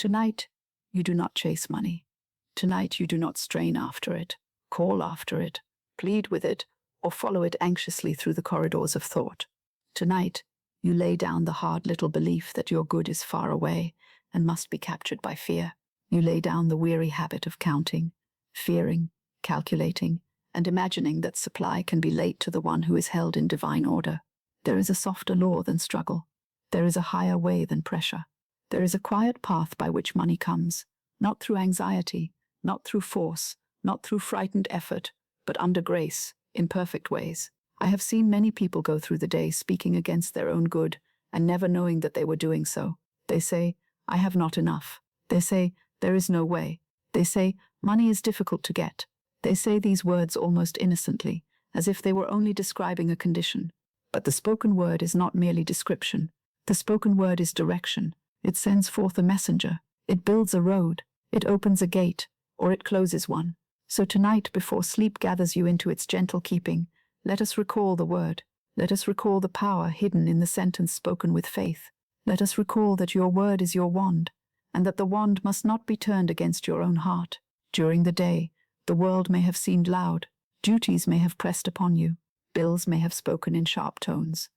Tonight, you do not chase money. Tonight, you do not strain after it, call after it, plead with it, or follow it anxiously through the corridors of thought. Tonight, you lay down the hard little belief that your good is far away and must be captured by fear. You lay down the weary habit of counting, fearing, calculating, and imagining that supply can be late to the one who is held in divine order. There is a softer law than struggle. There is a higher way than pressure. There is a quiet path by which money comes, not through anxiety, not through force, not through frightened effort, but under grace, in perfect ways. I have seen many people go through the day speaking against their own good and never knowing that they were doing so. They say, "I have not enough." They say, "There is no way." They say, "Money is difficult to get." They say these words almost innocently, as if they were only describing a condition. But the spoken word is not merely description. The spoken word is direction. It sends forth a messenger. It builds a road. It opens a gate, or it closes one. So tonight, before sleep gathers you into its gentle keeping, let us recall the word. Let us recall the power hidden in the sentence spoken with faith. Let us recall that your word is your wand, and that the wand must not be turned against your own heart. During the day, the world may have seemed loud. Duties may have pressed upon you. Bills may have spoken in sharp tones.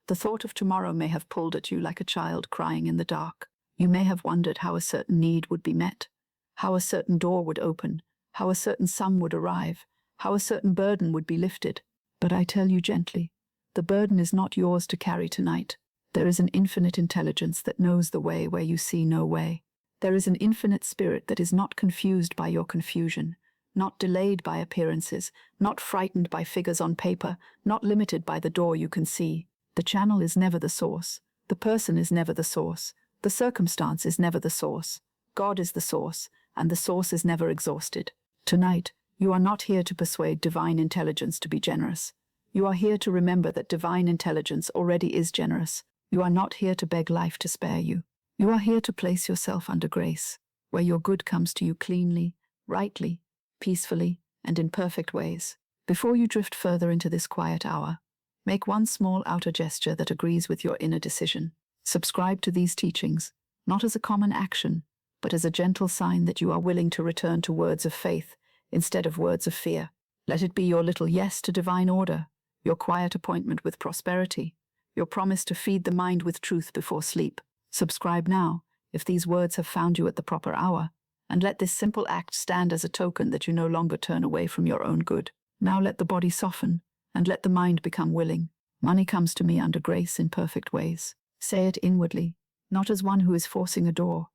The thought of tomorrow may have pulled at you like a child crying in the dark. You may have wondered how a certain need would be met, how a certain door would open, how a certain sum would arrive, how a certain burden would be lifted. But I tell you gently, the burden is not yours to carry tonight. There is an infinite intelligence that knows the way where you see no way. There is an infinite spirit that is not confused by your confusion, not delayed by appearances, not frightened by figures on paper, not limited by the door you can see. The channel is never the source. The person is never the source. The circumstance is never the source. God is the source, and the source is never exhausted. Tonight, you are not here to persuade divine intelligence to be generous. You are here to remember that divine intelligence already is generous. You are not here to beg life to spare you. You are here to place yourself under grace, where your good comes to you cleanly, rightly, peacefully, and in perfect ways. Before you drift further into this quiet hour, make one small outer gesture that agrees with your inner decision. Subscribe to these teachings, not as a common action, but as a gentle sign that you are willing to return to words of faith instead of words of fear. Let it be your little yes to divine order, your quiet appointment with prosperity, your promise to feed the mind with truth before sleep. Subscribe now, if these words have found you at the proper hour, and let this simple act stand as a token that you no longer turn away from your own good. Now let the body soften, and let the mind become willing. Money comes to me under grace in perfect ways. Say it inwardly, not as one who is forcing a door,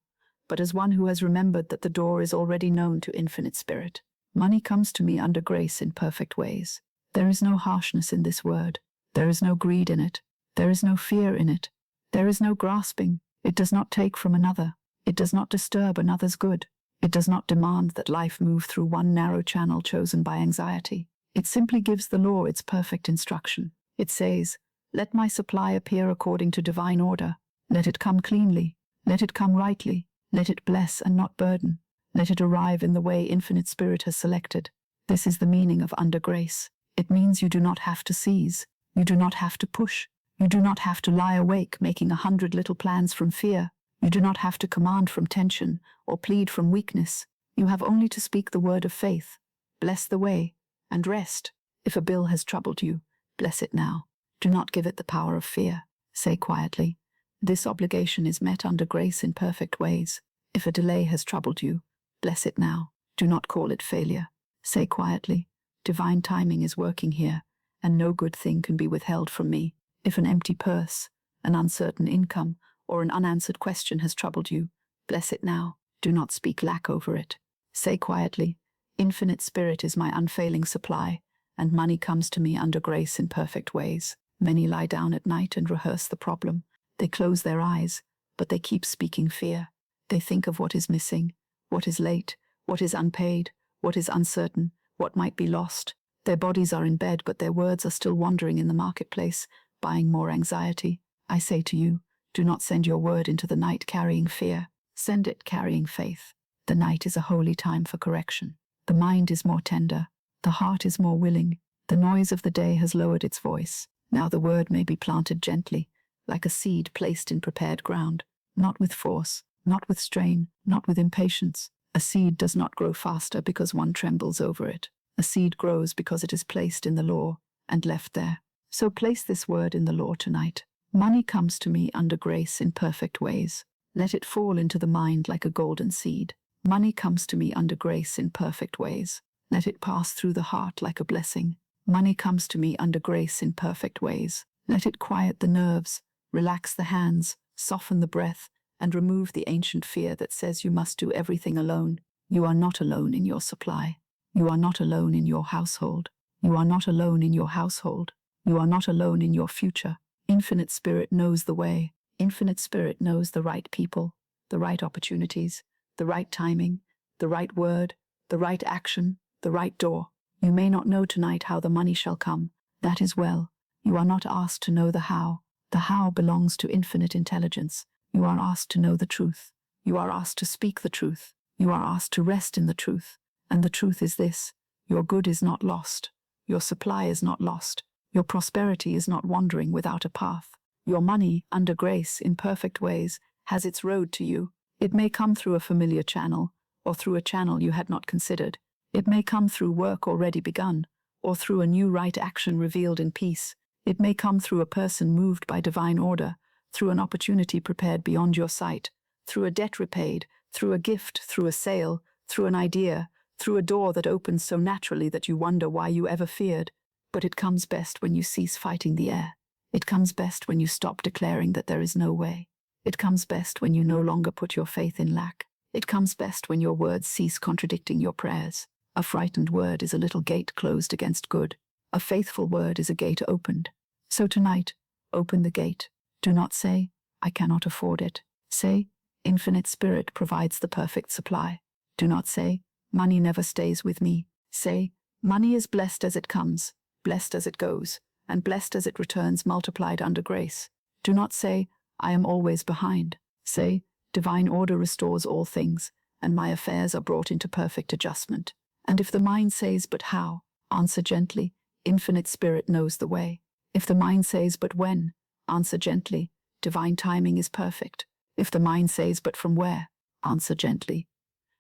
but as one who has remembered that the door is already known to infinite spirit. Money comes to me under grace in perfect ways. There is no harshness in this word. There is no greed in it. There is no fear in it. There is no grasping. It does not take from another. It does not disturb another's good. It does not demand that life move through one narrow channel chosen by anxiety. It simply gives the law its perfect instruction. It says, "Let my supply appear according to divine order. Let it come cleanly. Let it come rightly. Let it bless and not burden. Let it arrive in the way infinite spirit has selected." This is the meaning of under grace. It means you do not have to seize. You do not have to push. You do not have to lie awake making 100 little plans from fear. You do not have to command from tension or plead from weakness. You have only to speak the word of faith, bless the way, and rest. If a bill has troubled you, bless it now. Do not give it the power of fear. Say quietly, "This obligation is met under grace in perfect ways." If a delay has troubled you, bless it now. Do not call it failure. Say quietly, "Divine timing is working here, and no good thing can be withheld from me." If an empty purse, an uncertain income, or an unanswered question has troubled you, bless it now. Do not speak lack over it. Say quietly, "Infinite Spirit is my unfailing supply, and money comes to me under grace in perfect ways." Many lie down at night and rehearse the problem. They close their eyes, but they keep speaking fear. They think of what is missing, what is late, what is unpaid, what is uncertain, what might be lost. Their bodies are in bed, but their words are still wandering in the marketplace, buying more anxiety. I say to you, do not send your word into the night carrying fear. Send it carrying faith. The night is a holy time for correction. The mind is more tender. The heart is more willing. The noise of the day has lowered its voice. Now the word may be planted gently, like a seed placed in prepared ground, not with force, not with strain, not with impatience. A seed does not grow faster because one trembles over it. A seed grows because it is placed in the law and left there. So place this word in the law tonight. Money comes to me under grace in perfect ways. Let it fall into the mind like a golden seed. Money comes to me under grace in perfect ways. Let it pass through the heart like a blessing. Money comes to me under grace in perfect ways. Let it quiet the nerves, relax the hands, soften the breath, and remove the ancient fear that says you must do everything alone. You are not alone in your supply. You are not alone in your household. You are not alone in your household. You are not alone in your future. Infinite Spirit knows the way. Infinite Spirit knows the right people, the right opportunities, the right timing, the right word, the right action, the right door. You may not know tonight how the money shall come. That is well. You are not asked to know the how. The how belongs to infinite intelligence. You are asked to know the truth. You are asked to speak the truth. You are asked to rest in the truth. And the truth is this: your good is not lost. Your supply is not lost. Your prosperity is not wandering without a path. Your money, under grace, in perfect ways, has its road to you. It may come through a familiar channel, or through a channel you had not considered. It may come through work already begun, or through a new right action revealed in peace. It may come through a person moved by divine order, through an opportunity prepared beyond your sight, through a debt repaid, through a gift, through a sale, through an idea, through a door that opens so naturally that you wonder why you ever feared. But it comes best when you cease fighting the air. It comes best when you stop declaring that there is no way. It comes best when you no longer put your faith in lack. It comes best when your words cease contradicting your prayers. A frightened word is a little gate closed against good. A faithful word is a gate opened. So tonight, open the gate. Do not say, I cannot afford it. Say, Infinite Spirit provides the perfect supply. Do not say, money never stays with me. Say, money is blessed as it comes, blessed as it goes, and blessed as it returns multiplied under grace. Do not say, I am always behind. Say, divine order restores all things, and my affairs are brought into perfect adjustment. And if the mind says, but how? Answer gently, Infinite Spirit knows the way. If the mind says, but when? Answer gently, divine timing is perfect. If the mind says, but from where? Answer gently,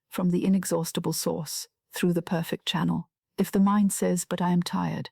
from the inexhaustible source, through the perfect channel. If the mind says, but I am tired,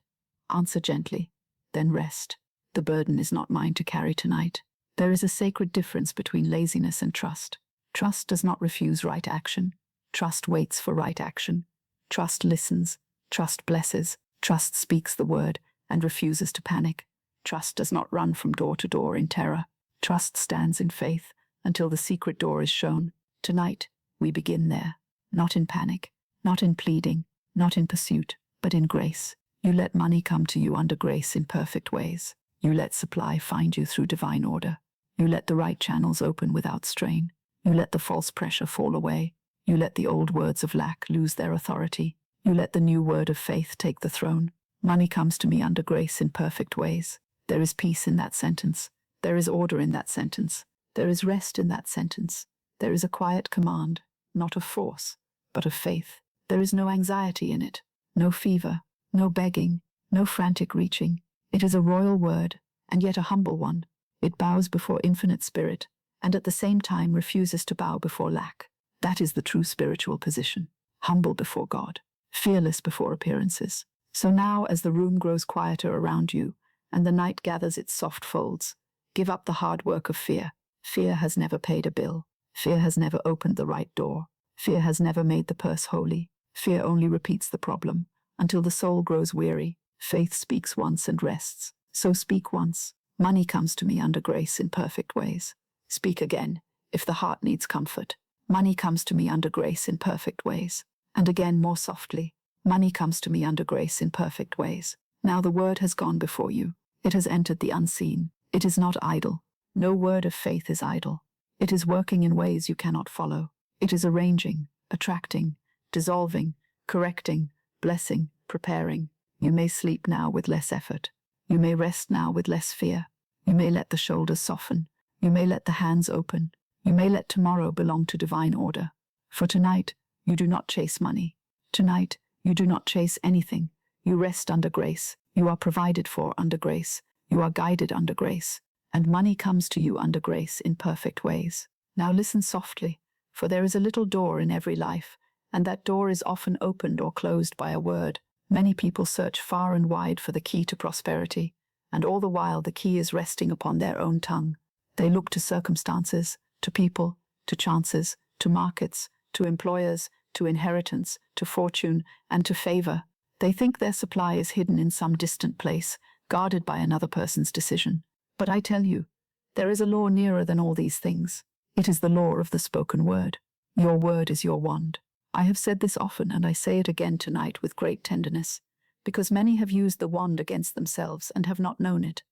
answer gently, then rest. The burden is not mine to carry tonight. There is a sacred difference between laziness and trust. Trust does not refuse right action. Trust waits for right action. Trust listens. Trust blesses. Trust speaks the word and refuses to panic. Trust does not run from door to door in terror. Trust stands in faith until the secret door is shown. Tonight, we begin there, not in panic, not in pleading, not in pursuit, but in grace. You let money come to you under grace in perfect ways. You let supply find you through divine order. You let the right channels open without strain. You let the false pressure fall away. You let the old words of lack lose their authority. You let the new word of faith take the throne. Money comes to me under grace in perfect ways. There is peace in that sentence. There is order in that sentence. There is rest in that sentence. There is a quiet command, not of force, but of faith. There is no anxiety in it, no fever, no begging, no frantic reaching. It is a royal word, and yet a humble one. It bows before Infinite Spirit, and at the same time refuses to bow before lack. That is the true spiritual position. Humble before God, fearless before appearances. So now, as the room grows quieter around you, and the night gathers its soft folds, give up the hard work of fear. Fear has never paid a bill. Fear has never opened the right door. Fear has never made the purse holy. Fear only repeats the problem, until the soul grows weary. Faith speaks once and rests. So speak once. Money comes to me under grace in perfect ways. Speak again, if the heart needs comfort. Money comes to me under grace in perfect ways. And again more softly. Money comes to me under grace in perfect ways. Now the word has gone before you. It has entered the unseen. It is not idle. No word of faith is idle. It is working in ways you cannot follow. It is arranging, attracting, dissolving, correcting, blessing, preparing. You may sleep now with less effort. You may rest now with less fear. You may let the shoulders soften. You may let the hands open. You may let tomorrow belong to divine order. For tonight, you do not chase money. Tonight, you do not chase anything. You rest under grace. You are provided for under grace. You are guided under grace. And money comes to you under grace in perfect ways. Now listen softly, for there is a little door in every life, and that door is often opened or closed by a word. Many people search far and wide for the key to prosperity, and all the while the key is resting upon their own tongue. They look to circumstances, to people, to chances, to markets, to employers, to inheritance, to fortune, and to favor. They think their supply is hidden in some distant place, guarded by another person's decision. But I tell you, there is a law nearer than all these things. It is the law of the spoken word. Your word is your wand. I have said this often, and I say it again tonight with great tenderness, because many have used the wand against themselves and have not known it.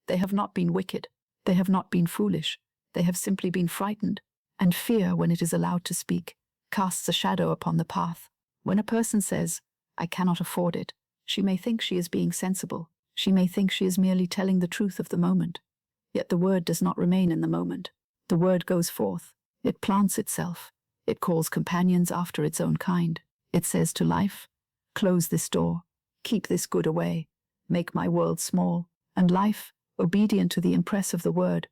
They have not been wicked. They have not been foolish. They have simply been frightened. And fear, when it is allowed to speak, casts a shadow upon the path. When a person says, "I cannot afford it," she may think she is being sensible. She may think she is merely telling the truth of the moment. Yet the word does not remain in the moment. The word goes forth. It plants itself. It calls companions after its own kind. It says to life, "Close this door. Keep this good away. Make my world small." And life, obedient to the impress of the word,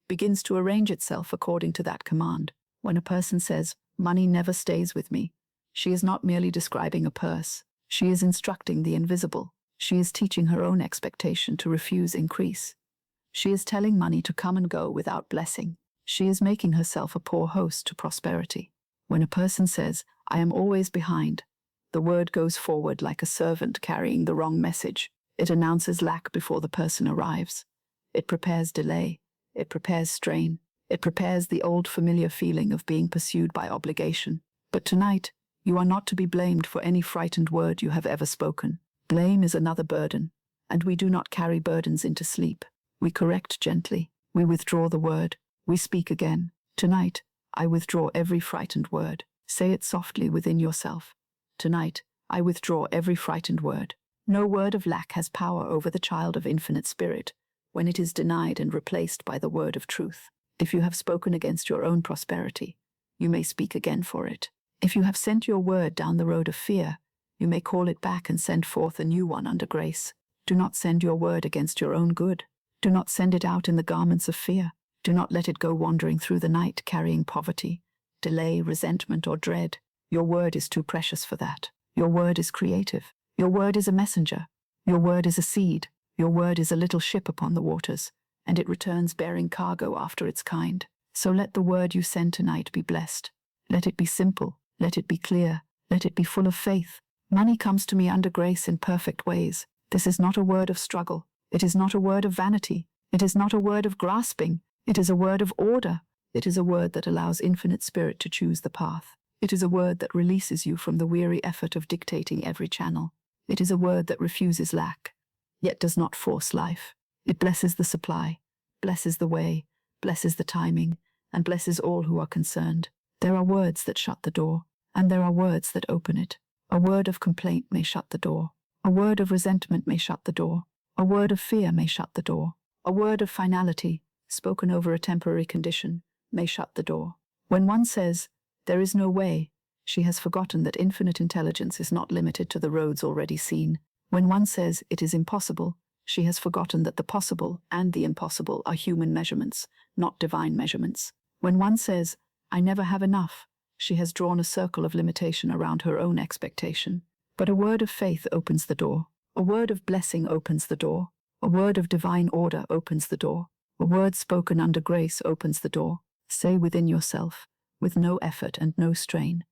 begins to arrange itself according to that command. When a person says, "Money never stays with me," she is not merely describing a purse. She is instructing the invisible. She is teaching her own expectation to refuse increase. She is telling money to come and go without blessing. She is making herself a poor host to prosperity. When a person says, "I am always behind," the word goes forward like a servant carrying the wrong message. It announces lack before the person arrives. It prepares delay. It prepares strain. It prepares the old familiar feeling of being pursued by obligation. But tonight, you are not to be blamed for any frightened word you have ever spoken. Blame is another burden, and we do not carry burdens into sleep. We correct gently. We withdraw the word. We speak again. Tonight, I withdraw every frightened word. Say it softly within yourself. Tonight, I withdraw every frightened word. No word of lack has power over the child of infinite spirit when it is denied and replaced by the word of truth. If you have spoken against your own prosperity, you may speak again for it. If you have sent your word down the road of fear, you may call it back and send forth a new one under grace. Do not send your word against your own good. Do not send it out in the garments of fear. Do not let it go wandering through the night carrying poverty, delay, resentment, or dread. Your word is too precious for that. Your word is creative. Your word is a messenger. Your word is a seed. Your word is a little ship upon the waters, and it returns bearing cargo after its kind. So let the word you send tonight be blessed. Let it be simple. Let it be clear. Let it be full of faith. Money comes to me under grace in perfect ways. This is not a word of struggle. It is not a word of vanity. It is not a word of grasping. It is a word of order. It is a word that allows infinite spirit to choose the path. It is a word that releases you from the weary effort of dictating every channel. It is a word that refuses lack, yet does not force life. It blesses the supply, blesses the way, blesses the timing, and blesses all who are concerned. There are words that shut the door, and there are words that open it. A word of complaint may shut the door. A word of resentment may shut the door. A word of fear may shut the door. A word of finality, spoken over a temporary condition, may shut the door. When one says, "There is no way," she has forgotten that infinite intelligence is not limited to the roads already seen. When one says, "It is impossible," she has forgotten that the possible and the impossible are human measurements, not divine measurements. When one says, "I never have enough," she has drawn a circle of limitation around her own expectation. But a word of faith opens the door. A word of blessing opens the door. A word of divine order opens the door. A word spoken under grace opens the door. Say within yourself, with no effort and no strain,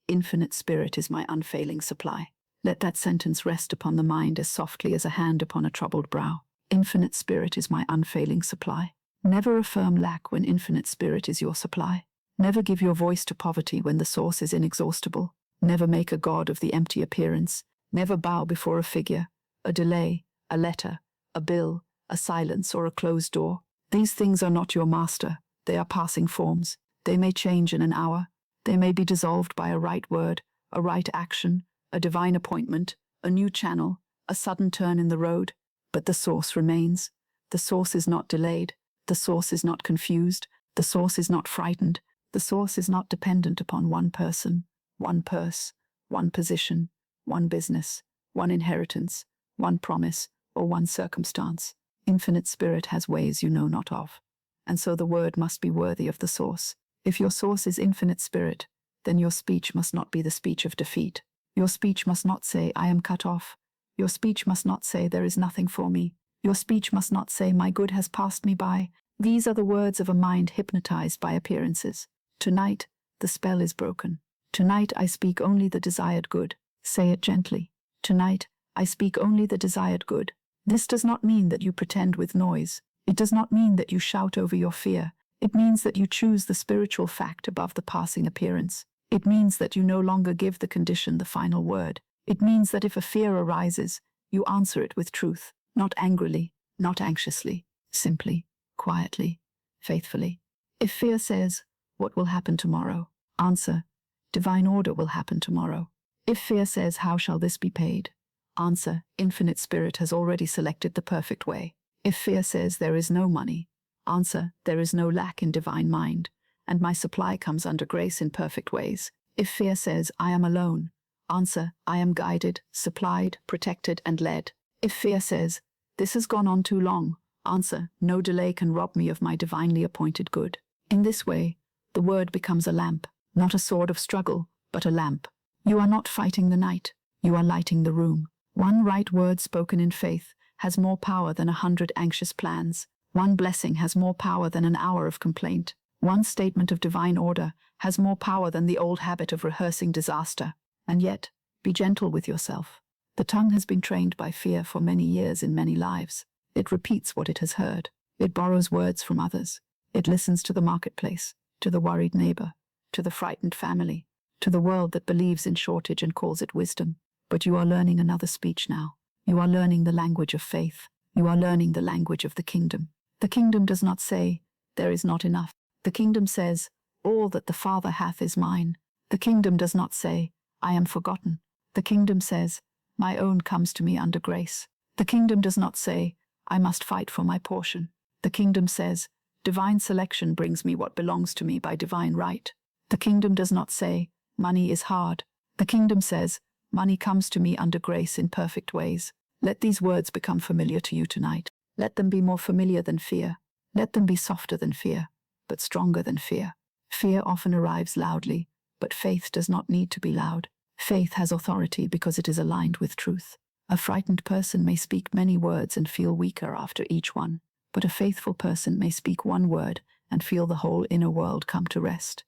"Infinite Spirit is my unfailing supply." Let that sentence rest upon the mind as softly as a hand upon a troubled brow. Infinite Spirit is my unfailing supply. Never affirm lack when Infinite Spirit is your supply. Never give your voice to poverty when the source is inexhaustible. Never make a god of the empty appearance. Never bow before a figure, a delay, a letter, a bill, a silence, or a closed door. These things are not your master. They are passing forms. They may change in an hour. They may be dissolved by a right word, a right action, a divine appointment, a new channel, a sudden turn in the road. But the source remains. The source is not delayed. The source is not confused. The source is not frightened. The source is not dependent upon one person, one purse, one position, one business, one inheritance, one promise, or one circumstance. Infinite Spirit has ways you know not of, and so the word must be worthy of the source. If your source is infinite spirit, then your speech must not be the speech of defeat. Your speech must not say, I am cut off. Your speech must not say, there is nothing for me. Your speech must not say, my good has passed me by. These are the words of a mind hypnotized by appearances. Tonight, the spell is broken. Tonight I speak only the desired good. Say it gently. Tonight, I speak only the desired good. This does not mean that you pretend with noise. It does not mean that you shout over your fear. It means that you choose the spiritual fact above the passing appearance. It means that you no longer give the condition the final word. It means that if a fear arises, you answer it with truth, not angrily, not anxiously, simply, quietly, faithfully. If fear says, what will happen tomorrow? Answer, divine order will happen tomorrow. If fear says, how shall this be paid? Answer, infinite spirit has already selected the perfect way. If fear says, there is no money, answer, there is no lack in divine mind, and my supply comes under grace in perfect ways. If fear says, I am alone, answer, I am guided, supplied, protected, and led. If fear says, this has gone on too long, answer, no delay can rob me of my divinely appointed good. In this way, the word becomes a lamp, not a sword of struggle, but a lamp. You are not fighting the night, you are lighting the room. One right word spoken in faith has more power than 100 anxious plans. One blessing has more power than an hour of complaint. One statement of divine order has more power than the old habit of rehearsing disaster. And yet, be gentle with yourself. The tongue has been trained by fear for many years in many lives. It repeats what it has heard. It borrows words from others. It listens to the marketplace, to the worried neighbor, to the frightened family, to the world that believes in shortage and calls it wisdom. But you are learning another speech now. You are learning the language of faith. You are learning the language of the kingdom. The kingdom does not say, there is not enough. The kingdom says, all that the Father hath is mine. The kingdom does not say, I am forgotten. The kingdom says, my own comes to me under grace. The kingdom does not say, I must fight for my portion. The kingdom says, divine selection brings me what belongs to me by divine right. The kingdom does not say, money is hard. The kingdom says, money comes to me under grace in perfect ways. Let these words become familiar to you tonight. Let them be more familiar than fear. Let them be softer than fear, but stronger than fear. Fear often arrives loudly, but faith does not need to be loud. Faith has authority because it is aligned with truth. A frightened person may speak many words and feel weaker after each one, but a faithful person may speak one word and feel the whole inner world come to rest.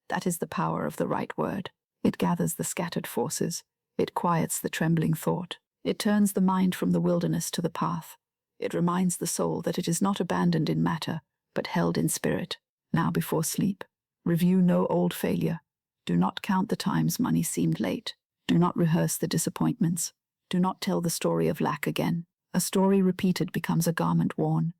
That is the power of the right word. It gathers the scattered forces. It quiets the trembling thought. It turns the mind from the wilderness to the path. It reminds the soul that it is not abandoned in matter, but held in spirit. Now before sleep, review no old failure. Do not count the times money seemed late. Do not rehearse the disappointments. Do not tell the story of lack again. A story repeated becomes a garment worn.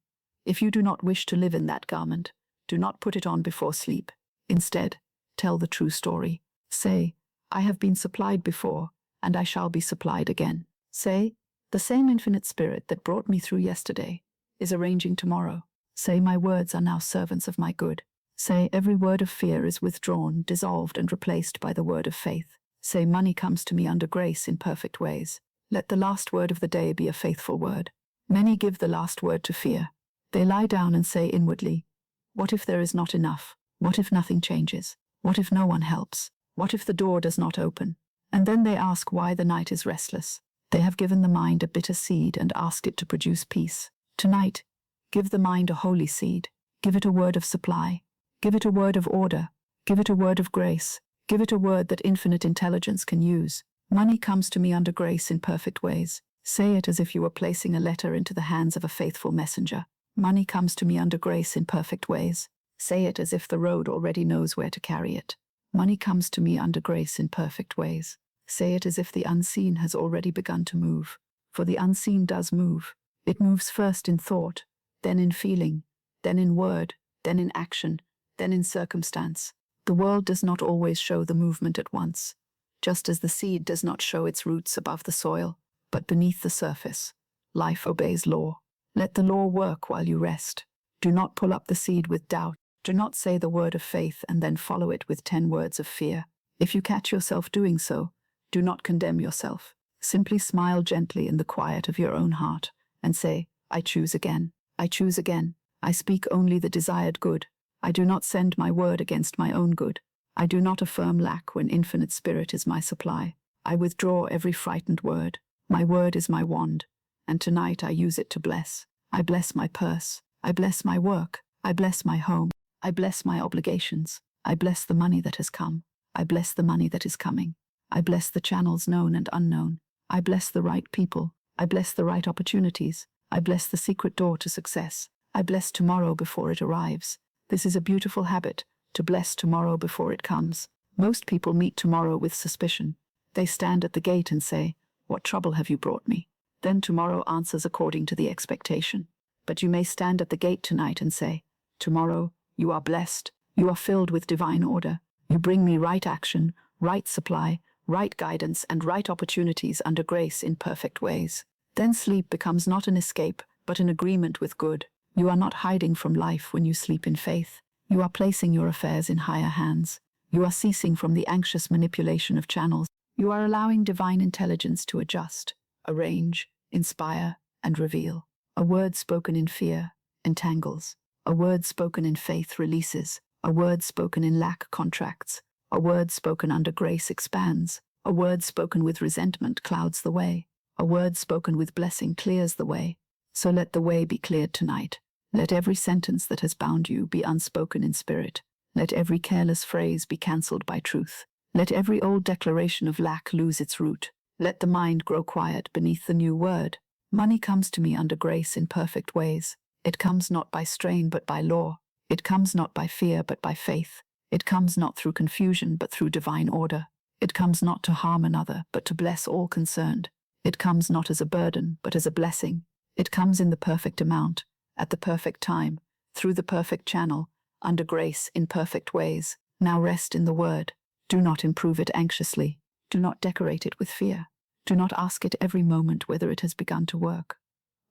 If you do not wish to live in that garment, do not put it on before sleep. Instead, tell the true story. Say, I have been supplied before, and I shall be supplied again. Say, the same infinite spirit that brought me through yesterday is arranging tomorrow. Say, my words are now servants of my good. Say, every word of fear is withdrawn, dissolved, and replaced by the word of faith. Say, money comes to me under grace in perfect ways. Let the last word of the day be a faithful word. Many give the last word to fear. They lie down and say inwardly, what if there is not enough? What if nothing changes? What if no one helps? What if the door does not open? And then they ask why the night is restless. They have given the mind a bitter seed and asked it to produce peace. Tonight, give the mind a holy seed. Give it a word of supply. Give it a word of order. Give it a word of grace. Give it a word that infinite intelligence can use. Money comes to me under grace in perfect ways. Say it as if you were placing a letter into the hands of a faithful messenger. Money comes to me under grace in perfect ways. Say it as if the road already knows where to carry it. Money comes to me under grace in perfect ways. Say it as if the unseen has already begun to move. For the unseen does move. It moves first in thought, then in feeling, then in word, then in action, then in circumstance. The world does not always show the movement at once, just as the seed does not show its roots above the soil, but beneath the surface. Life obeys law. Let the law work while you rest. Do not pull up the seed with doubt. Do not say the word of faith and then follow it with 10 words of fear. If you catch yourself doing so, do not condemn yourself. Simply smile gently in the quiet of your own heart and say, I choose again. I choose again. I speak only the desired good. I do not send my word against my own good. I do not affirm lack when infinite spirit is my supply. I withdraw every frightened word. My word is my wand, and tonight I use it to bless. I bless my purse. I bless my work. I bless my home. I bless my obligations. I bless the money that has come. I bless the money that is coming. I bless the channels known and unknown. I bless the right people. I bless the right opportunities. I bless the secret door to success. I bless tomorrow before it arrives. This is a beautiful habit, to bless tomorrow before it comes. Most people meet tomorrow with suspicion. They stand at the gate and say, "What trouble have you brought me?" Then tomorrow answers according to the expectation. But you may stand at the gate tonight and say, "Tomorrow, you are blessed. You are filled with divine order. You bring me right action, right supply, right guidance, and right opportunities under grace in perfect ways." Then sleep becomes not an escape, but an agreement with good. You are not hiding from life when you sleep in faith. You are placing your affairs in higher hands. You are ceasing from the anxious manipulation of channels. You are allowing divine intelligence to adjust, arrange, inspire, and reveal. A word spoken in fear entangles. A word spoken in faith releases. A word spoken in lack contracts. A word spoken under grace expands. A word spoken with resentment clouds the way. A word spoken with blessing clears the way. So let the way be cleared tonight. Let every sentence that has bound you be unspoken in spirit. Let every careless phrase be cancelled by truth. Let every old declaration of lack lose its root. Let the mind grow quiet beneath the new word. Money comes to me under grace in perfect ways. It comes not by strain but by law. It comes not by fear but by faith. It comes not through confusion but through divine order. It comes not to harm another but to bless all concerned. It comes not as a burden but as a blessing. It comes in the perfect amount, at the perfect time, through the perfect channel, under grace in perfect ways. Now rest in the word. Do not improve it anxiously. Do not decorate it with fear. Do not ask it every moment whether it has begun to work.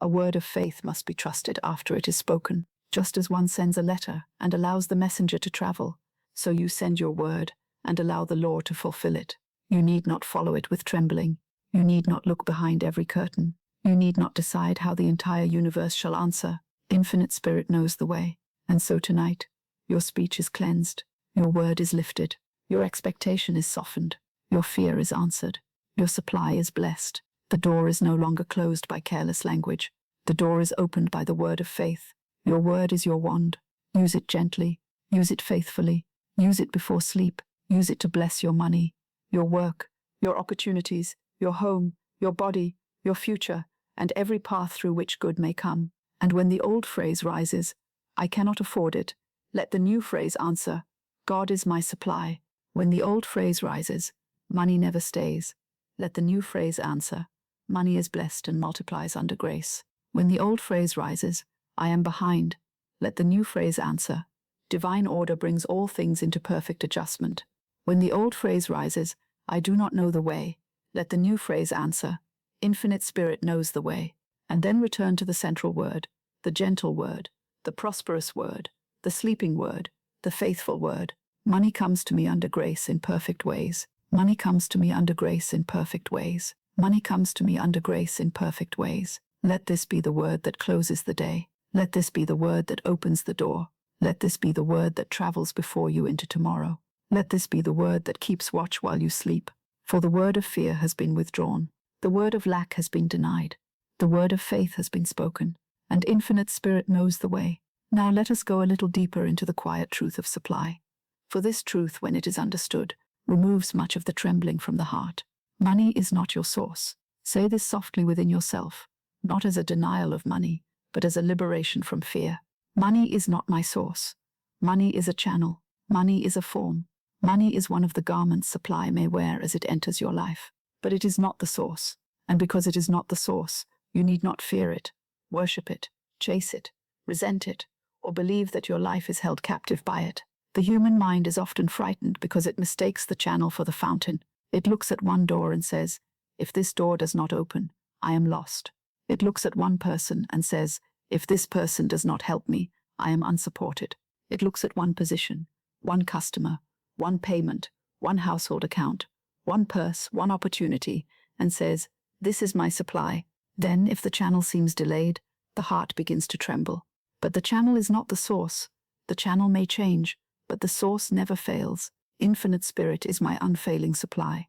A word of faith must be trusted after it is spoken. Just as one sends a letter and allows the messenger to travel, so you send your word and allow the Lord to fulfill it. You need not follow it with trembling. You need not look behind every curtain. You need not decide how the entire universe shall answer. Infinite Spirit knows the way. And so tonight, your speech is cleansed. Your word is lifted. Your expectation is softened. Your fear is answered. Your supply is blessed. The door is no longer closed by careless language. The door is opened by the word of faith. Your word is your wand. Use it gently. Use it faithfully. Use it before sleep. Use it to bless your money, your work, your opportunities, your home, your body, your future, and every path through which good may come. And when the old phrase rises, "I cannot afford it," let the new phrase answer, "God is my supply." When the old phrase rises, "Money never stays," let the new phrase answer, "Money is blessed and multiplies under grace." When the old phrase rises, "I am behind," let the new phrase answer, "Divine order brings all things into perfect adjustment." When the old phrase rises, "I do not know the way," let the new phrase answer, "Infinite Spirit knows the way." And then return to the central word, the gentle word, the prosperous word, the sleeping word, the faithful word. Money comes to me under grace in perfect ways. Money comes to me under grace in perfect ways. Money comes to me under grace in perfect ways. Let this be the word that closes the day. Let this be the word that opens the door. Let this be the word that travels before you into tomorrow. Let this be the word that keeps watch while you sleep. For the word of fear has been withdrawn. The word of lack has been denied. The word of faith has been spoken. And Infinite Spirit knows the way. Now let us go a little deeper into the quiet truth of supply. For this truth, when it is understood, removes much of the trembling from the heart. Money is not your source. Say this softly within yourself, not as a denial of money, but as a liberation from fear. Money is not my source. Money is a channel. Money is a form. Money is one of the garments supply may wear as it enters your life. But it is not the source. And because it is not the source, you need not fear it, worship it, chase it, resent it, or believe that your life is held captive by it. The human mind is often frightened because it mistakes the channel for the fountain. It looks at one door and says, "If this door does not open, I am lost." It looks at one person and says, "If this person does not help me, I am unsupported." It looks at one position, one customer, one payment, one household account, one purse, one opportunity, and says, "This is my supply." Then, if the channel seems delayed, the heart begins to tremble. But the channel is not the source. The channel may change, but the source never fails. Infinite Spirit is my unfailing supply.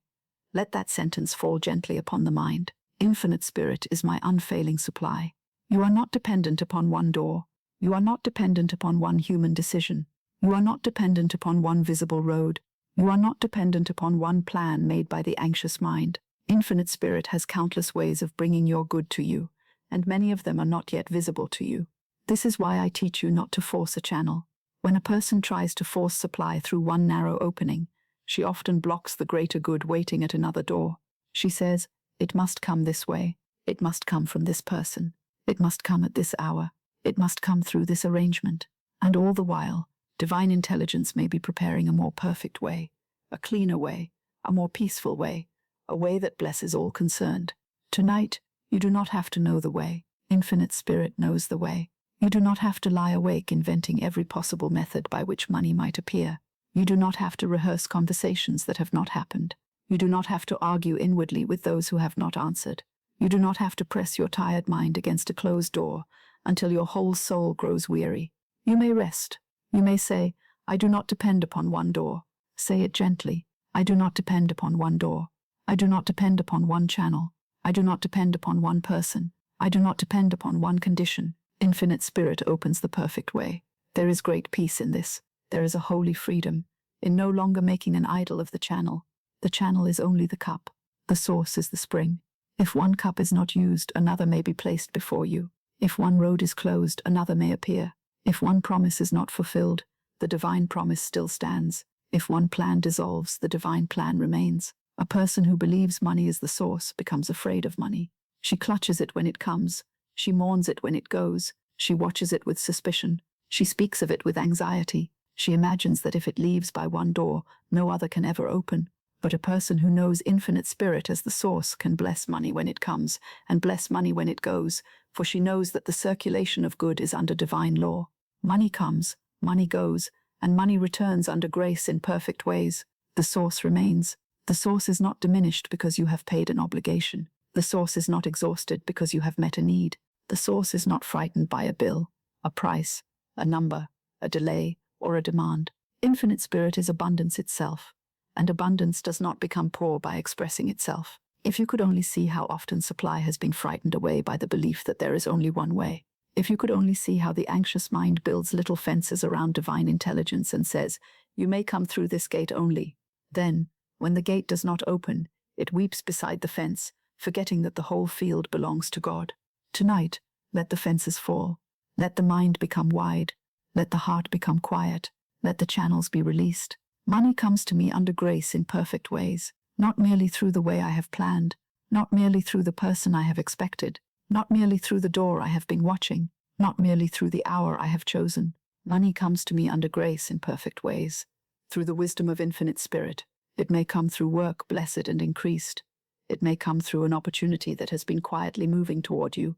Let that sentence fall gently upon the mind. Infinite Spirit is my unfailing supply. You are not dependent upon one door. You are not dependent upon one human decision. You are not dependent upon one visible road. You are not dependent upon one plan made by the anxious mind. Infinite Spirit has countless ways of bringing your good to you, and many of them are not yet visible to you. This is why I teach you not to force a channel. When a person tries to force supply through one narrow opening, she often blocks the greater good waiting at another door. She says, "It must come this way. It must come from this person. It must come at this hour. It must come through this arrangement." And all the while, divine intelligence may be preparing a more perfect way, a cleaner way, a more peaceful way, a way that blesses all concerned. Tonight, you do not have to know the way. Infinite Spirit knows the way. You do not have to lie awake inventing every possible method by which money might appear. You do not have to rehearse conversations that have not happened. You do not have to argue inwardly with those who have not answered. You do not have to press your tired mind against a closed door until your whole soul grows weary. You may rest. You may say, "I do not depend upon one door." Say it gently. I do not depend upon one door. I do not depend upon one channel. I do not depend upon one person. I do not depend upon one condition. Infinite Spirit opens the perfect way. There is great peace in this. There is a holy freedom in no longer making an idol of the channel. The channel is only the cup. The source is the spring. If one cup is not used, another may be placed before you. If one road is closed, another may appear. If one promise is not fulfilled, the divine promise still stands. If one plan dissolves, the divine plan remains. A person who believes money is the source becomes afraid of money. She clutches it when it comes. She mourns it when it goes. She watches it with suspicion. She speaks of it with anxiety. She imagines that if it leaves by one door, no other can ever open. But a person who knows Infinite Spirit as the source can bless money when it comes and bless money when it goes, for she knows that the circulation of good is under divine law. Money comes, money goes, and money returns under grace in perfect ways. The source remains. The source is not diminished because you have paid an obligation. The source is not exhausted because you have met a need. The source is not frightened by a bill, a price, a number, a delay, or a demand. Infinite Spirit is abundance itself, and abundance does not become poor by expressing itself. If you could only see how often supply has been frightened away by the belief that there is only one way. If you could only see how the anxious mind builds little fences around divine intelligence and says, "You may come through this gate only." Then, when the gate does not open, it weeps beside the fence, forgetting that the whole field belongs to God. Tonight, let the fences fall. Let the mind become wide. Let the heart become quiet. Let the channels be released. Money comes to me under grace in perfect ways, not merely through the way I have planned, not merely through the person I have expected, not merely through the door I have been watching, not merely through the hour I have chosen. Money comes to me under grace in perfect ways, through the wisdom of Infinite Spirit. It may come through work blessed and increased. It may come through an opportunity that has been quietly moving toward you.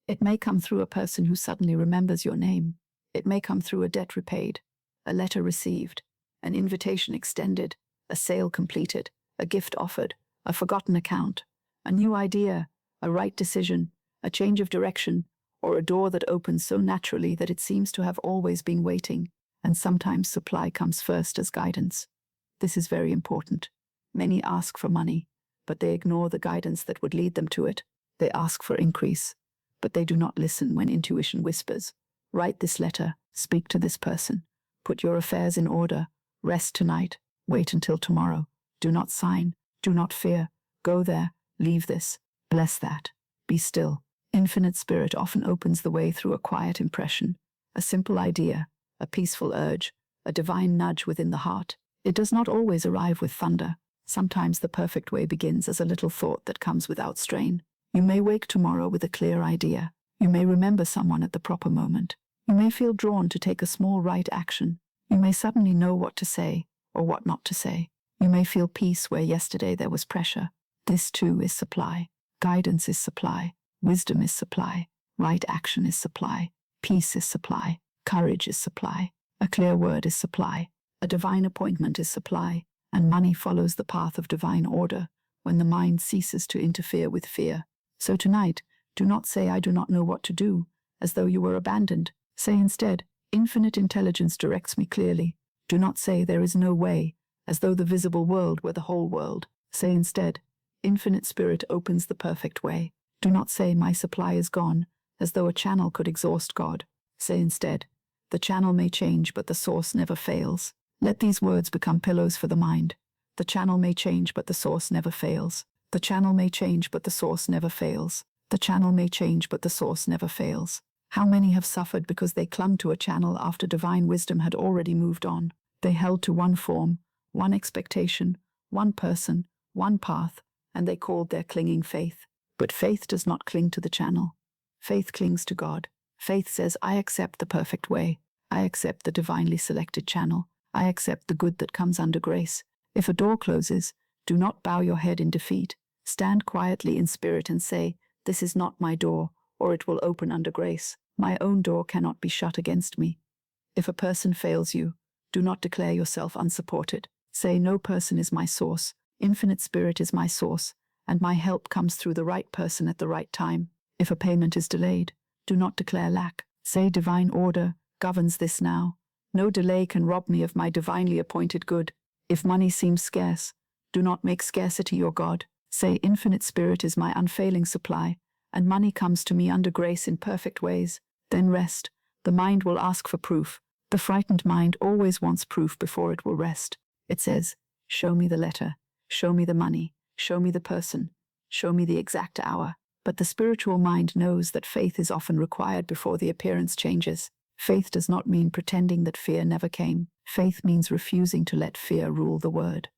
It may come through a person who suddenly remembers your name. It may come through a debt repaid, a letter received, an invitation extended, a sale completed, a gift offered, a forgotten account, a new idea, a right decision, a change of direction, or a door that opens so naturally that it seems to have always been waiting, and sometimes supply comes first as guidance. This is very important. Many ask for money, but they ignore the guidance that would lead them to it. They ask for increase, but they do not listen when intuition whispers, "Write this letter, speak to this person, put your affairs in order, rest tonight, wait until tomorrow, do not sign, do not fear, go there, leave this, bless that, be still." Infinite Spirit often opens the way through a quiet impression, a simple idea, a peaceful urge, a divine nudge within the heart. It does not always arrive with thunder. Sometimes the perfect way begins as a little thought that comes without strain. You may wake tomorrow with a clear idea. You may remember someone at the proper moment. You may feel drawn to take a small right action. You may suddenly know what to say or what not to say. You may feel peace where yesterday there was pressure. This too is supply. Guidance is supply. Wisdom is supply. Right action is supply. Peace is supply. Courage is supply. A clear word is supply. A divine appointment is supply. And money follows the path of divine order when the mind ceases to interfere with fear. So tonight, do not say, "I do not know what to do," as though you were abandoned. Say instead, Infinite intelligence directs me clearly. Do not say there is no way, as though the visible world were the whole world. Say instead, infinite spirit opens the perfect way. Do not say my supply is gone, as though a channel could exhaust God. Say instead, the channel may change but the source never fails. Let these words become pillows for the mind. The channel may change but the source never fails. The channel may change but the source never fails. The channel may change but the source never fails. How many have suffered because they clung to a channel after divine wisdom had already moved on? They held to one form, one expectation, one person, one path, and they called their clinging faith. But faith does not cling to the channel. Faith clings to God. Faith says, I accept the perfect way. I accept the divinely selected channel. I accept the good that comes under grace. If a door closes, do not bow your head in defeat. Stand quietly in spirit and say, this is not my door, or it will open under grace. My own door cannot be shut against me. If a person fails you, do not declare yourself unsupported. Say, no person is my source. Infinite Spirit is my source, and my help comes through the right person at the right time. If a payment is delayed, do not declare lack. Say, divine order governs this now. No delay can rob me of my divinely appointed good. If money seems scarce, do not make scarcity your God. Say, Infinite Spirit is my unfailing supply, and money comes to me under grace in perfect ways. Then rest. The mind will ask for proof. The frightened mind always wants proof before it will rest. It says, show me the letter, show me the money, show me the person, show me the exact hour. But the spiritual mind knows that faith is often required before the appearance changes. Faith does not mean pretending that fear never came. Faith means refusing to let fear rule the word.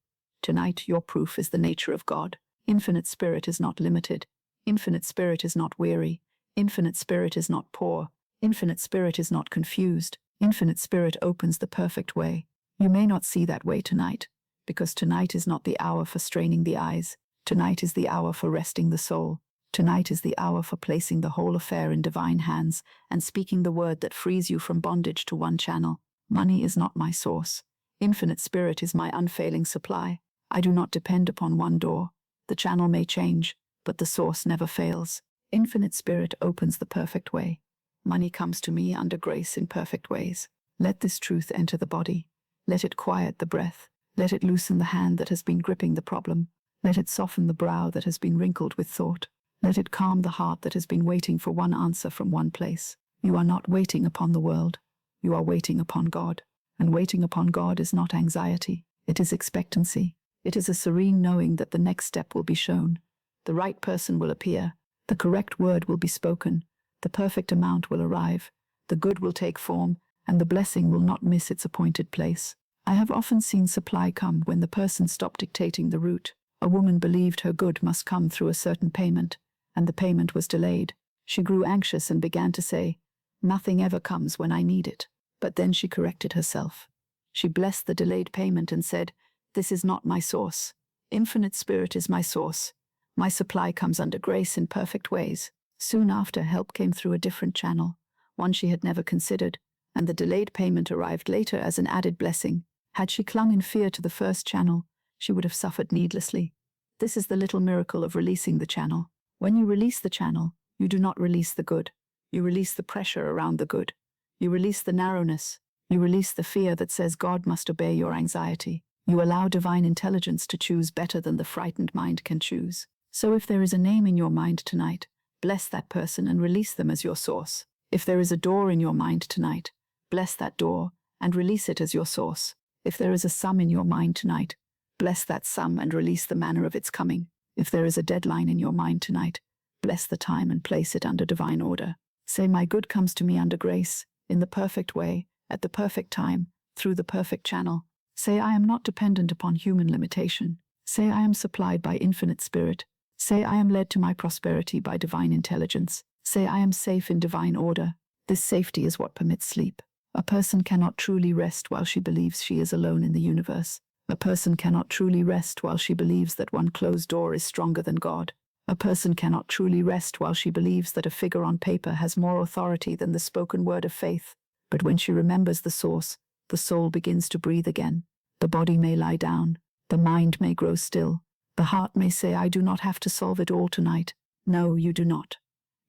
Tonight, your proof is the nature of God. Infinite Spirit is not limited. Infinite Spirit is not weary. Infinite Spirit is not poor. Infinite Spirit is not confused. Infinite Spirit opens the perfect way. You may not see that way tonight, because tonight is not the hour for straining the eyes. Tonight is the hour for resting the soul. Tonight is the hour for placing the whole affair in divine hands and speaking the word that frees you from bondage to one channel. Money is not my source. Infinite Spirit is my unfailing supply. I do not depend upon one door. The channel may change, but the source never fails. Infinite Spirit opens the perfect way. Money comes to me under grace in perfect ways. Let this truth enter the body. Let it quiet the breath. Let it loosen the hand that has been gripping the problem. Let it soften the brow that has been wrinkled with thought. Let it calm the heart that has been waiting for one answer from one place. You are not waiting upon the world. You are waiting upon God. And waiting upon God is not anxiety. It is expectancy. It is a serene knowing that the next step will be shown. The right person will appear. The correct word will be spoken. The perfect amount will arrive. The good will take form, and the blessing will not miss its appointed place. I have often seen supply come when the person stopped dictating the route. A woman believed her good must come through a certain payment, and the payment was delayed. She grew anxious and began to say, nothing ever comes when I need it. But then she corrected herself. She blessed the delayed payment and said, this is not my source. Infinite Spirit is my source. My supply comes under grace in perfect ways. Soon after, help came through a different channel, one she had never considered, and the delayed payment arrived later as an added blessing. Had she clung in fear to the first channel, she would have suffered needlessly. This is the little miracle of releasing the channel. When you release the channel, you do not release the good. You release the pressure around the good. You release the narrowness. You release the fear that says God must obey your anxiety. You allow divine intelligence to choose better than the frightened mind can choose. So if there is a name in your mind tonight, bless that person and release them as your source. If there is a door in your mind tonight, bless that door and release it as your source. If there is a sum in your mind tonight, bless that sum and release the manner of its coming. If there is a deadline in your mind tonight, bless the time and place it under divine order. Say, my good comes to me under grace, in the perfect way, at the perfect time, through the perfect channel. Say, I am not dependent upon human limitation. Say, I am supplied by Infinite Spirit. Say, I am led to my prosperity by divine intelligence. Say, I am safe in divine order. This safety is what permits sleep. A person cannot truly rest while she believes she is alone in the universe. A person cannot truly rest while she believes that one closed door is stronger than God. A person cannot truly rest while she believes that a figure on paper has more authority than the spoken word of faith. But when she remembers the source, the soul begins to breathe again. The body may lie down. The mind may grow still. The heart may say, I do not have to solve it all tonight. No, you do not.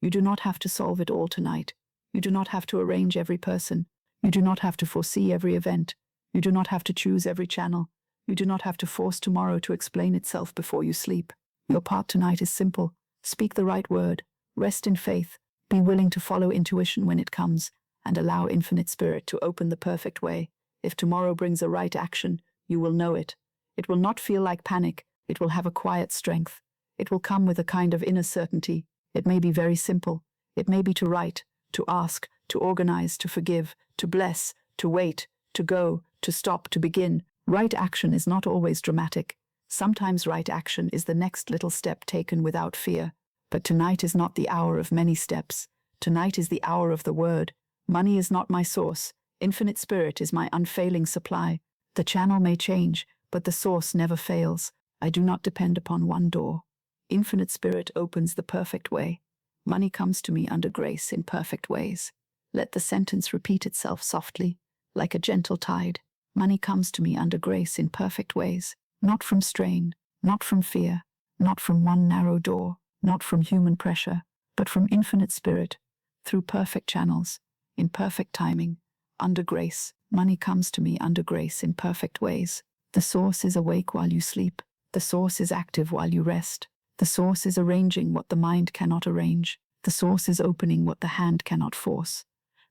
You do not have to solve it all tonight. You do not have to arrange every person. You do not have to foresee every event. You do not have to choose every channel. You do not have to force tomorrow to explain itself before you sleep. Your part tonight is simple. Speak the right word. Rest in faith. Be willing to follow intuition when it comes, and allow infinite spirit to open the perfect way. If tomorrow brings a right action, you will know it. It will not feel like panic. It will have a quiet strength. It will come with a kind of inner certainty. It may be very simple. It may be to write, to ask, to organize, to forgive, to bless, to wait, to go, to stop, to begin. Right action is not always dramatic. Sometimes right action is the next little step taken without fear. But tonight is not the hour of many steps. Tonight is the hour of the word. Money is not my source. Infinite spirit is my unfailing supply. The channel may change, but the source never fails. I do not depend upon one door. Infinite spirit opens the perfect way. Money comes to me under grace in perfect ways. Let the sentence repeat itself softly, like a gentle tide. Money comes to me under grace in perfect ways, not from strain, not from fear, not from one narrow door, not from human pressure, but from infinite spirit, through perfect channels, in perfect timing, under grace. Money comes to me under grace in perfect ways. The source is awake while you sleep. The source is active while you rest. The source is arranging what the mind cannot arrange. The source is opening what the hand cannot force.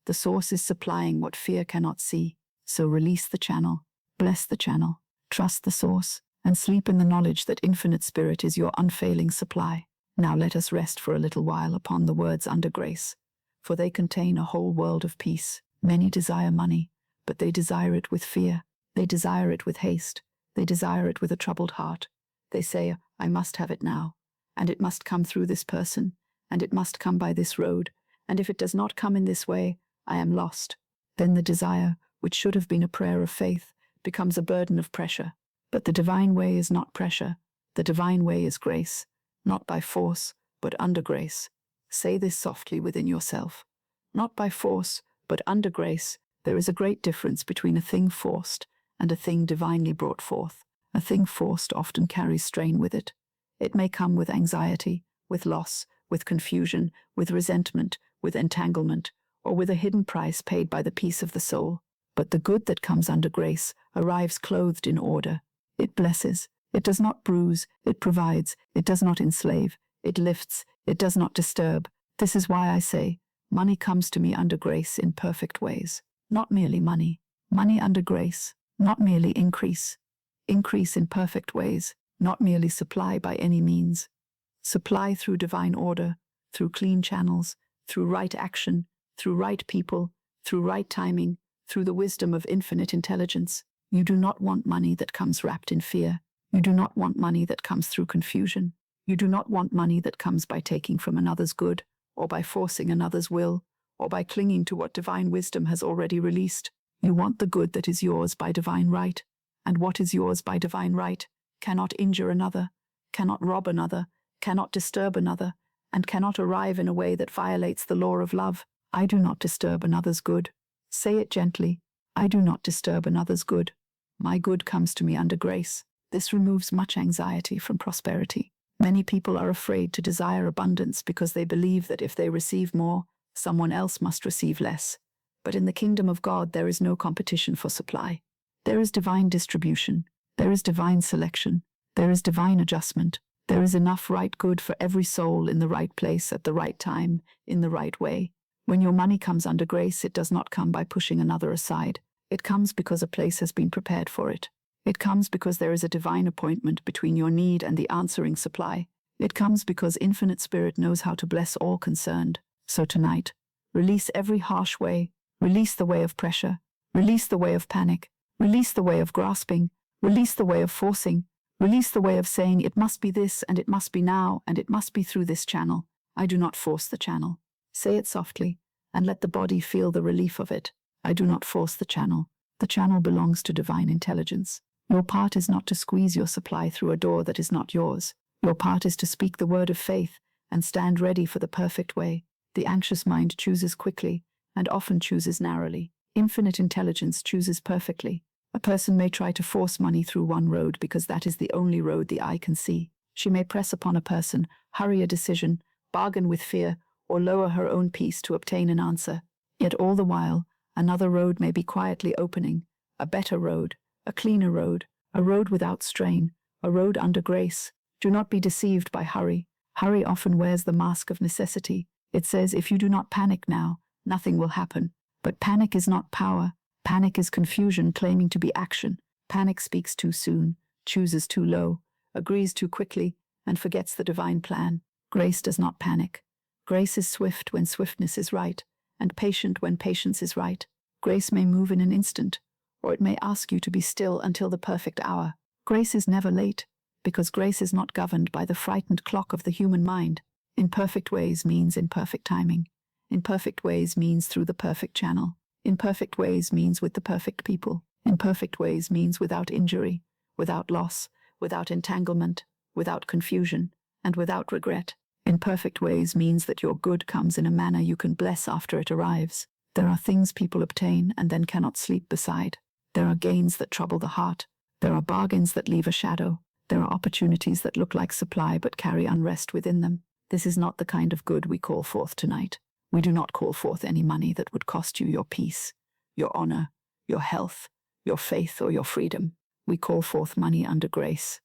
The source is supplying what fear cannot see. So release the channel, bless the channel, trust the source, and sleep in the knowledge that infinite spirit is your unfailing supply. Now let us rest for a little while upon the words under grace, for they contain a whole world of peace. Many desire money, but they desire it with fear. They desire it with haste. They desire it with a troubled heart. They say, I must have it now, and it must come through this person, and it must come by this road, and if it does not come in this way, I am lost. Then the desire, which should have been a prayer of faith, becomes a burden of pressure. But the divine way is not pressure. The divine way is grace, not by force, but under grace. Say this softly within yourself. Not by force, but under grace. There is a great difference between a thing forced and a thing divinely brought forth. A thing forced often carries strain with it. It may come with anxiety, with loss, with confusion, with resentment, with entanglement, or with a hidden price paid by the peace of the soul. But the good that comes under grace arrives clothed in order. It blesses. It does not bruise. It provides. It does not enslave. It lifts. It does not disturb. This is why I say, money comes to me under grace in perfect ways. Not merely money. Money under grace. Not merely increase. Increase in perfect ways. Not merely supply by any means. Supply through divine order, through clean channels, through right action, through right people, through right timing, through the wisdom of infinite intelligence. You do not want money that comes wrapped in fear. You do not want money that comes through confusion. You do not want money that comes by taking from another's good, or by forcing another's will, or by clinging to what divine wisdom has already released. You want the good that is yours by divine right, and what is yours by divine right cannot injure another, cannot rob another, cannot disturb another, and cannot arrive in a way that violates the law of love. I do not disturb another's good. Say it gently. I do not disturb another's good. My good comes to me under grace. This removes much anxiety from prosperity. Many people are afraid to desire abundance because they believe that if they receive more, someone else must receive less. But in the kingdom of God, there is no competition for supply. There is divine distribution. There is divine selection. There is divine adjustment. There is enough right good for every soul in the right place at the right time, in the right way. When your money comes under grace, it does not come by pushing another aside. It comes because a place has been prepared for it. It comes because there is a divine appointment between your need and the answering supply. It comes because infinite spirit knows how to bless all concerned. So tonight, release every harsh way. Release the way of pressure. Release the way of panic. Release the way of grasping. Release the way of forcing. Release the way of saying it must be this and it must be now and it must be through this channel. I do not force the channel. Say it softly and let the body feel the relief of it. I do not force the channel. The channel belongs to divine intelligence. Your part is not to squeeze your supply through a door that is not yours. Your part is to speak the word of faith and stand ready for the perfect way. The anxious mind chooses quickly and often chooses narrowly. Infinite intelligence chooses perfectly. A person may try to force money through one road because that is the only road the eye can see. She may press upon a person, hurry a decision, bargain with fear, or lower her own peace to obtain an answer. Yet all the while, Another road may be quietly opening, a better road, a cleaner road, a road without strain, a road under grace. Do not be deceived by hurry. Hurry often wears the mask of necessity. It says, if you do not panic now, nothing will happen. But panic is not power. Panic is confusion claiming to be action. Panic speaks too soon, chooses too low, agrees too quickly, and forgets the divine plan. Grace does not panic. Grace is swift when swiftness is right, and patient when patience is right. Grace may move in an instant, or it may ask you to be still until the perfect hour. Grace is never late, because grace is not governed by the frightened clock of the human mind. Imperfect ways means imperfect timing. Imperfect ways means through the perfect channel. Imperfect ways means with the perfect people. Imperfect ways means without injury, without loss, without entanglement, without confusion, and without regret. Imperfect ways means that your good comes in a manner you can bless after it arrives. There are things people obtain and then cannot sleep beside. There are gains that trouble the heart. There are bargains that leave a shadow. There are opportunities that look like supply but carry unrest within them. This is not the kind of good we call forth tonight. We do not call forth any money that would cost you your peace, your honor, your health, your faith, or your freedom. We call forth money under grace.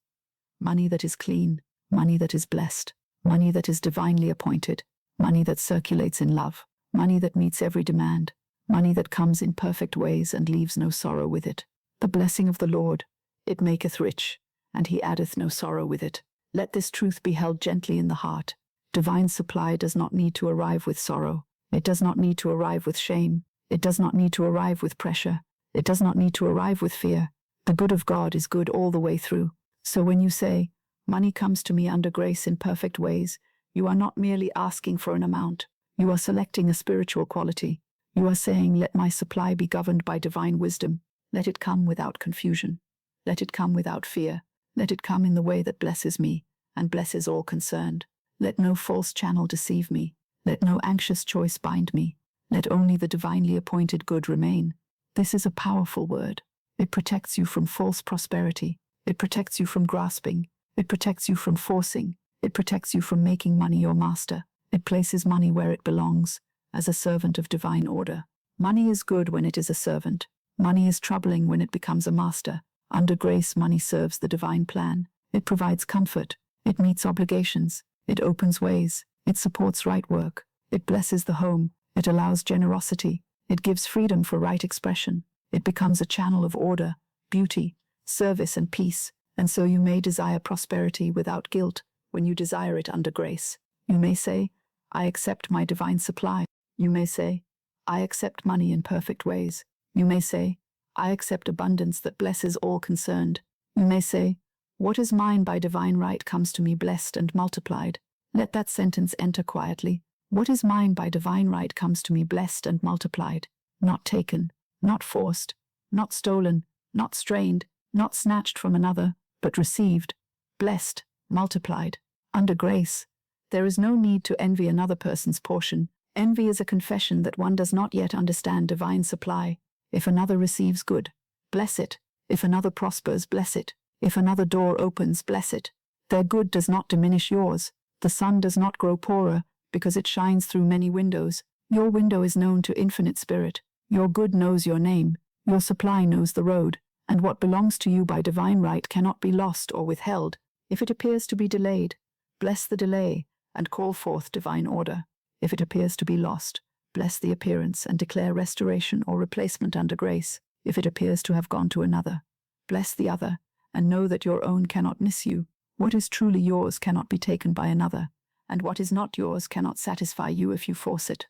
Money that is clean, money that is blessed, money that is divinely appointed, money that circulates in love, money that meets every demand, money that comes in perfect ways and leaves no sorrow with it. The blessing of the Lord, it maketh rich, and he addeth no sorrow with it. Let this truth be held gently in the heart. Divine supply does not need to arrive with sorrow. It does not need to arrive with shame. It does not need to arrive with pressure. It does not need to arrive with fear. The good of God is good all the way through. So when you say, money comes to me under grace in perfect ways, you are not merely asking for an amount. You are selecting a spiritual quality. You are saying, let my supply be governed by divine wisdom. Let it come without confusion. Let it come without fear. Let it come in the way that blesses me and blesses all concerned. Let no false channel deceive me. Let no anxious choice bind me. Let only the divinely appointed good remain. This is a powerful word. It protects you from false prosperity. It protects you from grasping. It protects you from forcing. It protects you from making money your master. It places money where it belongs, as a servant of divine order. Money is good when it is a servant. Money is troubling when it becomes a master. Under grace, money serves the divine plan. It provides comfort. It meets obligations. It opens ways. It supports right work. It blesses the home. It allows generosity. It gives freedom for right expression. It becomes a channel of order, beauty, service, and peace. And so you may desire prosperity without guilt when you desire it under grace. You may say, I accept my divine supply. You may say, I accept money in perfect ways. You may say, I accept abundance that blesses all concerned. You may say, what is mine by divine right comes to me blessed and multiplied. Let that sentence enter quietly. What is mine by divine right comes to me blessed and multiplied. Not taken, not forced, not stolen, not strained, not snatched from another, but received, blessed, multiplied, under grace. There is no need to envy another person's portion. Envy is a confession that one does not yet understand divine supply. If another receives good, bless it. If another prospers, bless it. If another door opens, bless it. Their good does not diminish yours. The sun does not grow poorer because it shines through many windows. Your window is known to infinite spirit. Your good knows your name. Your supply knows the road. And what belongs to you by divine right cannot be lost or withheld. If it appears to be delayed, bless the delay and call forth divine order. If it appears to be lost, bless the appearance and declare restoration or replacement under grace. If it appears to have gone to another, bless the other and know that your own cannot miss you. What is truly yours cannot be taken by another, and what is not yours cannot satisfy you if you force it.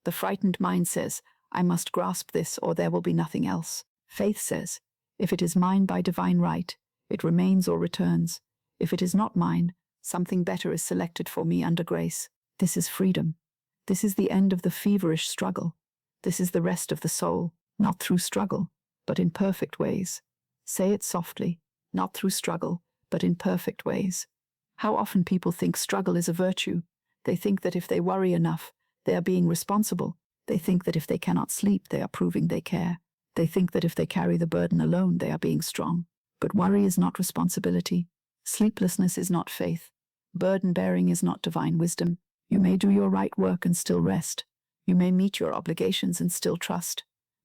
The frightened mind says, I must grasp this or there will be nothing else. Faith says, if it is mine by divine right, it remains or returns. If it is not mine, something better is selected for me under grace. This is freedom. This is the end of the feverish struggle. This is the rest of the soul, not through struggle, but in perfect ways. Say it softly, not through struggle, but in perfect ways. How often people think struggle is a virtue. They think that if they worry enough, they are being responsible. They think that if they cannot sleep, they are proving they care. They think that if they carry the burden alone, they are being strong. But worry is not responsibility. Sleeplessness is not faith. Burden-bearing is not divine wisdom. You may do your right work and still rest. You may meet your obligations and still trust.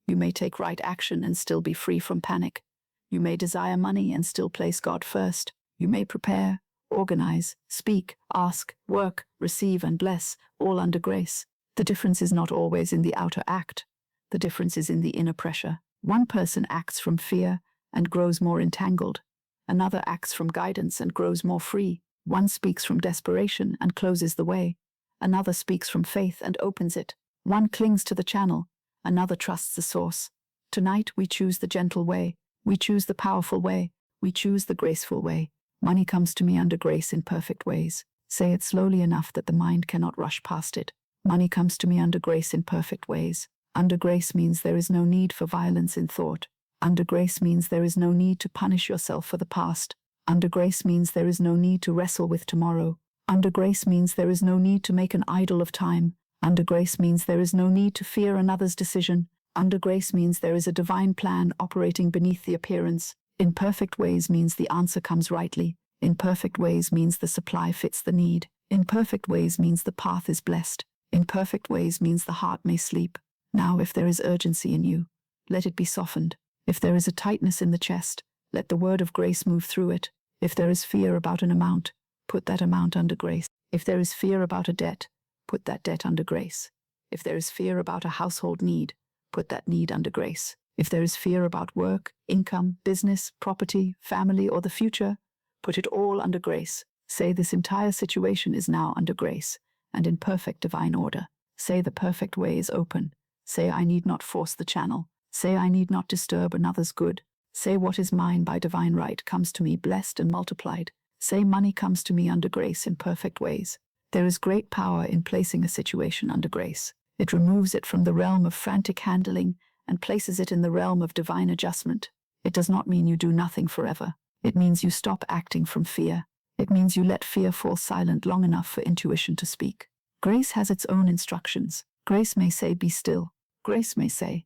You may take right action and still be free from panic. You may desire money and still place God first. You may prepare, organize, speak, ask, work, receive, and bless, all under grace. The difference is not always in the outer act. The difference is in the inner pressure. One person acts from fear and grows more entangled. Another acts from guidance and grows more free. One speaks from desperation and closes the way. Another speaks from faith and opens it. One clings to the channel. Another trusts the source. Tonight we choose the gentle way. We choose the powerful way. We choose the graceful way. Money comes to me under grace in perfect ways. Say it slowly enough that the mind cannot rush past it. Money comes to me under grace in perfect ways. Under grace means there is no need for violence in thought. Under grace means there is no need to punish yourself for the past. Under grace means there is no need to wrestle with tomorrow. Under grace means there is no need to make an idol of time. Under grace means there is no need to fear another's decision. Under grace means there is a divine plan operating beneath the appearance. In perfect ways means the answer comes rightly. In perfect ways means the supply fits the need. In perfect ways means the path is blessed. In perfect ways means the heart may sleep. Now, if there is urgency in you, let it be softened. If there is a tightness in the chest, let the word of grace move through it. If there is fear about an amount, put that amount under grace. If there is fear about a debt, put that debt under grace. If there is fear about a household need, put that need under grace. If there is fear about work, income, business, property, family, or the future, put it all under grace. Say this entire situation is now under grace and in perfect divine order. Say the perfect way is open. Say I need not force the channel. Say I need not disturb another's good. Say what is mine by divine right comes to me blessed and multiplied. Say money comes to me under grace in perfect ways. There is great power in placing a situation under grace. It removes it from the realm of frantic handling and places it in the realm of divine adjustment. It does not mean you do nothing forever. It means you stop acting from fear. It means you let fear fall silent long enough for intuition to speak. Grace has its own instructions. Grace may say, be still. Grace may say,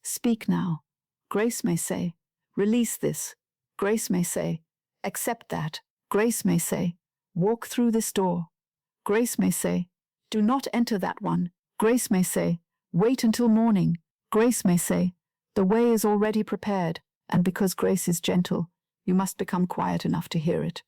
speak now. Grace may say, release this. Grace may say, accept that. Grace may say, walk through this door. Grace may say, do not enter that one. Grace may say, wait until morning. Grace may say, the way is already prepared, and because grace is gentle, you must become quiet enough to hear it.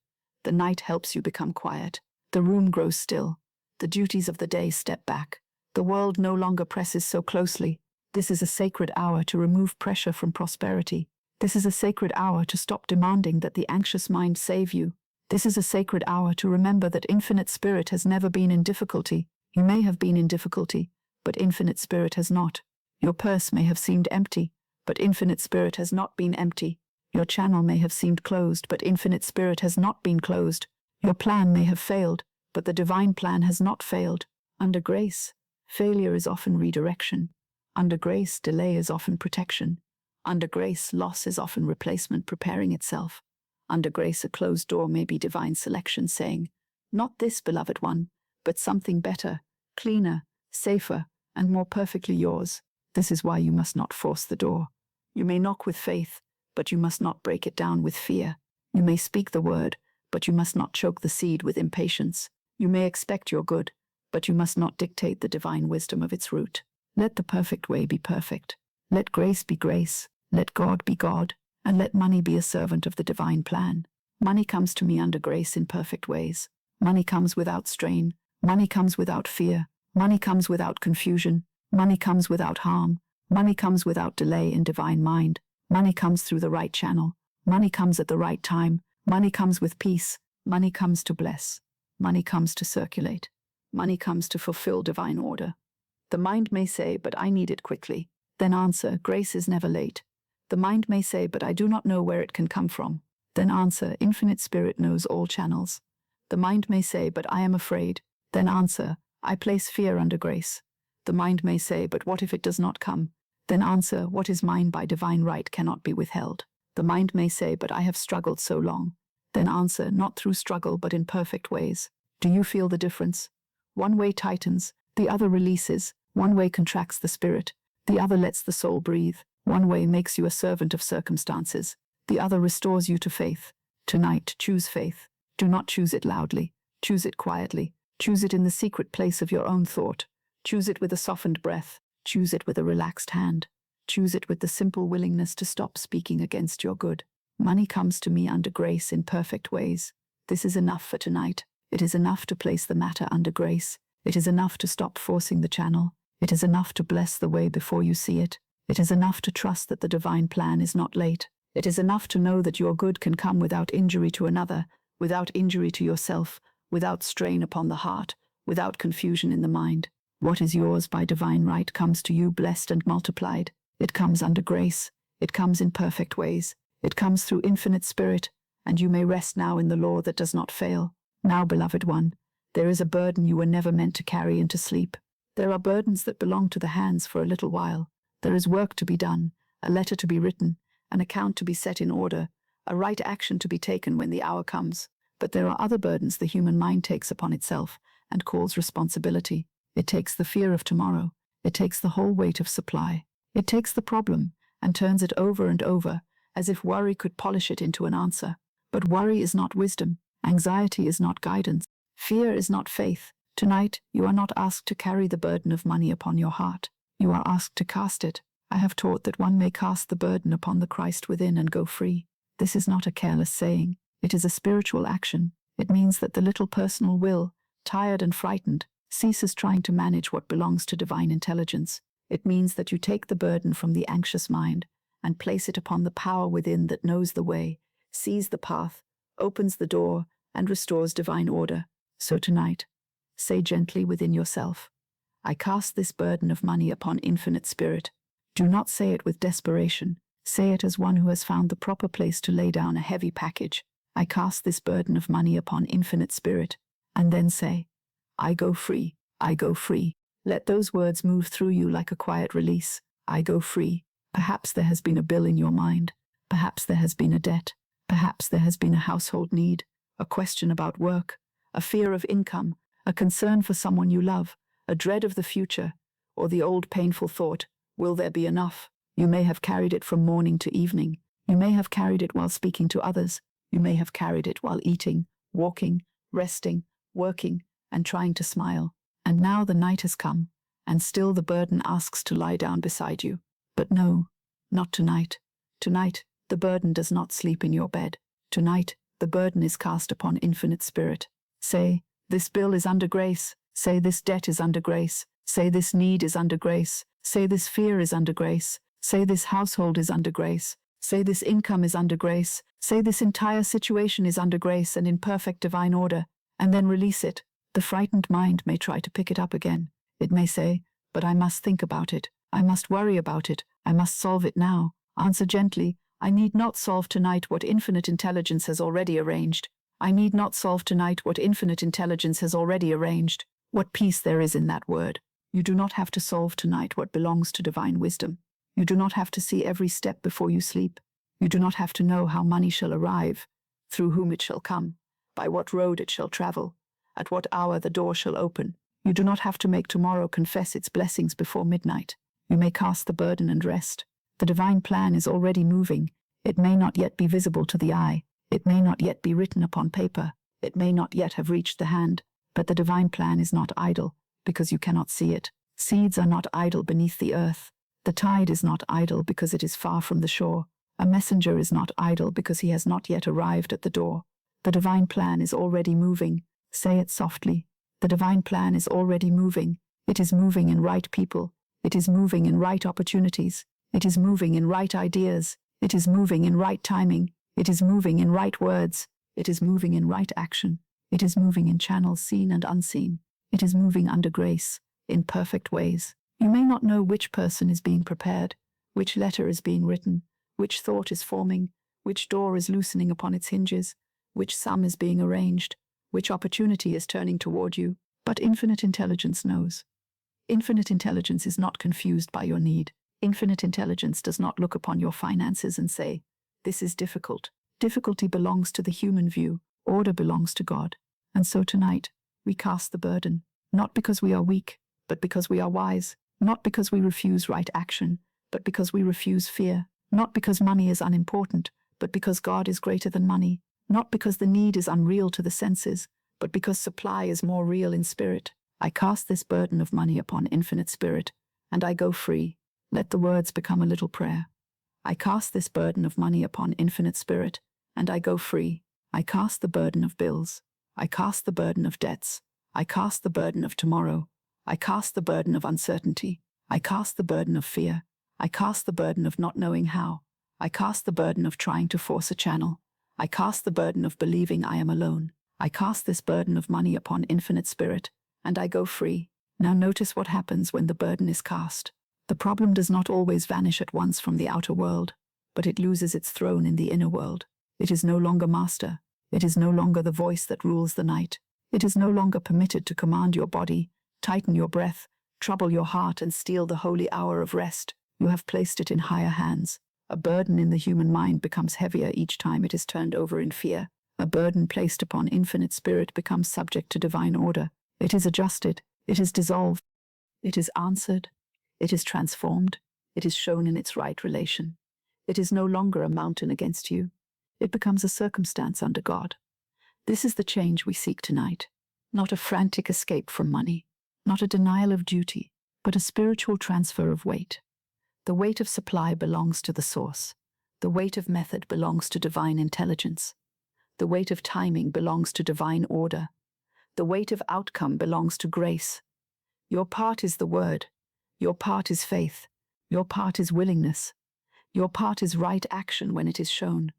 The night helps you become quiet. The room grows still. The duties of the day step back. The world no longer presses so closely. This is a sacred hour to remove pressure from prosperity. This is a sacred hour to stop demanding that the anxious mind save you. This is a sacred hour to remember that infinite spirit has never been in difficulty. You may have been in difficulty, but infinite spirit has not. Your purse may have seemed empty, but infinite spirit has not been empty. Your channel may have seemed closed, but infinite spirit has not been closed. Your plan may have failed, but the divine plan has not failed. Under grace, failure is often redirection. Under grace, delay is often protection. Under grace, loss is often replacement preparing itself. Under grace, a closed door may be divine selection saying, not this, beloved one, but something better, cleaner, safer, and more perfectly yours. This is why you must not force the door. You may knock with faith, but you must not break it down with fear. You may speak the word, but you must not choke the seed with impatience. You may expect your good, but you must not dictate the divine wisdom of its root. Let the perfect way be perfect. Let grace be grace. Let God be God. And let money be a servant of the divine plan. Money comes to me under grace in perfect ways. Money comes without strain. Money comes without fear. Money comes without confusion. Money comes without harm. Money comes without delay in divine mind. Money comes through the right channel. Money comes at the right time. Money comes with peace. Money comes to bless. Money comes to circulate. Money comes to fulfill divine order. The mind may say, but I need it quickly. Then answer, grace is never late. The mind may say, but I do not know where it can come from. Then answer, infinite spirit knows all channels. The mind may say, but I am afraid. Then answer, I place fear under grace. The mind may say, but what if it does not come? Then answer, what is mine by divine right cannot be withheld. The mind may say, but I have struggled so long. Then answer, not through struggle but in perfect ways. Do you feel the difference? One way tightens, the other releases. One way contracts the spirit, the other lets the soul breathe. One way makes you a servant of circumstances, the other restores you to faith. Tonight, choose faith. Do not choose it loudly. Choose it quietly. Choose it in the secret place of your own thought. Choose it with a softened breath. Choose it with a relaxed hand. Choose it with the simple willingness to stop speaking against your good. Money comes to me under grace in perfect ways. This is enough for tonight. It is enough to place the matter under grace. It is enough to stop forcing the channel. It is enough to bless the way before you see it. It is enough to trust that the divine plan is not late. It is enough to know that your good can come without injury to another, without injury to yourself, without strain upon the heart, without confusion in the mind. What is yours by divine right comes to you blessed and multiplied. It comes under grace. It comes in perfect ways. It comes through infinite spirit, and you may rest now in the law that does not fail. Now, beloved one, there is a burden you were never meant to carry into sleep. There are burdens that belong to the hands for a little while. There is work to be done, a letter to be written, an account to be set in order, a right action to be taken when the hour comes. But there are other burdens the human mind takes upon itself and calls responsibility. It takes the fear of tomorrow. It takes the whole weight of supply. It takes the problem and turns it over and over, as if worry could polish it into an answer. But worry is not wisdom. Anxiety is not guidance. Fear is not faith. Tonight, you are not asked to carry the burden of money upon your heart. You are asked to cast it. I have taught that one may cast the burden upon the Christ within and go free. This is not a careless saying. It is a spiritual action. It means that the little personal will, tired and frightened, ceases trying to manage what belongs to divine intelligence. It means that you take the burden from the anxious mind and place it upon the power within that knows the way, sees the path, opens the door, and restores divine order. So tonight, say gently within yourself, I cast this burden of money upon infinite spirit. Do not say it with desperation. Say it as one who has found the proper place to lay down a heavy package. I cast this burden of money upon infinite spirit. And then say, I go free. I go free. Let those words move through you like a quiet release. I go free. Perhaps there has been a bill in your mind. Perhaps there has been a debt. Perhaps there has been a household need, a question about work, a fear of income, a concern for someone you love, a dread of the future, or the old painful thought, will there be enough? You may have carried it from morning to evening. You may have carried it while speaking to others. You may have carried it while eating, walking, resting, working, and trying to smile. And now the night has come, and still the burden asks to lie down beside you. But no, not tonight. Tonight, the burden does not sleep in your bed. Tonight, the burden is cast upon infinite spirit. Say, this bill is under grace. Say, this debt is under grace. Say, this need is under grace. Say, this fear is under grace. Say, this household is under grace. Say, this income is under grace. Say, this entire situation is under grace and in perfect divine order. And then release it. The frightened mind may try to pick it up again. It may say, but I must think about it. I must worry about it. I must solve it now. Answer gently, I need not solve tonight what infinite intelligence has already arranged. I need not solve tonight what infinite intelligence has already arranged. What peace there is in that word. You do not have to solve tonight what belongs to divine wisdom. You do not have to see every step before you sleep. You do not have to know how money shall arrive, through whom it shall come, by what road it shall travel, at what hour the door shall open. You do not have to make tomorrow confess its blessings before midnight. You may cast the burden and rest. The divine plan is already moving. It may not yet be visible to the eye. It may not yet be written upon paper. It may not yet have reached the hand. But the divine plan is not idle, because you cannot see it. Seeds are not idle beneath the earth. The tide is not idle because it is far from the shore. A messenger is not idle because he has not yet arrived at the door. The divine plan is already moving. Say it softly. The divine plan is already moving. It is moving in right people. It is moving in right opportunities. It is moving in right ideas. It is moving in right timing. It is moving in right words. It is moving in right action. It is moving in channels seen and unseen. It is moving under grace, in perfect ways. You may not know which person is being prepared, which letter is being written, which thought is forming, which door is loosening upon its hinges, which sum is being arranged, which opportunity is turning toward you, but infinite intelligence knows. Infinite intelligence is not confused by your need. Infinite intelligence does not look upon your finances and say, this is difficult. Difficulty belongs to the human view. Order belongs to God. And so tonight, we cast the burden, not because we are weak, but because we are wise, not because we refuse right action, but because we refuse fear, not because money is unimportant, but because God is greater than money, not because the need is unreal to the senses, but because supply is more real in spirit. I cast this burden of money upon infinite spirit, and I go free. Let the words become a little prayer. I cast this burden of money upon Infinite Spirit, and I go free. I cast the burden of bills. I cast the burden of debts. I cast the burden of tomorrow. I cast the burden of uncertainty. I cast the burden of fear. I cast the burden of not knowing how. I cast the burden of trying to force a channel. I cast the burden of believing I am alone. I cast this burden of money upon Infinite Spirit, and I go free. Now notice what happens when the burden is cast. The problem does not always vanish at once from the outer world, but it loses its throne in the inner world. It is no longer master. It is no longer the voice that rules the night. It is no longer permitted to command your body, tighten your breath, trouble your heart, and steal the holy hour of rest. You have placed it in higher hands. A burden in the human mind becomes heavier each time it is turned over in fear. A burden placed upon Infinite Spirit becomes subject to divine order. It is adjusted. It is dissolved. It is answered. It is transformed. It is shown in its right relation. It is no longer a mountain against you. It becomes a circumstance under God. This is the change we seek tonight. Not a frantic escape from money. Not a denial of duty, but a spiritual transfer of weight. The weight of supply belongs to the source. The weight of method belongs to divine intelligence. The weight of timing belongs to divine order. The weight of outcome belongs to grace. Your part is the word. Your part is faith. Your part is willingness. Your part is right action when it is shown.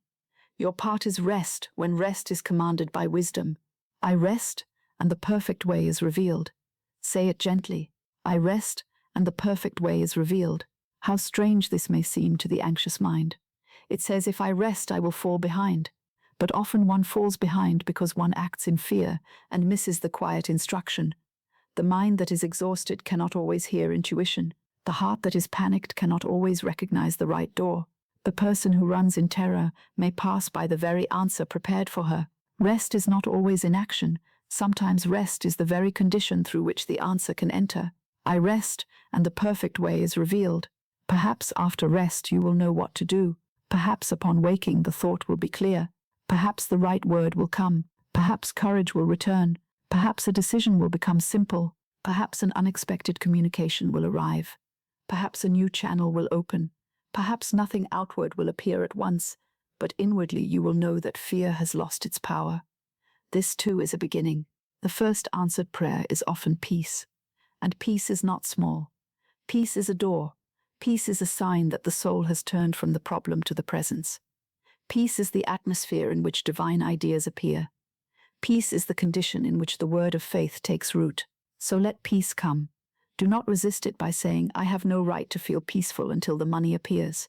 Your part is rest when rest is commanded by wisdom. I rest, and the perfect way is revealed. Say it gently. I rest, and the perfect way is revealed. How strange this may seem to the anxious mind. It says, if I rest, I will fall behind. But often one falls behind because one acts in fear and misses the quiet instruction. The mind that is exhausted cannot always hear intuition. The heart that is panicked cannot always recognize the right door. The person who runs in terror may pass by the very answer prepared for her. Rest is not always inaction. Sometimes rest is the very condition through which the answer can enter. I rest, and the perfect way is revealed. Perhaps after rest you will know what to do. Perhaps upon waking the thought will be clear. Perhaps the right word will come. Perhaps courage will return. Perhaps a decision will become simple. Perhaps an unexpected communication will arrive. Perhaps a new channel will open. Perhaps nothing outward will appear at once, but inwardly you will know that fear has lost its power. This too is a beginning. The first answered prayer is often peace. And peace is not small. Peace is a door. Peace is a sign that the soul has turned from the problem to the presence. Peace is the atmosphere in which divine ideas appear. Peace is the condition in which the word of faith takes root. So let peace come. Do not resist it by saying, I have no right to feel peaceful until the money appears.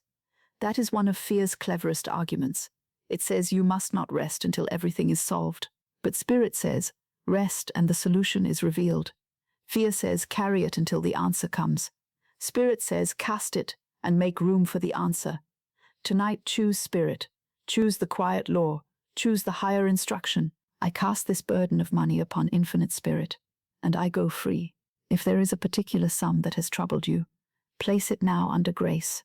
That is one of fear's cleverest arguments. It says you must not rest until everything is solved. But Spirit says, rest and the solution is revealed. Fear says, carry it until the answer comes. Spirit says, cast it and make room for the answer. Tonight choose Spirit. Choose the quiet law. Choose the higher instruction. I cast this burden of money upon Infinite Spirit, and I go free. If there is a particular sum that has troubled you, place it now under grace.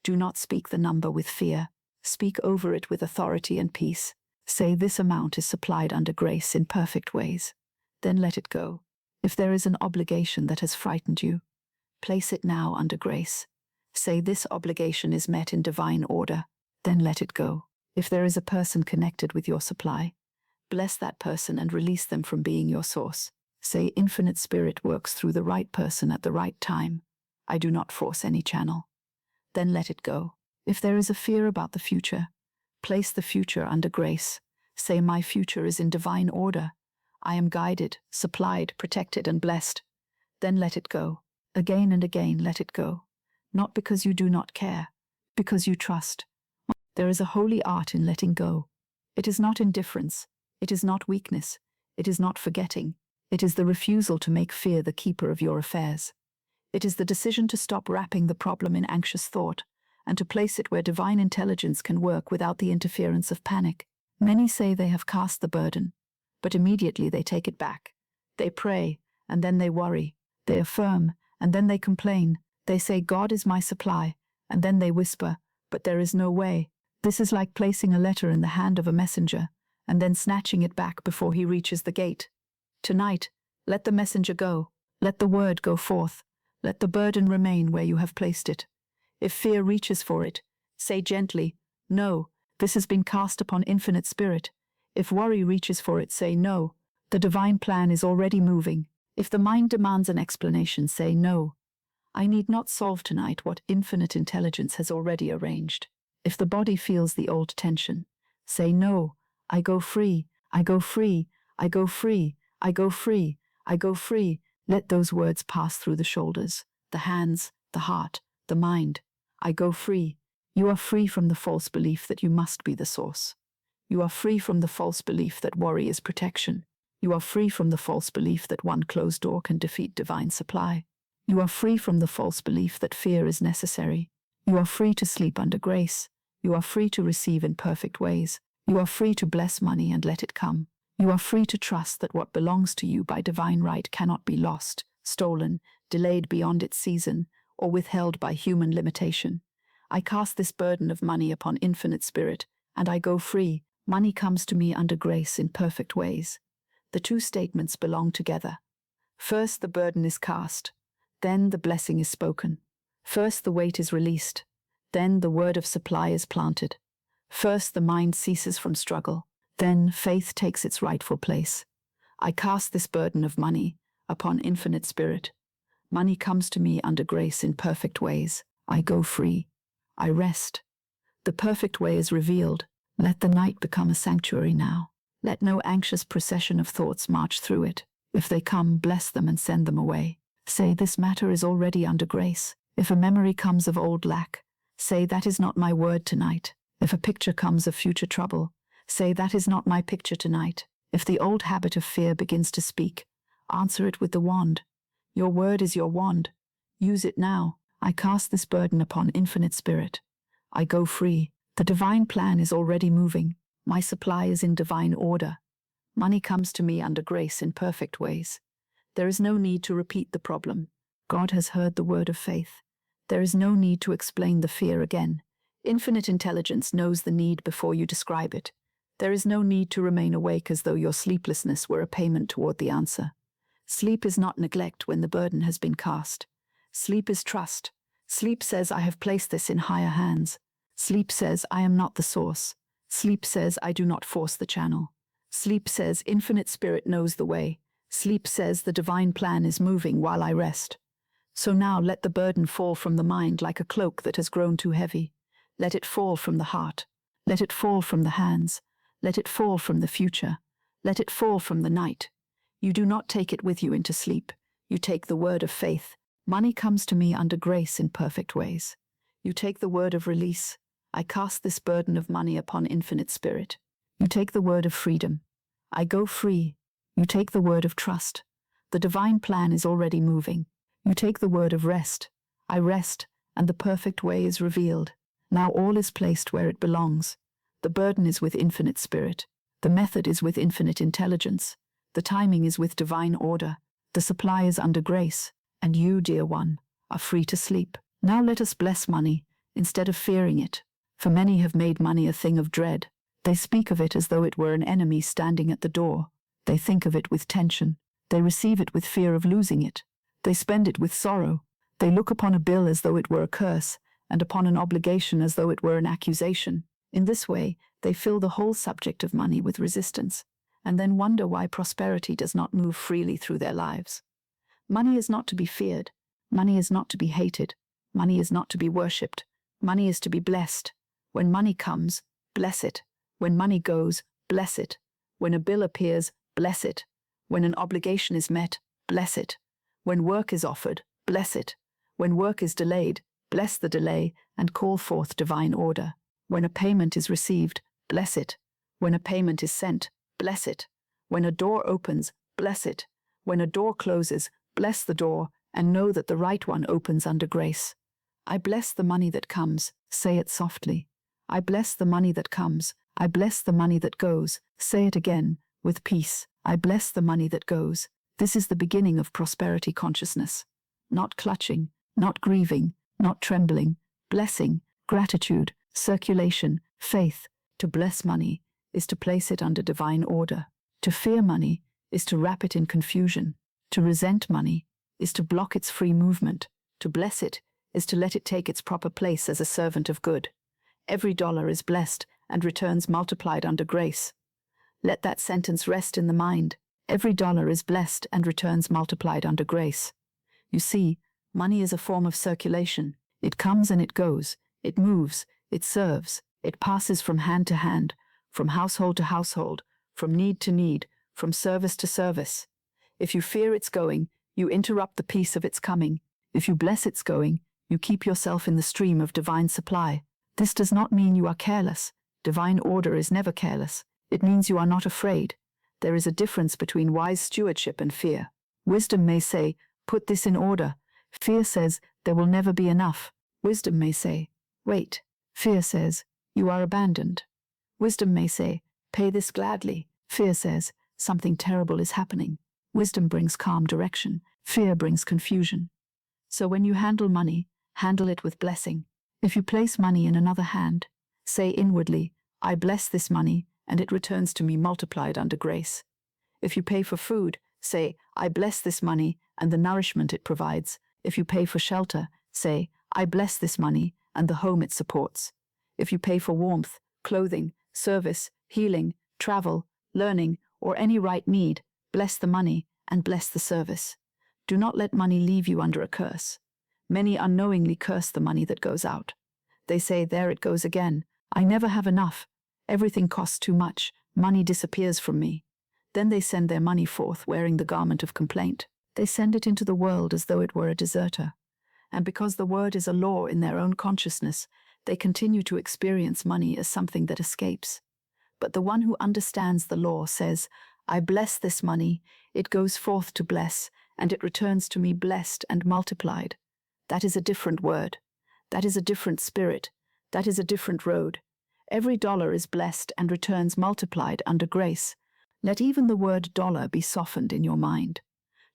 Do not speak the number with fear. Speak over it with authority and peace. Say this amount is supplied under grace in perfect ways. Then let it go. If there is an obligation that has frightened you, place it now under grace. Say this obligation is met in divine order. Then let it go. If there is a person connected with your supply, bless that person and release them from being your source. Say Infinite Spirit works through the right person at the right time. I do not force any channel. Then let it go. If there is a fear about the future, place the future under grace. Say my future is in divine order. I am guided, supplied, protected, and blessed. Then let it go. Again and again let it go. Not because you do not care, because you trust. There is a holy art in letting go. It is not indifference. It is not weakness. It is not forgetting. It is the refusal to make fear the keeper of your affairs. It is the decision to stop wrapping the problem in anxious thought and to place it where divine intelligence can work without the interference of panic. Many say they have cast the burden, but immediately they take it back. They pray, and then they worry. They affirm, and then they complain. They say, God is my supply, and then they whisper, but there is no way. This is like placing a letter in the hand of a messenger, and then snatching it back before he reaches the gate. Tonight, let the messenger go. Let the word go forth. let the burden remain where you have placed it. If fear reaches for it, say gently, "No, this has been cast upon infinite spirit." If worry reaches for it, say, "No, the divine plan is already moving." If the mind demands an explanation, say, "No, I need not solve tonight what infinite intelligence has already arranged." If the body feels the old tension, say, "No, I go free, I go free, I go free, I go free, I go free." Let those words pass through the shoulders, the hands, the heart, the mind. I go free. You are free from the false belief that you must be the source. You are free from the false belief that worry is protection. You are free from the false belief that one closed door can defeat divine supply. You are free from the false belief that fear is necessary. You are free to sleep under grace. You are free to receive in perfect ways. You are free to bless money and let it come. You are free to trust that what belongs to you by divine right cannot be lost, stolen, delayed beyond its season, or withheld by human limitation. I cast this burden of money upon infinite spirit, and I go free. Money comes to me under grace in perfect ways. The two statements belong together. First, the burden is cast. Then the blessing is spoken. First, the weight is released. Then the word of supply is planted. First, the mind ceases from struggle. Then faith takes its rightful place. I cast this burden of money upon infinite spirit. Money comes to me under grace in perfect ways. I go free. I rest. The perfect way is revealed. Let the night become a sanctuary now. Let no anxious procession of thoughts march through it. If they come, bless them and send them away. Say, "This matter is already under grace." If a memory comes of old lack, say, "That is not my word tonight." If a picture comes of future trouble, say, "That is not my picture tonight." If the old habit of fear begins to speak, answer it with the wand. Your word is your wand. Use it now. I cast this burden upon infinite spirit. I go free. The divine plan is already moving. My supply is in divine order. Money comes to me under grace in perfect ways. There is no need to repeat the problem. God has heard the word of faith. There is no need to explain the fear again. Infinite intelligence knows the need before you describe it. There is no need to remain awake as though your sleeplessness were a payment toward the answer. Sleep is not neglect when the burden has been cast. Sleep is trust. Sleep says, "I have placed this in higher hands." Sleep says, "I am not the source." Sleep says, "I do not force the channel." Sleep says, "Infinite Spirit knows the way." Sleep says, "The divine plan is moving while I rest." So now let the burden fall from the mind like a cloak that has grown too heavy. Let it fall from the heart. Let it fall from the hands. Let it fall from the future. Let it fall from the night. You do not take it with you into sleep. You take the word of faith. Money comes to me under grace in perfect ways. You take the word of release. I cast this burden of money upon infinite spirit. You take the word of freedom. I go free. You take the word of trust. The divine plan is already moving. You take the word of rest. I rest, and the perfect way is revealed. Now all is placed where it belongs. The burden is with infinite spirit. The method is with infinite intelligence. The timing is with divine order. The supply is under grace. And you, dear one, are free to sleep. Now let us bless money, instead of fearing it. For many have made money a thing of dread. They speak of it as though it were an enemy standing at the door. They think of it with tension. They receive it with fear of losing it. They spend it with sorrow. They look upon a bill as though it were a curse, and upon an obligation as though it were an accusation. In this way, they fill the whole subject of money with resistance, and then wonder why prosperity does not move freely through their lives. Money is not to be feared. Money is not to be hated. Money is not to be worshipped. Money is to be blessed. When money comes, bless it. When money goes, bless it. When a bill appears, bless it. When an obligation is met, bless it. When work is offered, bless it. When work is delayed, bless the delay and call forth divine order. When a payment is received, bless it. When a payment is sent, bless it. When a door opens, bless it. When a door closes, bless the door, and know that the right one opens under grace. I bless the money that comes, say it softly. I bless the money that comes. I bless the money that goes, say it again, with peace. I bless the money that goes. This is the beginning of prosperity consciousness. Not clutching, not grieving, not trembling. Blessing, gratitude, circulation, faith. To bless money is to place it under divine order. To fear money is to wrap it in confusion. To resent money is to block its free movement. To bless it is to let it take its proper place as a servant of good. Every dollar is blessed and returns multiplied under grace. Let that sentence rest in the mind. Every dollar is blessed and returns multiplied under grace. You see, money is a form of circulation. It comes and it goes. It moves. It serves. It passes from hand to hand, from household to household, from need to need, from service to service. If you fear its going, you interrupt the peace of its coming. If you bless its going, you keep yourself in the stream of divine supply. This does not mean you are careless. Divine order is never careless. It means you are not afraid. There is a difference between wise stewardship and fear. Wisdom may say, put this in order. Fear says, there will never be enough. Wisdom may say, wait. Fear says, you are abandoned. Wisdom may say, pay this gladly. Fear says, something terrible is happening. Wisdom brings calm direction. Fear brings confusion. So when you handle money, handle it with blessing. If you place money in another hand, say inwardly, I bless this money, and it returns to me multiplied under grace. If you pay for food, say, I bless this money and the nourishment it provides. If you pay for shelter, say, I bless this money and the home it supports. If you pay for warmth, clothing, service, healing, travel, learning, or any right need, bless the money and bless the service. Do not let money leave you under a curse. Many unknowingly curse the money that goes out. They say, there it goes again. I never have enough. Everything costs too much. Money disappears from me. Then they send their money forth wearing the garment of complaint. They send it into the world as though it were a deserter. And because the word is a law in their own consciousness, they continue to experience money as something that escapes. But the one who understands the law says, I bless this money, it goes forth to bless, and it returns to me blessed and multiplied. That is a different word. That is a different spirit. That is a different road. Every dollar is blessed and returns multiplied under grace. Let even the word dollar be softened in your mind.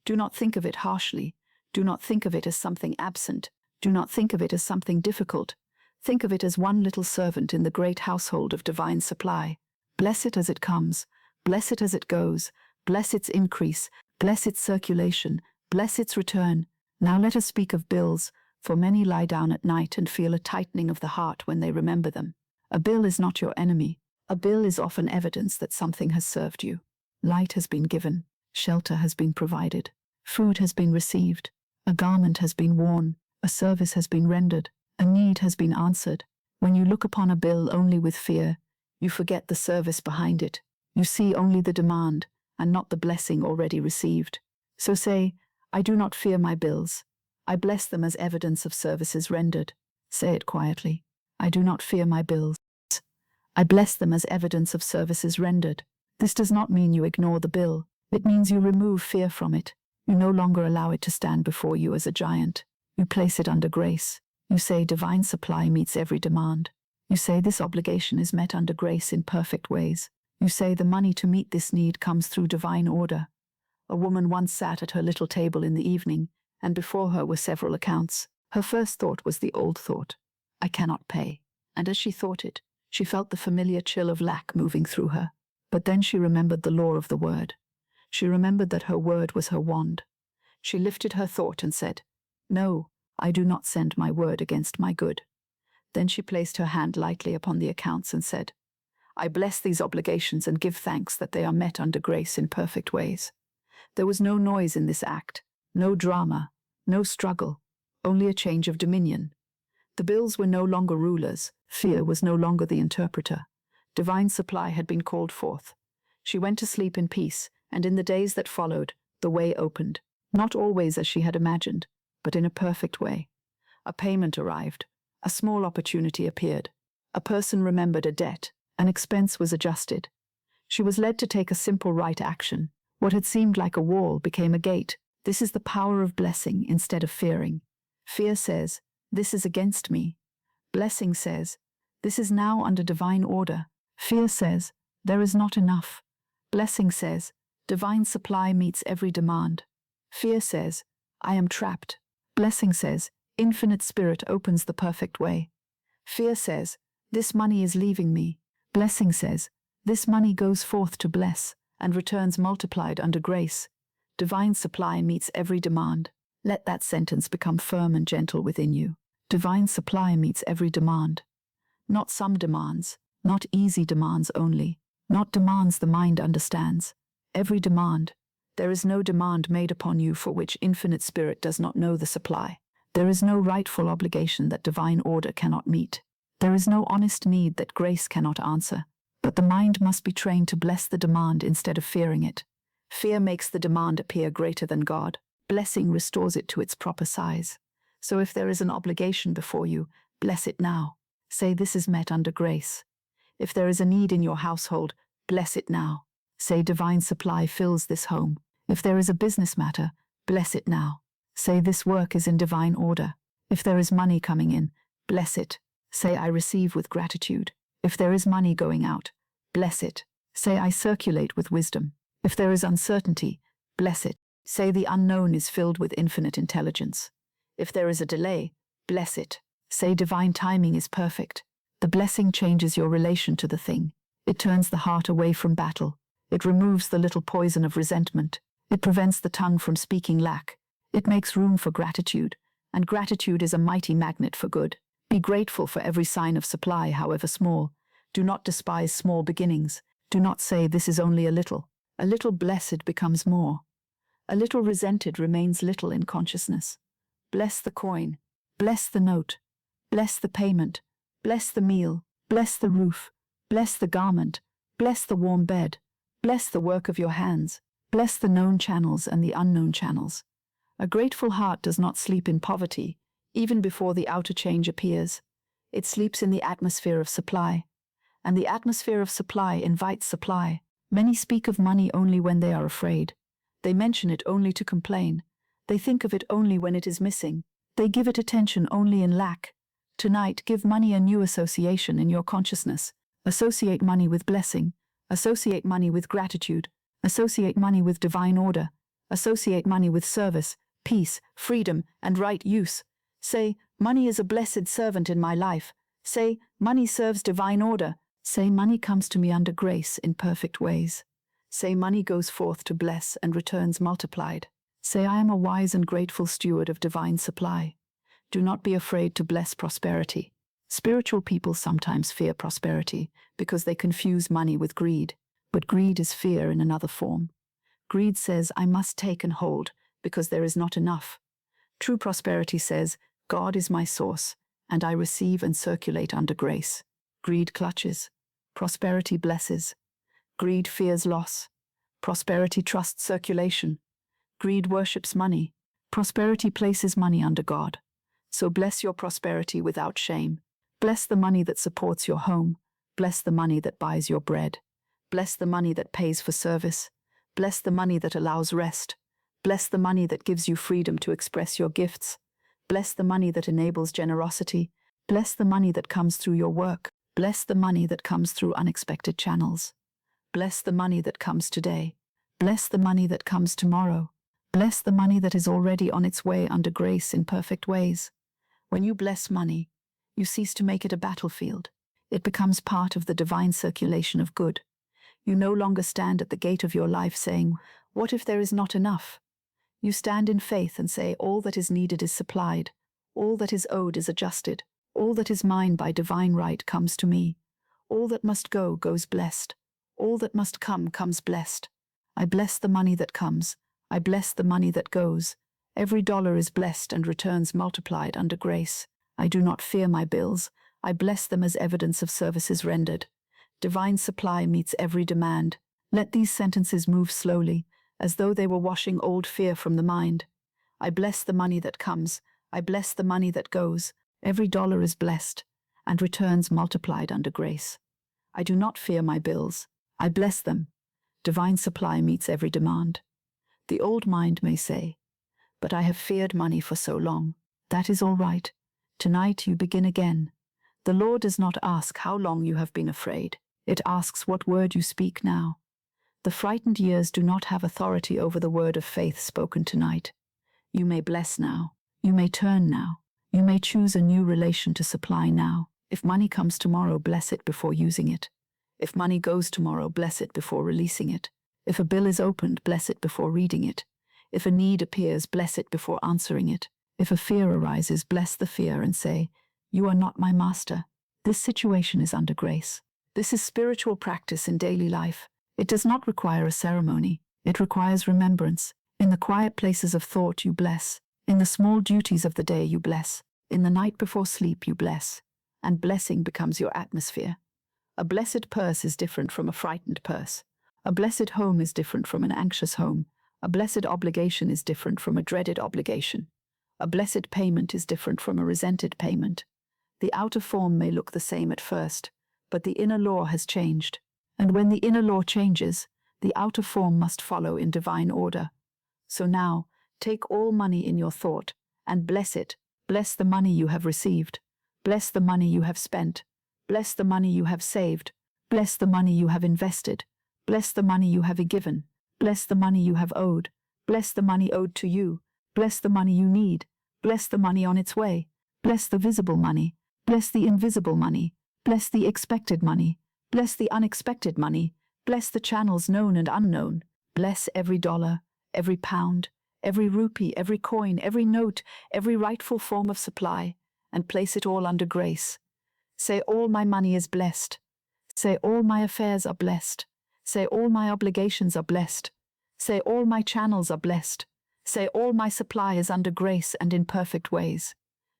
Do not think of it harshly. Do not think of it as something absent. Do not think of it as something difficult. Think of it as one little servant in the great household of divine supply. Bless it as it comes. Bless it as it goes. Bless its increase. Bless its circulation. Bless its return. Now let us speak of bills, for many lie down at night and feel a tightening of the heart when they remember them. A bill is not your enemy. A bill is often evidence that something has served you. Light has been given. Shelter has been provided. Food has been received. A garment has been worn. A service has been rendered. A need has been answered. When you look upon a bill only with fear, you forget the service behind it. You see only the demand, and not the blessing already received. So say, I do not fear my bills. I bless them as evidence of services rendered. Say it quietly. I do not fear my bills. I bless them as evidence of services rendered. This does not mean you ignore the bill. It means you remove fear from it. You no longer allow it to stand before you as a giant. You place it under grace. You say divine supply meets every demand. You say this obligation is met under grace in perfect ways. You say the money to meet this need comes through divine order. A woman once sat at her little table in the evening, and before her were several accounts. Her first thought was the old thought, I cannot pay. And as she thought it, she felt the familiar chill of lack moving through her. But then she remembered the law of the word. She remembered that her word was her wand. She lifted her thought and said, No, I do not send my word against my good. Then she placed her hand lightly upon the accounts and said, I bless these obligations and give thanks that they are met under grace in perfect ways. There was no noise in this act, no drama, no struggle, only a change of dominion. The bills were no longer rulers, fear was no longer the interpreter. Divine supply had been called forth. She went to sleep in peace, and in the days that followed, the way opened, not always as she had imagined, but in a perfect way. A payment arrived, a small opportunity appeared, a person remembered a debt, an expense was adjusted. She was led to take a simple right action. What had seemed like a wall became a gate. This is the power of blessing instead of fearing. Fear says, this is against me. Blessing says, this is now under divine order. Fear says, there is not enough. Blessing says, divine supply meets every demand. Fear says, I am trapped. Blessing says, infinite spirit opens the perfect way. Fear says, this money is leaving me. Blessing says, this money goes forth to bless and returns multiplied under grace. Divine supply meets every demand. Let that sentence become firm and gentle within you. Divine supply meets every demand. Not some demands, not easy demands only, not demands the mind understands. Every demand. There is no demand made upon you for which infinite spirit does not know the supply. There is no rightful obligation that divine order cannot meet. There is no honest need that grace cannot answer. But the mind must be trained to bless the demand instead of fearing it. Fear makes the demand appear greater than God. Blessing restores it to its proper size. So if there is an obligation before you, bless it now. Say, this is met under grace. If there is a need in your household, bless it now. Say, divine supply fills this home. If there is a business matter, bless it now. Say, this work is in divine order. If there is money coming in, bless it. Say, I receive with gratitude. If there is money going out, bless it. Say, I circulate with wisdom. If there is uncertainty, bless it. Say, the unknown is filled with infinite intelligence. If there is a delay, bless it. Say, divine timing is perfect. The blessing changes your relation to the thing. It turns the heart away from battle. It removes the little poison of resentment. It prevents the tongue from speaking lack. It makes room for gratitude, and gratitude is a mighty magnet for good. Be grateful for every sign of supply, however small. Do not despise small beginnings. Do not say, this is only a little. A little blessed becomes more. A little resented remains little in consciousness. Bless the coin. Bless the note. Bless the payment. Bless the meal. Bless the roof. Bless the garment. Bless the warm bed. Bless the work of your hands. Bless the known channels and the unknown channels. A grateful heart does not sleep in poverty, even before the outer change appears. It sleeps in the atmosphere of supply. And the atmosphere of supply invites supply. Many speak of money only when they are afraid. They mention it only to complain. They think of it only when it is missing. They give it attention only in lack. Tonight, give money a new association in your consciousness. Associate money with blessing. Associate money with gratitude. Associate money with divine order. Associate money with service, peace, freedom, and right use. Say, money is a blessed servant in my life. Say, money serves divine order. Say, money comes to me under grace in perfect ways. Say, money goes forth to bless and returns multiplied. Say, I am a wise and grateful steward of divine supply. Do not be afraid to bless prosperity. Spiritual people sometimes fear prosperity because they confuse money with greed. But greed is fear in another form. Greed says, I must take and hold because there is not enough. True prosperity says, God is my source, and I receive and circulate under grace. Greed clutches. Prosperity blesses. Greed fears loss. Prosperity trusts circulation. Greed worships money. Prosperity places money under God. So bless your prosperity without shame. Bless the money that supports your home. Bless the money that buys your bread. Bless the money that pays for service. Bless the money that allows rest. Bless the money that gives you freedom to express your gifts. Bless the money that enables generosity. Bless the money that comes through your work. Bless the money that comes through unexpected channels. Bless the money that comes today. Bless the money that comes tomorrow. Bless the money that is already on its way under grace in perfect ways. When you bless money, you cease to make it a battlefield. It becomes part of the divine circulation of good. You no longer stand at the gate of your life saying, what if there is not enough? You stand in faith and say, all that is needed is supplied. All that is owed is adjusted. All that is mine by divine right comes to me. All that must go goes blessed. All that must come comes blessed. I bless the money that comes. I bless the money that goes. Every dollar is blessed and returns multiplied under grace. I do not fear my bills. I bless them as evidence of services rendered. Divine supply meets every demand. Let these sentences move slowly, as though they were washing old fear from the mind. I bless the money that comes. I bless the money that goes. Every dollar is blessed, and returns multiplied under grace. I do not fear my bills. I bless them. Divine supply meets every demand. The old mind may say, but I have feared money for so long. That is all right. Tonight you begin again. The Lord does not ask how long you have been afraid. It asks what word you speak now. The frightened years do not have authority over the word of faith spoken tonight. You may bless now. You may turn now. You may choose a new relation to supply now. If money comes tomorrow, bless it before using it. If money goes tomorrow, bless it before releasing it. If a bill is opened, bless it before reading it. If a need appears, bless it before answering it. If a fear arises, bless the fear and say, "You are not my master. This situation is under grace." This is spiritual practice in daily life. It does not require a ceremony. It requires remembrance. In the quiet places of thought, you bless. In the small duties of the day, you bless. In the night before sleep, you bless. And blessing becomes your atmosphere. A blessed purse is different from a frightened purse. A blessed home is different from an anxious home. A blessed obligation is different from a dreaded obligation. A blessed payment is different from a resented payment. The outer form may look the same at first, but the inner law has changed. And when the inner law changes, the outer form must follow in divine order. So now, take all money in your thought and bless it. Bless the money you have received. Bless the money you have spent. Bless the money you have saved. Bless the money you have invested. Bless the money you have given. Bless the money you have owed. Bless the money owed to you. Bless the money you need. Bless the money on its way. Bless the visible money. Bless the invisible money. Bless the expected money. Bless the unexpected money. Bless the channels known and unknown. Bless every dollar, every pound, every rupee, every coin, every note, every rightful form of supply, and place it all under grace. Say, all my money is blessed. Say, all my affairs are blessed. Say, all my obligations are blessed. Say, all my channels are blessed. Say, all my supply is under grace and in perfect ways.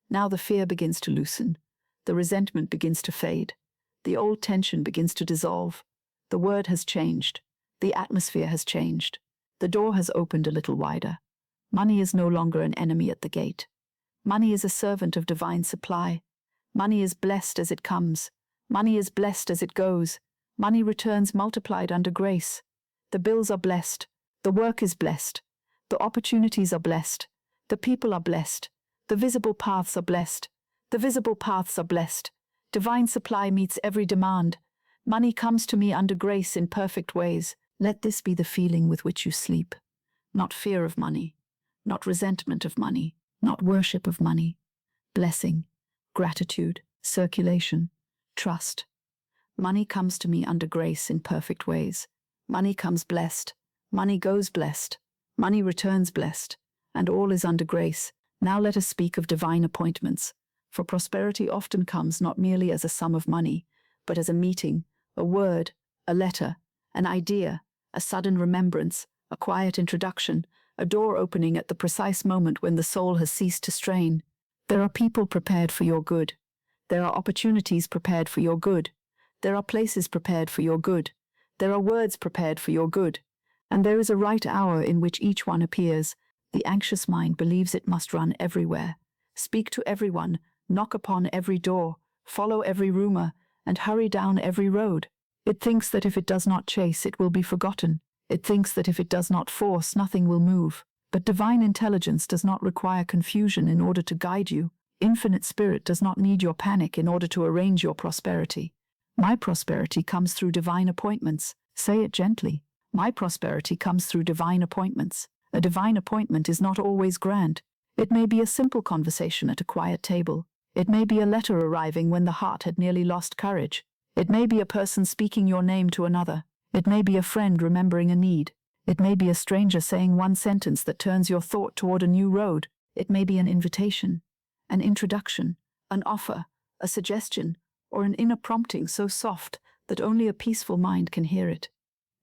Now the fear begins to loosen. The resentment begins to fade. The old tension begins to dissolve. The word has changed. The atmosphere has changed. The door has opened a little wider. Money is no longer an enemy at the gate. Money is a servant of divine supply. Money is blessed as it comes. Money is blessed as it goes. Money returns multiplied under grace. The bills are blessed. The work is blessed. The opportunities are blessed. The people are blessed. The visible paths are blessed. The visible paths are blessed. Divine supply meets every demand. Money comes to me under grace in perfect ways. Let this be the feeling with which you sleep. Not fear of money. Not resentment of money. Not worship of money. Blessing. Gratitude, circulation, trust. Money comes to me under grace in perfect ways. Money comes blessed. Money goes blessed. Money returns blessed. And all is under grace. Now let us speak of divine appointments. For prosperity often comes not merely as a sum of money, but as a meeting, a word, a letter, an idea, a sudden remembrance, a quiet introduction, a door opening at the precise moment when the soul has ceased to strain. There are people prepared for your good. There are opportunities prepared for your good. There are places prepared for your good. There are words prepared for your good. And there is a right hour in which each one appears. The anxious mind believes it must run everywhere, speak to everyone, knock upon every door, follow every rumor, and hurry down every road. It thinks that if it does not chase, it will be forgotten. It thinks that if it does not force, nothing will move. But divine intelligence does not require confusion in order to guide you. Infinite Spirit does not need your panic in order to arrange your prosperity. My prosperity comes through divine appointments. Say it gently. My prosperity comes through divine appointments. A divine appointment is not always grand. It may be a simple conversation at a quiet table. It may be a letter arriving when the heart had nearly lost courage. It may be a person speaking your name to another. It may be a friend remembering a need. It may be a stranger saying one sentence that turns your thought toward a new road. It may be an invitation, an introduction, an offer, a suggestion, or an inner prompting so soft that only a peaceful mind can hear it.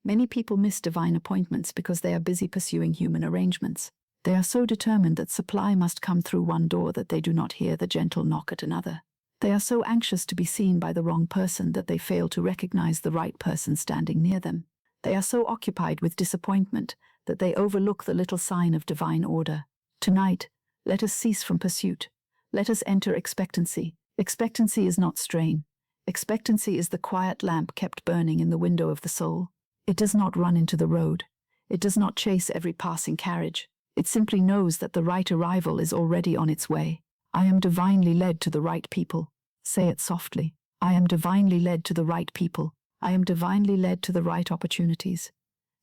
Many people miss divine appointments because they are busy pursuing human arrangements. They are so determined that supply must come through one door that they do not hear the gentle knock at another. They are so anxious to be seen by the wrong person that they fail to recognize the right person standing near them. They are so occupied with disappointment that they overlook the little sign of divine order. Tonight, let us cease from pursuit. Let us enter expectancy. Expectancy is not strain. Expectancy is the quiet lamp kept burning in the window of the soul. It does not run into the road. It does not chase every passing carriage. It simply knows that the right arrival is already on its way. I am divinely led to the right people. Say it softly. I am divinely led to the right people. I am divinely led to the right opportunities.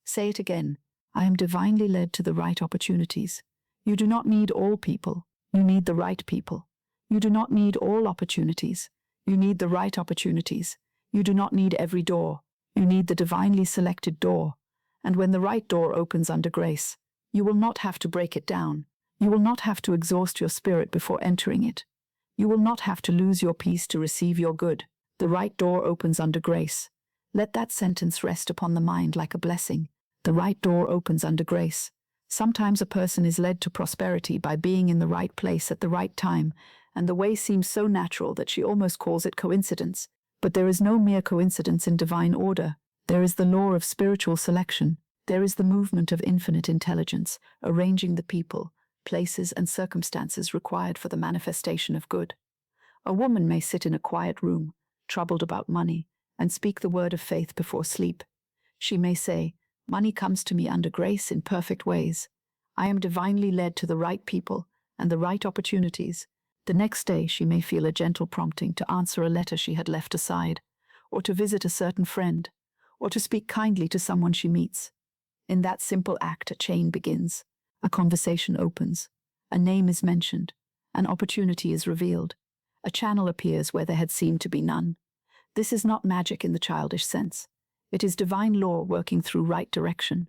Say it again. I am divinely led to the right opportunities. You do not need all people. You need the right people. You do not need all opportunities. You need the right opportunities. You do not need every door. You need the divinely selected door. And when the right door opens under grace, You will not have to break it down. You will not have to exhaust your spirit before entering it. You will not have to lose your peace to receive your good. The right door opens under grace. Let that sentence rest upon the mind like a blessing. The right door opens under grace. Sometimes a person is led to prosperity by being in the right place at the right time, and the way seems so natural that she almost calls it coincidence. But there is no mere coincidence in divine order. There is the law of spiritual selection. There is the movement of infinite intelligence, arranging the people, places, and circumstances required for the manifestation of good. A woman may sit in a quiet room, troubled about money, and speak the word of faith before sleep. She may say, "Money comes to me under grace in perfect ways. I am divinely led to the right people and the right opportunities." The next day she may feel a gentle prompting to answer a letter she had left aside, or to visit a certain friend, or to speak kindly to someone she meets. In that simple act a chain begins. A conversation opens. A name is mentioned. An opportunity is revealed. A channel appears where there had seemed to be none. This is not magic in the childish sense. It is divine law working through right direction.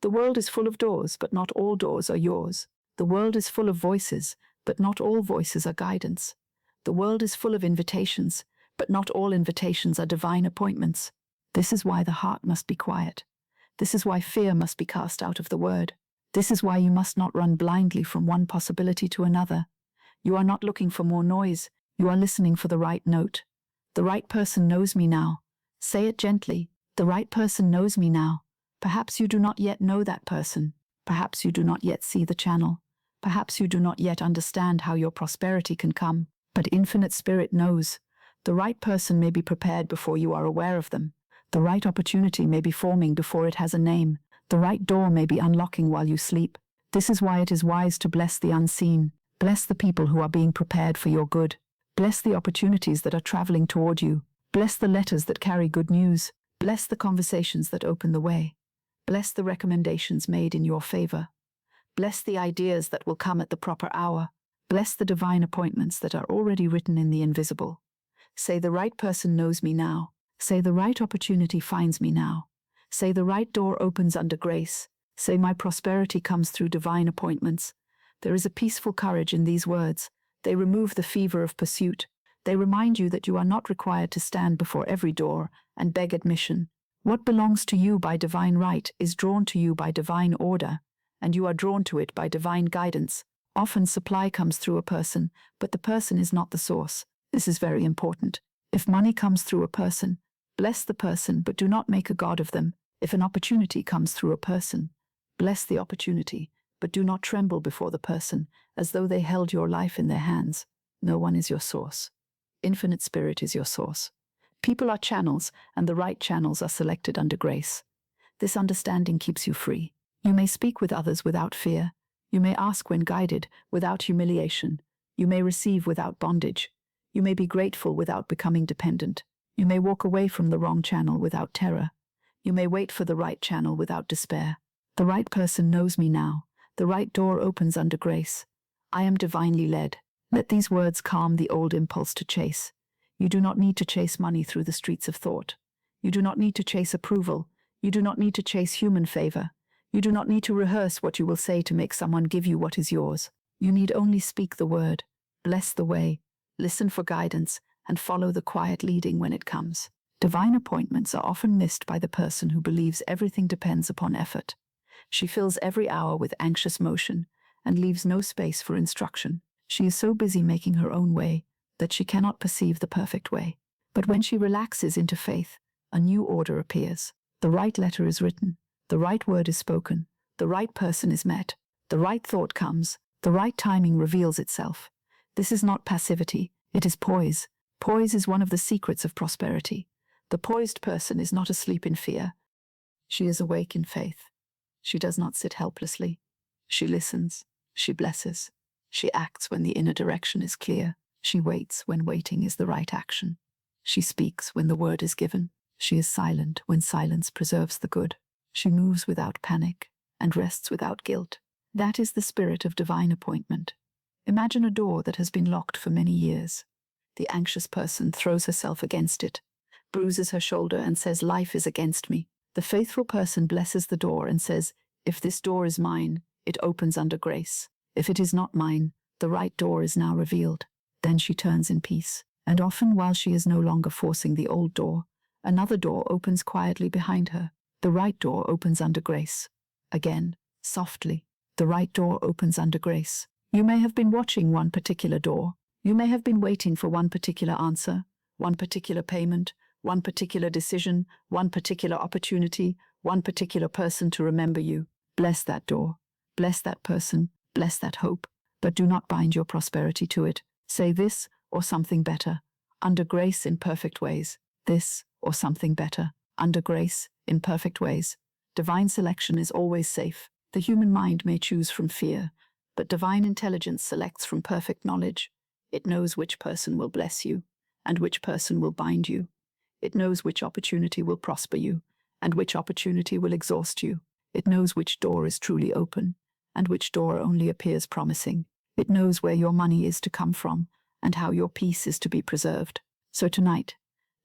The world is full of doors, but not all doors are yours. The world is full of voices, but not all voices are guidance. The world is full of invitations, but not all invitations are divine appointments. This is why the heart must be quiet. This is why fear must be cast out of the word. This is why you must not run blindly from one possibility to another. You are not looking for more noise. You are listening for the right note. The right person knows me now. Say it gently. The right person knows me now. Perhaps you do not yet know that person. Perhaps you do not yet see the channel. Perhaps you do not yet understand how your prosperity can come. But Infinite Spirit knows. The right person may be prepared before you are aware of them. The right opportunity may be forming before it has a name. The right door may be unlocking while you sleep. This is why it is wise to bless the unseen. Bless the people who are being prepared for your good. Bless the opportunities that are traveling toward you. Bless the letters that carry good news. Bless the conversations that open the way. Bless the recommendations made in your favor. Bless the ideas that will come at the proper hour. Bless the divine appointments that are already written in the invisible. Say, "The right person knows me now." Say, "The right opportunity finds me now." Say, "The right door opens under grace." Say, "My prosperity comes through divine appointments." There is a peaceful courage in these words. They remove the fever of pursuit. They remind you that you are not required to stand before every door and beg admission. What belongs to you by divine right is drawn to you by divine order, and you are drawn to it by divine guidance. Often supply comes through a person, but the person is not the source. This is very important. If money comes through a person, bless the person, but do not make a god of them. If an opportunity comes through a person, bless the opportunity, but do not tremble before the person, as though they held your life in their hands. No one is your source. Infinite Spirit is your source. People are channels, and the right channels are selected under grace. This understanding keeps you free. You may speak with others without fear. You may ask when guided, without humiliation. You may receive without bondage. You may be grateful without becoming dependent. You may walk away from the wrong channel without terror. You may wait for the right channel without despair. The right person knows me now. The right door opens under grace. I am divinely led. Let these words calm the old impulse to chase. You do not need to chase money through the streets of thought. You do not need to chase approval. You do not need to chase human favor. You do not need to rehearse what you will say to make someone give you what is yours. You need only speak the word, bless the way, listen for guidance, and follow the quiet leading when it comes. Divine appointments are often missed by the person who believes everything depends upon effort. She fills every hour with anxious motion and leaves no space for instruction. She is so busy making her own way that she cannot perceive the perfect way. But when she relaxes into faith, a new order appears. The right letter is written. The right word is spoken. The right person is met. The right thought comes. The right timing reveals itself. This is not passivity. It is poise. Poise is one of the secrets of prosperity. The poised person is not asleep in fear. She is awake in faith. She does not sit helplessly. She listens. She blesses. She acts when the inner direction is clear. She waits when waiting is the right action. She speaks when the word is given. She is silent when silence preserves the good. She moves without panic and rests without guilt. That is the spirit of divine appointment. Imagine a door that has been locked for many years. The anxious person throws herself against it, bruises her shoulder and says, "Life is against me." The faithful person blesses the door and says, "If this door is mine, it opens under grace. If it is not mine, the right door is now revealed. Then she turns in peace. And often, while she is no longer forcing the old door, another door opens quietly behind her. The right door opens under grace. Again, softly, the right door opens under grace. You may have been watching one particular door. You may have been waiting for one particular answer, one particular payment, one particular decision, one particular opportunity, one particular person to remember you. Bless that door. Bless that person. Bless that hope. But do not bind your prosperity to it. Say this or something better. Under grace in perfect ways. This or something better. Under grace in perfect ways. Divine selection is always safe. The human mind may choose from fear, but divine intelligence selects from perfect knowledge. It knows which person will bless you, and which person will bind you. It knows which opportunity will prosper you, and which opportunity will exhaust you. It knows which door is truly open, and which door only appears promising. It knows where your money is to come from, and how your peace is to be preserved. So tonight,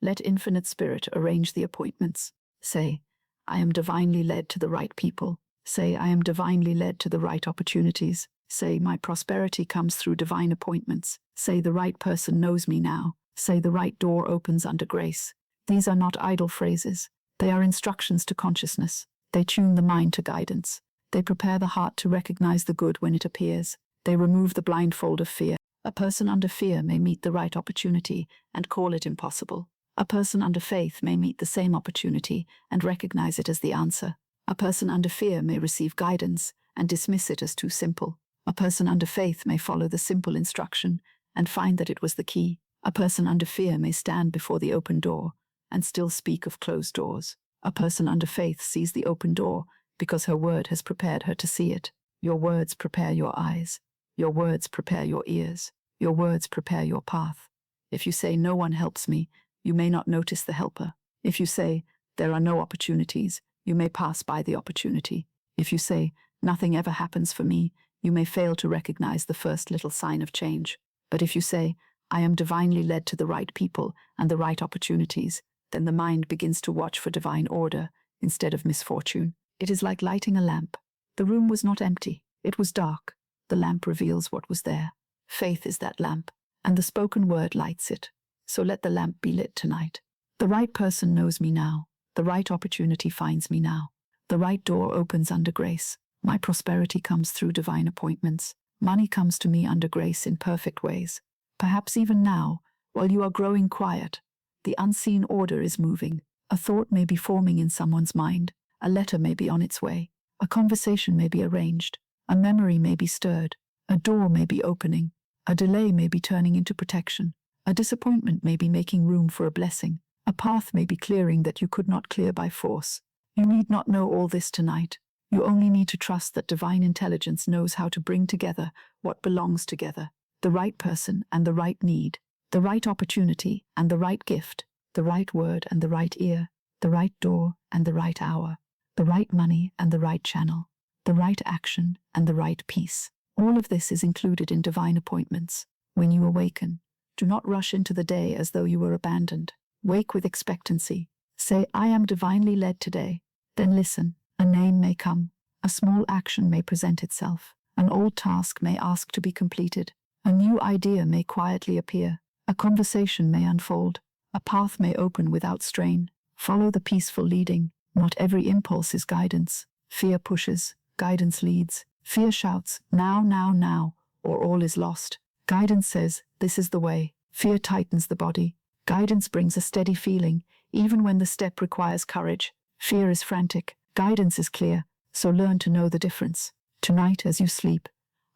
let Infinite Spirit arrange the appointments. Say, I am divinely led to the right people. Say, I am divinely led to the right opportunities. Say, my prosperity comes through divine appointments. Say, the right person knows me now. Say, the right door opens under grace. These are not idle phrases. They are instructions to consciousness. They tune the mind to guidance. They prepare the heart to recognize the good when it appears. They remove the blindfold of fear. A person under fear may meet the right opportunity and call it impossible. A person under faith may meet the same opportunity and recognize it as the answer. A person under fear may receive guidance and dismiss it as too simple. A person under faith may follow the simple instruction and find that it was the key. A person under fear may stand before the open door and still speak of closed doors. A person under faith sees the open door because her word has prepared her to see it. Your words prepare your eyes. Your words prepare your ears. Your words prepare your path. If you say no one helps me, you may not notice the helper. If you say there are no opportunities, you may pass by the opportunity. If you say nothing ever happens for me, you may fail to recognize the first little sign of change. But if you say, I am divinely led to the right people and the right opportunities, then the mind begins to watch for divine order instead of misfortune. It is like lighting a lamp. The room was not empty. It was dark. The lamp reveals what was there. Faith is that lamp, and the spoken word lights it. So let the lamp be lit tonight. The right person knows me now. The right opportunity finds me now. The right door opens under grace. My prosperity comes through divine appointments. Money comes to me under grace in perfect ways. Perhaps even now, while you are growing quiet, the unseen order is moving. A thought may be forming in someone's mind. A letter may be on its way. A conversation may be arranged. A memory may be stirred. A door may be opening. A delay may be turning into protection. A disappointment may be making room for a blessing. A path may be clearing that you could not clear by force. You need not know all this tonight. You only need to trust that divine intelligence knows how to bring together what belongs together. The right person and the right need. The right opportunity and the right gift. The right word and the right ear. The right door and the right hour. The right money and the right channel. The right action and the right peace. All of this is included in divine appointments. When you awaken, do not rush into the day as though you were abandoned. Wake with expectancy. Say, I am divinely led today. Then listen. A name may come. A small action may present itself. An old task may ask to be completed. A new idea may quietly appear. A conversation may unfold. A path may open without strain. Follow the peaceful leading. Not every impulse is guidance. Fear pushes. Guidance leads. Fear shouts, now, now, now, or all is lost. Guidance says, this is the way. Fear tightens the body. Guidance brings a steady feeling, even when the step requires courage. Fear is frantic. Guidance is clear, so learn to know the difference. Tonight, as you sleep,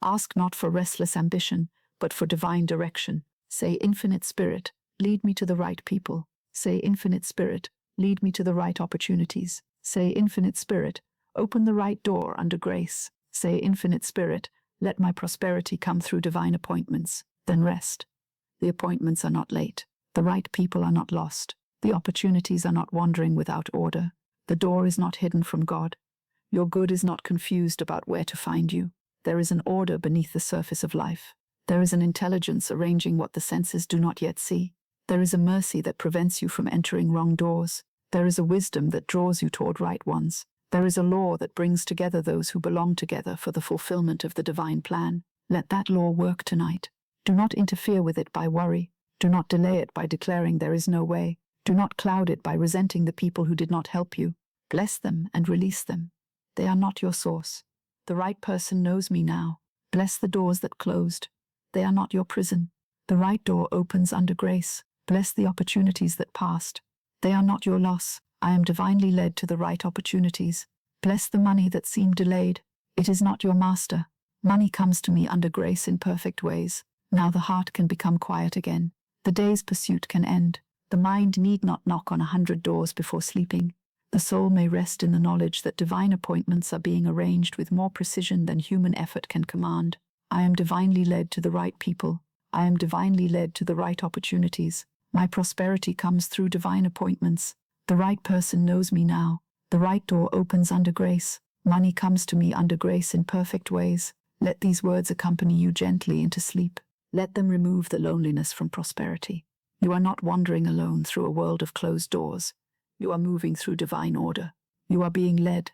ask not for restless ambition, but for divine direction. Say, Infinite Spirit, lead me to the right people. Say, Infinite Spirit, lead me to the right opportunities. Say, Infinite Spirit, open the right door under grace. Say, Infinite Spirit, let my prosperity come through divine appointments. Then rest. The appointments are not late. The right people are not lost. The opportunities are not wandering without order. The door is not hidden from God. Your good is not confused about where to find you. There is an order beneath the surface of life. There is an intelligence arranging what the senses do not yet see. There is a mercy that prevents you from entering wrong doors. There is a wisdom that draws you toward right ones. There is a law that brings together those who belong together for the fulfillment of the divine plan. Let that law work tonight. Do not interfere with it by worry. Do not delay it by declaring there is no way. Do not cloud it by resenting the people who did not help you. Bless them and release them. They are not your source. The right person knows me now. Bless the doors that closed. They are not your prison. The right door opens under grace. Bless the opportunities that passed. They are not your loss. I am divinely led to the right opportunities. Bless the money that seemed delayed. It is not your master. Money comes to me under grace in perfect ways. Now the heart can become quiet again. The day's pursuit can end. The mind need not knock on 100 doors before sleeping. The soul may rest in the knowledge that divine appointments are being arranged with more precision than human effort can command. I am divinely led to the right people. I am divinely led to the right opportunities. My prosperity comes through divine appointments. The right person knows me now. The right door opens under grace. Money comes to me under grace in perfect ways. Let these words accompany you gently into sleep. Let them remove the loneliness from prosperity. You are not wandering alone through a world of closed doors. You are moving through divine order. You are being led.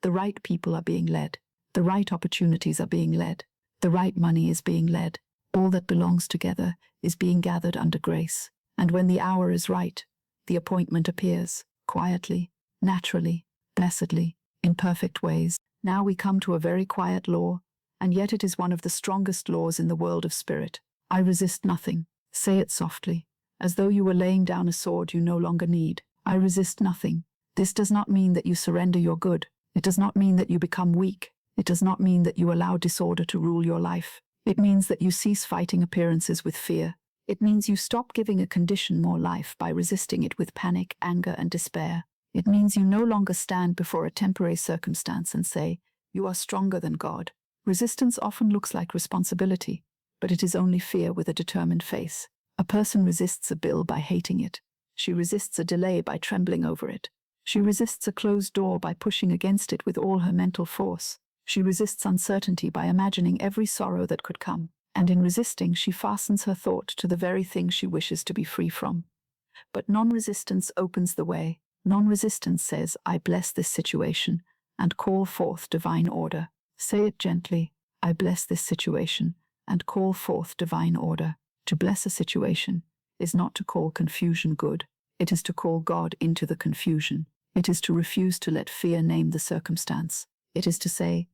The right people are being led. The right opportunities are being led. The right money is being led. All that belongs together is being gathered under grace. And when the hour is right, the appointment appears, quietly, naturally, blessedly, in perfect ways. Now we come to a very quiet law, and yet it is one of the strongest laws in the world of spirit. I resist nothing. Say it softly, as though you were laying down a sword you no longer need. I resist nothing. This does not mean that you surrender your good. It does not mean that you become weak. It does not mean that you allow disorder to rule your life. It means that you cease fighting appearances with fear. It means you stop giving a condition more life by resisting it with panic, anger, and despair. It means you no longer stand before a temporary circumstance and say, "You are stronger than God." Resistance often looks like responsibility, but it is only fear with a determined face. A person resists a bill by hating it. She resists a delay by trembling over it. She resists a closed door by pushing against it with all her mental force. She resists uncertainty by imagining every sorrow that could come. And in resisting, she fastens her thought to the very thing she wishes to be free from. But non-resistance opens the way. Non-resistance says, "I bless this situation," and call forth divine order. Say it gently, "I bless this situation," and call forth divine order. To bless a situation is not to call confusion good. It is to call God into the confusion. It is to refuse to let fear name the circumstance. It is to say,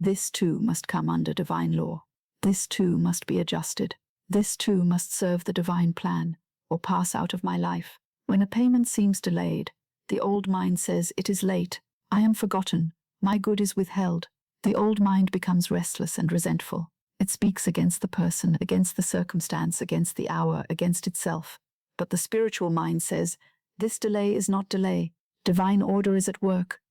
"This too must come under divine law. This too must be adjusted. This too must serve the divine plan, or pass out of my life." When a payment seems delayed, the old mind says, "It is late. I am forgotten. My good is withheld." The old mind becomes restless and resentful. It speaks against the person, against the circumstance, against the hour, against itself. But the spiritual mind says, "This delay is not delay. Divine order is at work.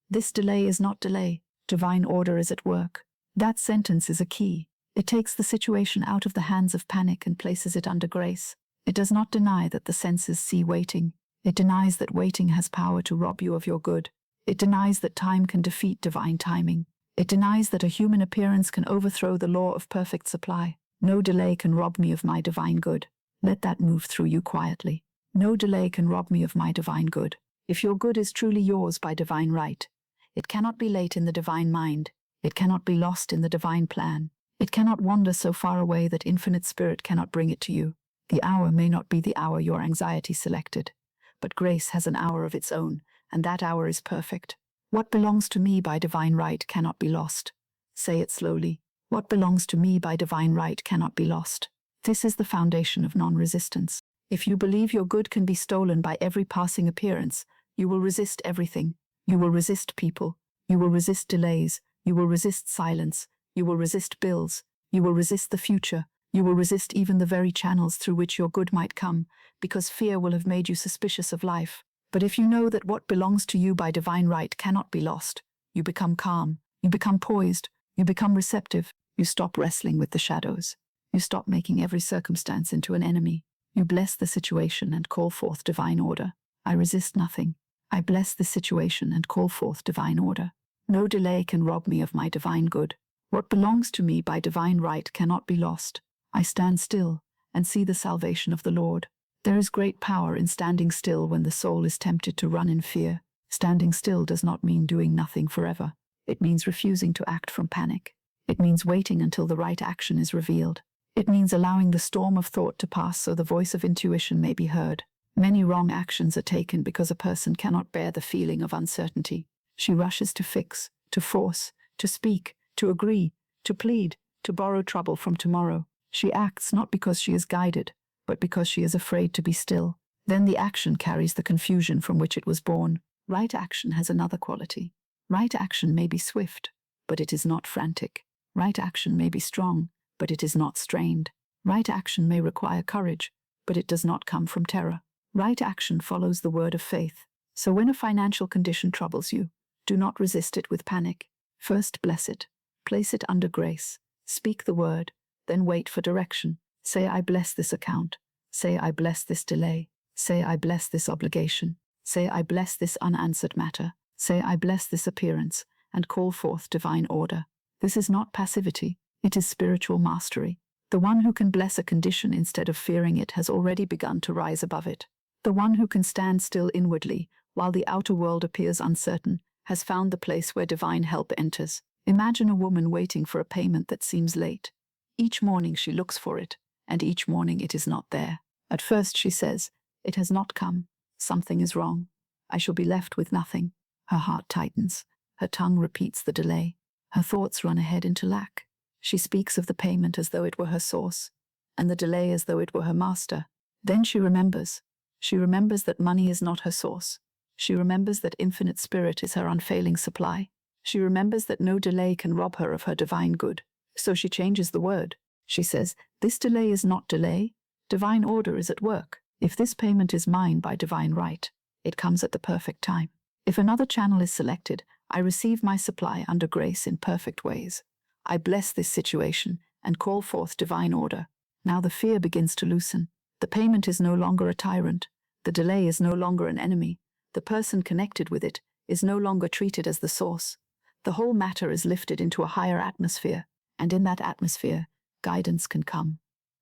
This delay is not delay. Divine order is at work." That sentence is a key. It takes the situation out of the hands of panic and places it under grace. It does not deny that the senses see waiting. It denies that waiting has power to rob you of your good. It denies that time can defeat divine timing. It denies that a human appearance can overthrow the law of perfect supply. No delay can rob me of my divine good. Let that move through you quietly. No delay can rob me of my divine good. If your good is truly yours by divine right, it cannot be late in the divine mind. It cannot be lost in the divine plan. It cannot wander so far away that infinite spirit cannot bring it to you. The hour may not be the hour your anxiety selected, but grace has an hour of its own, and that hour is perfect. What belongs to me by divine right cannot be lost. Say it slowly. What belongs to me by divine right cannot be lost. This is the foundation of non-resistance. If you believe your good can be stolen by every passing appearance, you will resist everything. You will resist people. You will resist delays. You will resist silence. You will resist bills. You will resist the future. You will resist even the very channels through which your good might come, because fear will have made you suspicious of life. But if you know that what belongs to you by divine right cannot be lost, you become calm, you become poised, you become receptive, you stop wrestling with the shadows. You stop making every circumstance into an enemy. You bless the situation and call forth divine order. I resist nothing. I bless this situation and call forth divine order. No delay can rob me of my divine good. What belongs to me by divine right cannot be lost. I stand still and see the salvation of the Lord. There is great power in standing still when the soul is tempted to run in fear. Standing still does not mean doing nothing forever. It means refusing to act from panic. It means waiting until the right action is revealed. It means allowing the storm of thought to pass so the voice of intuition may be heard. Many wrong actions are taken because a person cannot bear the feeling of uncertainty. She rushes to fix, to force, to speak, to agree, to plead, to borrow trouble from tomorrow. She acts not because she is guided, but because she is afraid to be still. Then the action carries the confusion from which it was born. Right action has another quality. Right action may be swift, but it is not frantic. Right action may be strong, but it is not strained. Right action may require courage, but it does not come from terror. Right action follows the word of faith. So when a financial condition troubles you, do not resist it with panic. First bless it. Place it under grace. Speak the word, then wait for direction. Say, I bless this account. Say, I bless this delay. Say, I bless this obligation. Say, I bless this unanswered matter. Say, I bless this appearance, and call forth divine order. This is not passivity, it is spiritual mastery. The one who can bless a condition instead of fearing it has already begun to rise above it. The one who can stand still inwardly, while the outer world appears uncertain, has found the place where divine help enters. Imagine a woman waiting for a payment that seems late. Each morning she looks for it, and each morning it is not there. At first she says, it has not come. Something is wrong. I shall be left with nothing. Her heart tightens. Her tongue repeats the delay. Her thoughts run ahead into lack. She speaks of the payment as though it were her source, and the delay as though it were her master. Then she remembers. She remembers that money is not her source. She remembers that infinite spirit is her unfailing supply. She remembers that no delay can rob her of her divine good. So she changes the word. She says, this delay is not delay. Divine order is at work. If this payment is mine by divine right, it comes at the perfect time. If another channel is selected, I receive my supply under grace in perfect ways. I bless this situation and call forth divine order. Now the fear begins to loosen. The payment is no longer a tyrant. The delay is no longer an enemy. The person connected with it is no longer treated as the source. The whole matter is lifted into a higher atmosphere, and in that atmosphere, guidance can come.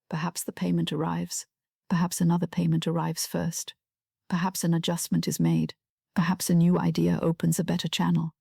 Perhaps the payment arrives. Perhaps another payment arrives first. Perhaps an adjustment is made. Perhaps a new idea opens a better channel.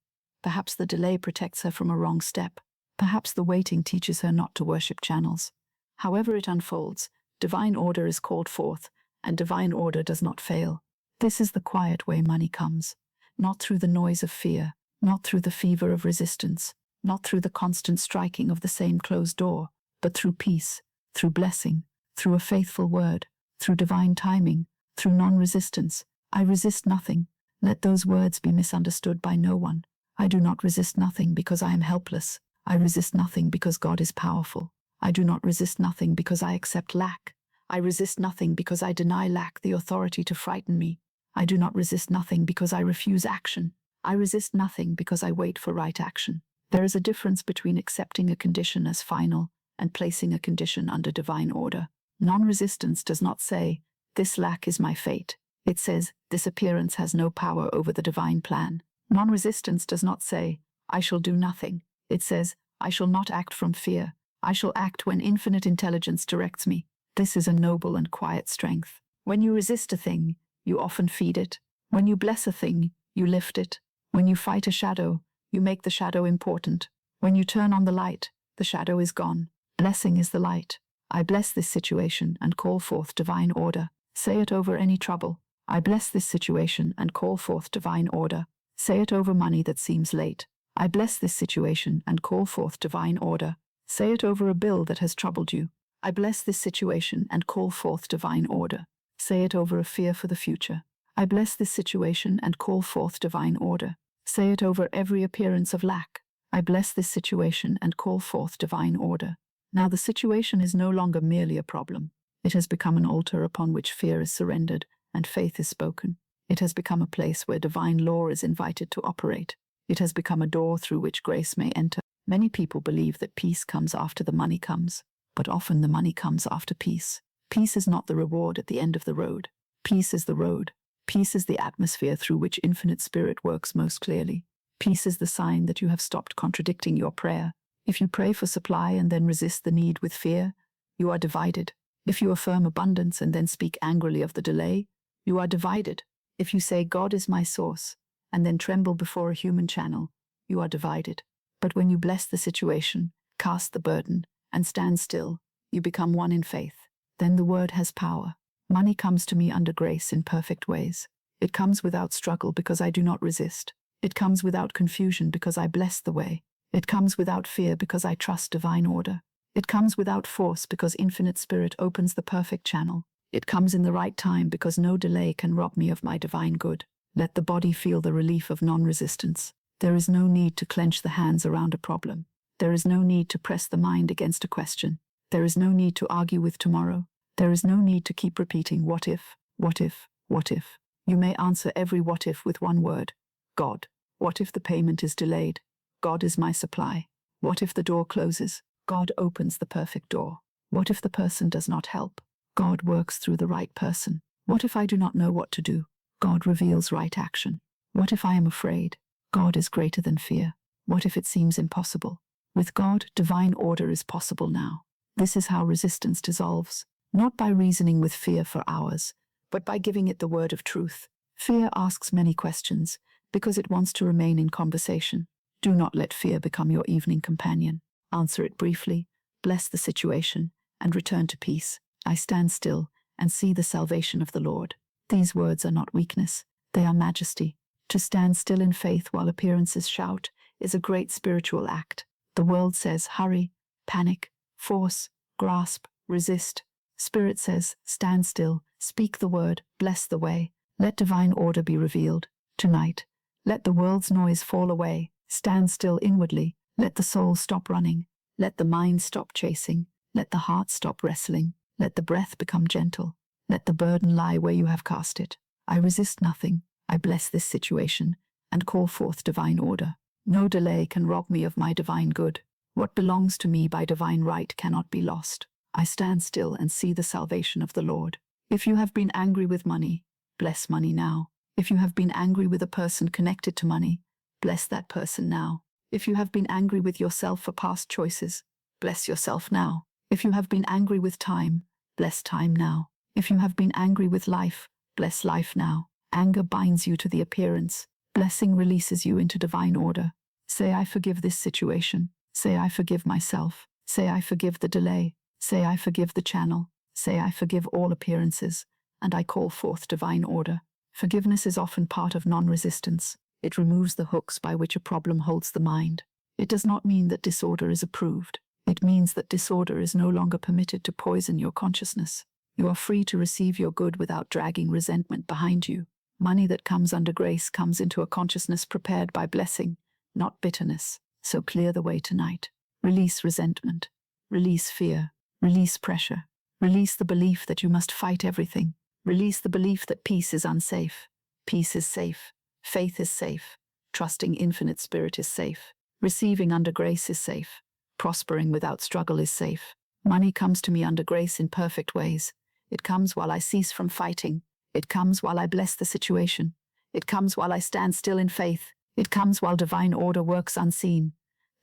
Perhaps the delay protects her from a wrong step. Perhaps the waiting teaches her not to worship channels. However it unfolds, divine order is called forth, and divine order does not fail. This is the quiet way money comes, not through the noise of fear, not through the fever of resistance, not through the constant striking of the same closed door, but through peace, through blessing, through a faithful word, through divine timing, through non-resistance. I resist nothing. Let those words be misunderstood by no one. I do not resist nothing because I am helpless. I resist nothing because God is powerful. I do not resist nothing because I accept lack. I resist nothing because I deny lack the authority to frighten me. I do not resist nothing because I refuse action. I resist nothing because I wait for right action. There is a difference between accepting a condition as final and placing a condition under divine order. Non-resistance does not say, this lack is my fate. It says, this appearance has no power over the divine plan. Non-resistance does not say, I shall do nothing. It says, I shall not act from fear. I shall act when infinite intelligence directs me. This is a noble and quiet strength. When you resist a thing, you often feed it. When you bless a thing, you lift it. When you fight a shadow, you make the shadow important. When you turn on the light, the shadow is gone. Blessing is the light. I bless this situation and call forth divine order. Say it over any trouble. I bless this situation and call forth divine order. Say it over money that seems late. I bless this situation and call forth divine order. Say it over a bill that has troubled you. I bless this situation and call forth divine order. Say it over a fear for the future. I bless this situation and call forth divine order. Say it over every appearance of lack. I bless this situation and call forth divine order. Now the situation is no longer merely a problem. It has become an altar upon which fear is surrendered and faith is spoken. It has become a place where divine law is invited to operate. It has become a door through which grace may enter. Many people believe that peace comes after the money comes, but often the money comes after peace. Peace is not the reward at the end of the road. Peace is the road. Peace is the atmosphere through which infinite spirit works most clearly. Peace is the sign that you have stopped contradicting your prayer. If you pray for supply and then resist the need with fear, you are divided. If you affirm abundance and then speak angrily of the delay, you are divided. If you say, God is my source, and then tremble before a human channel, you are divided. But when you bless the situation, cast the burden, and stand still, you become one in faith. Then the word has power. Money comes to me under grace in perfect ways. It comes without struggle because I do not resist. It comes without confusion because I bless the way. It comes without fear because I trust divine order. It comes without force because infinite spirit opens the perfect channel. It comes in the right time because no delay can rob me of my divine good. Let the body feel the relief of non-resistance. There is no need to clench the hands around a problem. There is no need to press the mind against a question. There is no need to argue with tomorrow. There is no need to keep repeating what if, what if, what if. You may answer every what if with one word: God. What if the payment is delayed? God is my supply. What if the door closes? God opens the perfect door. What if the person does not help? God works through the right person. What if I do not know what to do? God reveals right action. What if I am afraid? God is greater than fear. What if it seems impossible? With God, divine order is possible now. This is how resistance dissolves, not by reasoning with fear for hours, but by giving it the word of truth. Fear asks many questions because it wants to remain in conversation. Do not let fear become your evening companion. Answer it briefly, bless the situation, and return to peace. I stand still and see the salvation of the Lord. These words are not weakness, they are majesty. To stand still in faith while appearances shout is a great spiritual act. The world says hurry, panic, force, grasp, resist. Spirit says stand still, speak the word, bless the way. Let divine order be revealed. Tonight, let the world's noise fall away. Stand still inwardly. Let the soul stop running. Let the mind stop chasing. Let the heart stop wrestling. Let the breath become gentle. Let the burden lie where you have cast it. I resist nothing. I bless this situation and call forth divine order. No delay can rob me of my divine good. What belongs to me by divine right cannot be lost. I stand still and see the salvation of the Lord. If you have been angry with money, bless money now. If you have been angry with a person connected to money, bless that person now. If you have been angry with yourself for past choices, bless yourself now. If you have been angry with time, bless time now. If you have been angry with life, bless life now. Anger binds you to the appearance. Blessing releases you into divine order. Say, I forgive this situation. Say, I forgive myself. Say, I forgive the delay. Say, I forgive the channel. Say, I forgive all appearances, and I call forth divine order. Forgiveness is often part of non-resistance. It removes the hooks by which a problem holds the mind. It does not mean that disorder is approved. It means that disorder is no longer permitted to poison your consciousness. You are free to receive your good without dragging resentment behind you. Money that comes under grace comes into a consciousness prepared by blessing, not bitterness. So clear the way tonight. Release resentment. Release fear. Release pressure. Release the belief that you must fight everything. Release the belief that peace is unsafe. Peace is safe. Faith is safe. Trusting infinite spirit is safe. Receiving under grace is safe. Prospering without struggle is safe. Money comes to me under grace in perfect ways. It comes while I cease from fighting. It comes while I bless the situation. It comes while I stand still in faith. It comes while divine order works unseen.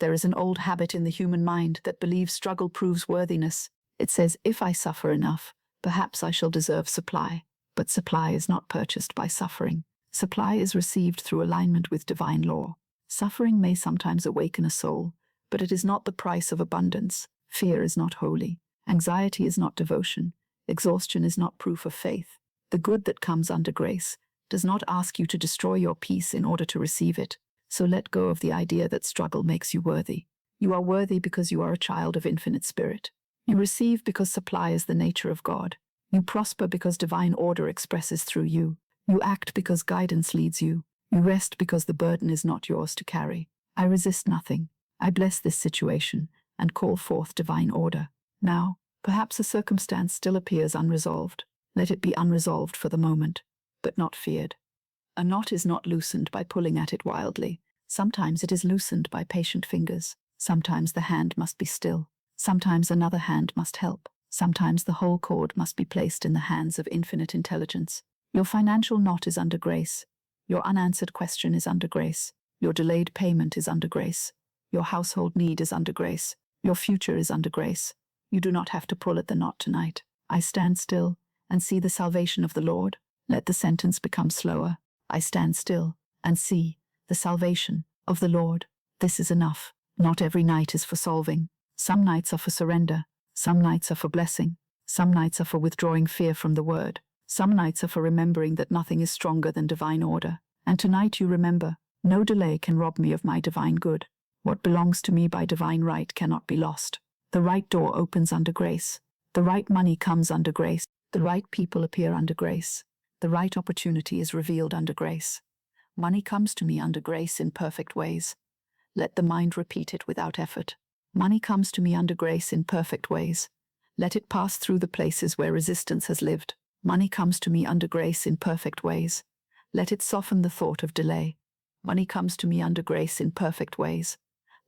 There is an old habit in the human mind that believes struggle proves worthiness. It says, if I suffer enough, perhaps I shall deserve supply. But supply is not purchased by suffering. Supply is received through alignment with divine law. Suffering may sometimes awaken a soul, but it is not the price of abundance. Fear is not holy. Anxiety is not devotion. Exhaustion is not proof of faith. The good that comes under grace does not ask you to destroy your peace in order to receive it. So let go of the idea that struggle makes you worthy. You are worthy because you are a child of infinite spirit. You receive because supply is the nature of God. You prosper because divine order expresses through you. You act because guidance leads you. You rest because the burden is not yours to carry. I resist nothing. I bless this situation and call forth divine order. Now, perhaps a circumstance still appears unresolved. Let it be unresolved for the moment, but not feared. A knot is not loosened by pulling at it wildly. Sometimes it is loosened by patient fingers. Sometimes the hand must be still. Sometimes another hand must help. Sometimes the whole cord must be placed in the hands of infinite intelligence. Your financial knot is under grace. Your unanswered question is under grace. Your delayed payment is under grace. Your household need is under grace. Your future is under grace. You do not have to pull at the knot tonight. I stand still and see the salvation of the Lord. Let the sentence become slower. I stand still and see the salvation of the Lord. This is enough. Not every night is for solving. Some nights are for surrender. Some nights are for blessing. Some nights are for withdrawing fear from the word. Some nights are for remembering that nothing is stronger than divine order. And tonight you remember, no delay can rob me of my divine good. What belongs to me by divine right cannot be lost. The right door opens under grace. The right money comes under grace. The right people appear under grace. The right opportunity is revealed under grace. Money comes to me under grace in perfect ways. Let the mind repeat it without effort. Money comes to me under grace in perfect ways. Let it pass through the places where resistance has lived. Money comes to me under grace in perfect ways. Let it soften the thought of delay. Money comes to me under grace in perfect ways.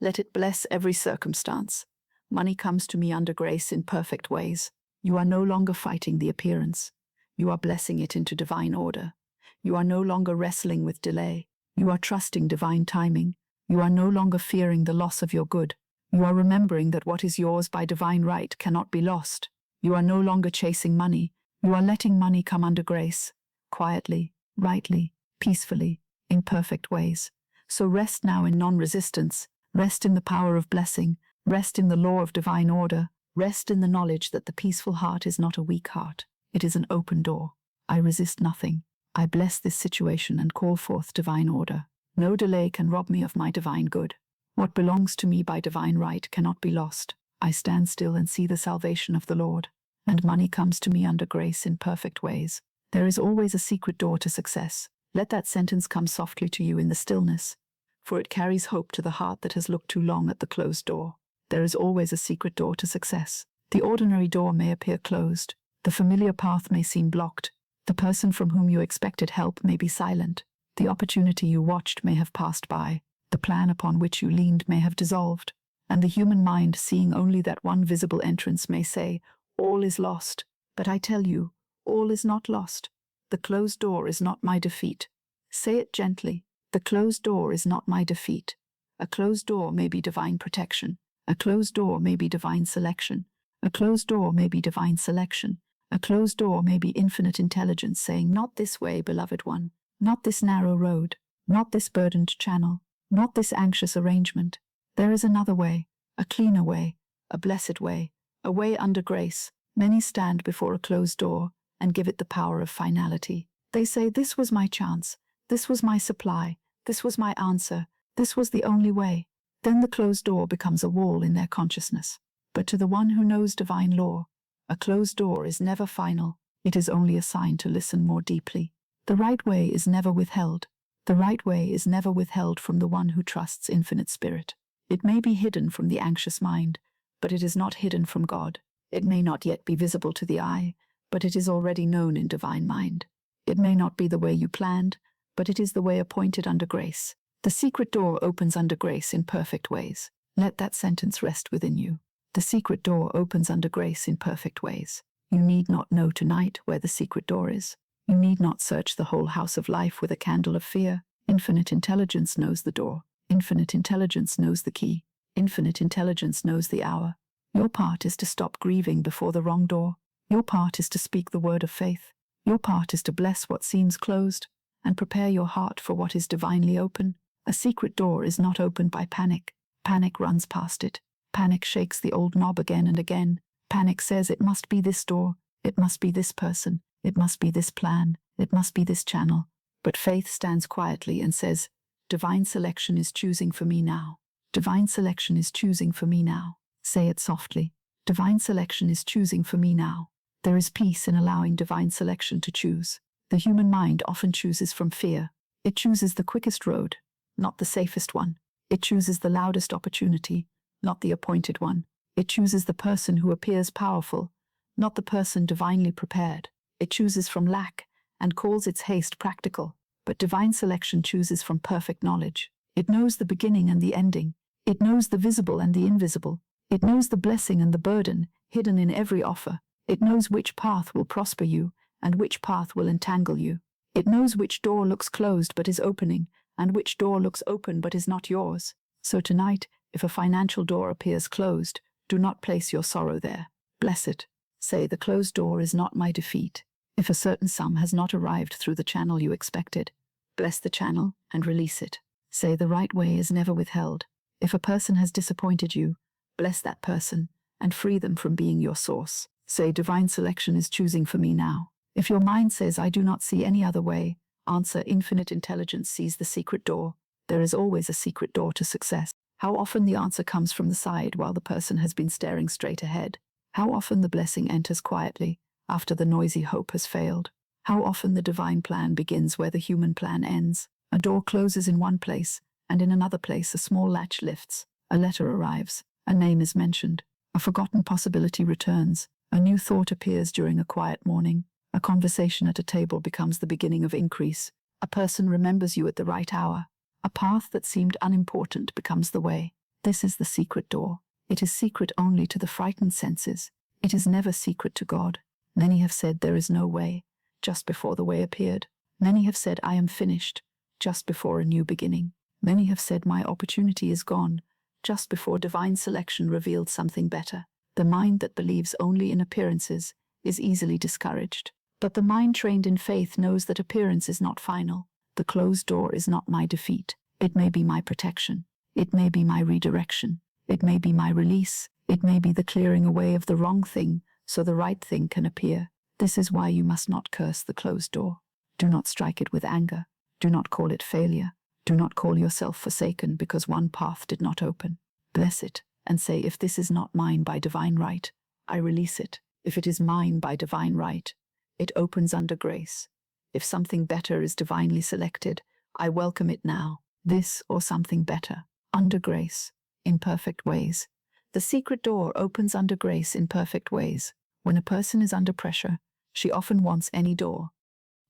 Let it bless every circumstance. Money comes to me under grace in perfect ways. You are no longer fighting the appearance. You are blessing it into divine order. You are no longer wrestling with delay. You are trusting divine timing. You are no longer fearing the loss of your good. You are remembering that what is yours by divine right cannot be lost. You are no longer chasing money. You are letting money come under grace, quietly, rightly, peacefully, in perfect ways. So rest now in non-resistance. Rest in the power of blessing. Rest in the law of divine order. Rest in the knowledge that the peaceful heart is not a weak heart. It is an open door. I resist nothing. I bless this situation and call forth divine order. No delay can rob me of my divine good. What belongs to me by divine right cannot be lost. I stand still and see the salvation of the Lord. And money comes to me under grace in perfect ways. There is always a secret door to success. Let that sentence come softly to you in the stillness, for it carries hope to the heart that has looked too long at the closed door. There is always a secret door to success. The ordinary door may appear closed. The familiar path may seem blocked. The person from whom you expected help may be silent. The opportunity you watched may have passed by. The plan upon which you leaned may have dissolved. And the human mind, seeing only that one visible entrance, may say, all is lost. But I tell you, all is not lost. The closed door is not my defeat. Say it gently. The closed door is not my defeat. A closed door may be divine protection. A closed door may be divine selection. A closed door may be divine selection. A closed door may be infinite intelligence saying, not this way, beloved one. Not this narrow road. Not this burdened channel. Not this anxious arrangement. There is another way, a cleaner way, a blessed way, a way under grace. Many stand before a closed door and give it the power of finality. They say, this was my chance. This was my supply. This was my answer. This was the only way. Then the closed door becomes a wall in their consciousness. But to the one who knows divine law, a closed door is never final. It is only a sign to listen more deeply. The right way is never withheld. The right way is never withheld from the one who trusts infinite spirit. It may be hidden from the anxious mind, but it is not hidden from God. It may not yet be visible to the eye, but it is already known in divine mind. It may not be the way you planned, but it is the way appointed under grace. The secret door opens under grace in perfect ways. Let that sentence rest within you. The secret door opens under grace in perfect ways. You need not know tonight where the secret door is. You need not search the whole house of life with a candle of fear. Infinite intelligence knows the door. Infinite intelligence knows the key. Infinite intelligence knows the hour. Your part is to stop grieving before the wrong door. Your part is to speak the word of faith. Your part is to bless what seems closed and prepare your heart for what is divinely open. A secret door is not opened by panic. Panic runs past it. Panic shakes the old knob again and again. Panic says it must be this door. It must be this person. It must be this plan. It must be this channel. But faith stands quietly and says, divine selection is choosing for me now. Divine selection is choosing for me now. Say it softly. Divine selection is choosing for me now. There is peace in allowing divine selection to choose. The human mind often chooses from fear. It chooses the quickest road, not the safest one. It chooses the loudest opportunity, not the appointed one. It chooses the person who appears powerful, not the person divinely prepared. It chooses from lack and calls its haste practical. But divine selection chooses from perfect knowledge. It knows the beginning and the ending. It knows the visible and the invisible. It knows the blessing and the burden hidden in every offer. It knows which path will prosper you and which path will entangle you. It knows which door looks closed but is opening and which door looks open but is not yours. So tonight, if a financial door appears closed, do not place your sorrow there. Bless it. Say, the closed door is not my defeat. If a certain sum has not arrived through the channel you expected, Bless the channel and release it. Say the right way is never withheld. If a person has disappointed you, bless that person and free them from being your source. Say divine selection is choosing for me now. If your mind says I do not see any other way, answer infinite intelligence sees the secret door. There is always a secret door to success. How often the answer comes from the side while the person has been staring straight ahead. How often the blessing enters quietly after the noisy hope has failed. How often the divine plan begins where the human plan ends. A door closes in one place, and in another place a small latch lifts. A letter arrives. A name is mentioned. A forgotten possibility returns. A new thought appears during a quiet morning. A conversation at a table becomes the beginning of increase. A person remembers you at the right hour. A path that seemed unimportant becomes the way. This is the secret door. It is secret only to the frightened senses. It is never secret to God. Many have said there is no way, just before the way appeared. Many have said I am finished, just before a new beginning. Many have said my opportunity is gone, just before divine selection revealed something better. The mind that believes only in appearances is easily discouraged. But the mind trained in faith knows that appearance is not final. The closed door is not my defeat. It may be my protection. It may be my redirection. It may be my release. It may be the clearing away of the wrong thing so the right thing can appear. This is why you must not curse the closed door. Do not strike it with anger. Do not call it failure. Do not call yourself forsaken because one path did not open. Bless it and say, if this is not mine by divine right, I release it. If it is mine by divine right, it opens under grace. If something better is divinely selected, I welcome it now. This or something better, under grace, in perfect ways. The secret door opens under grace in perfect ways. When a person is under pressure, she often wants any door.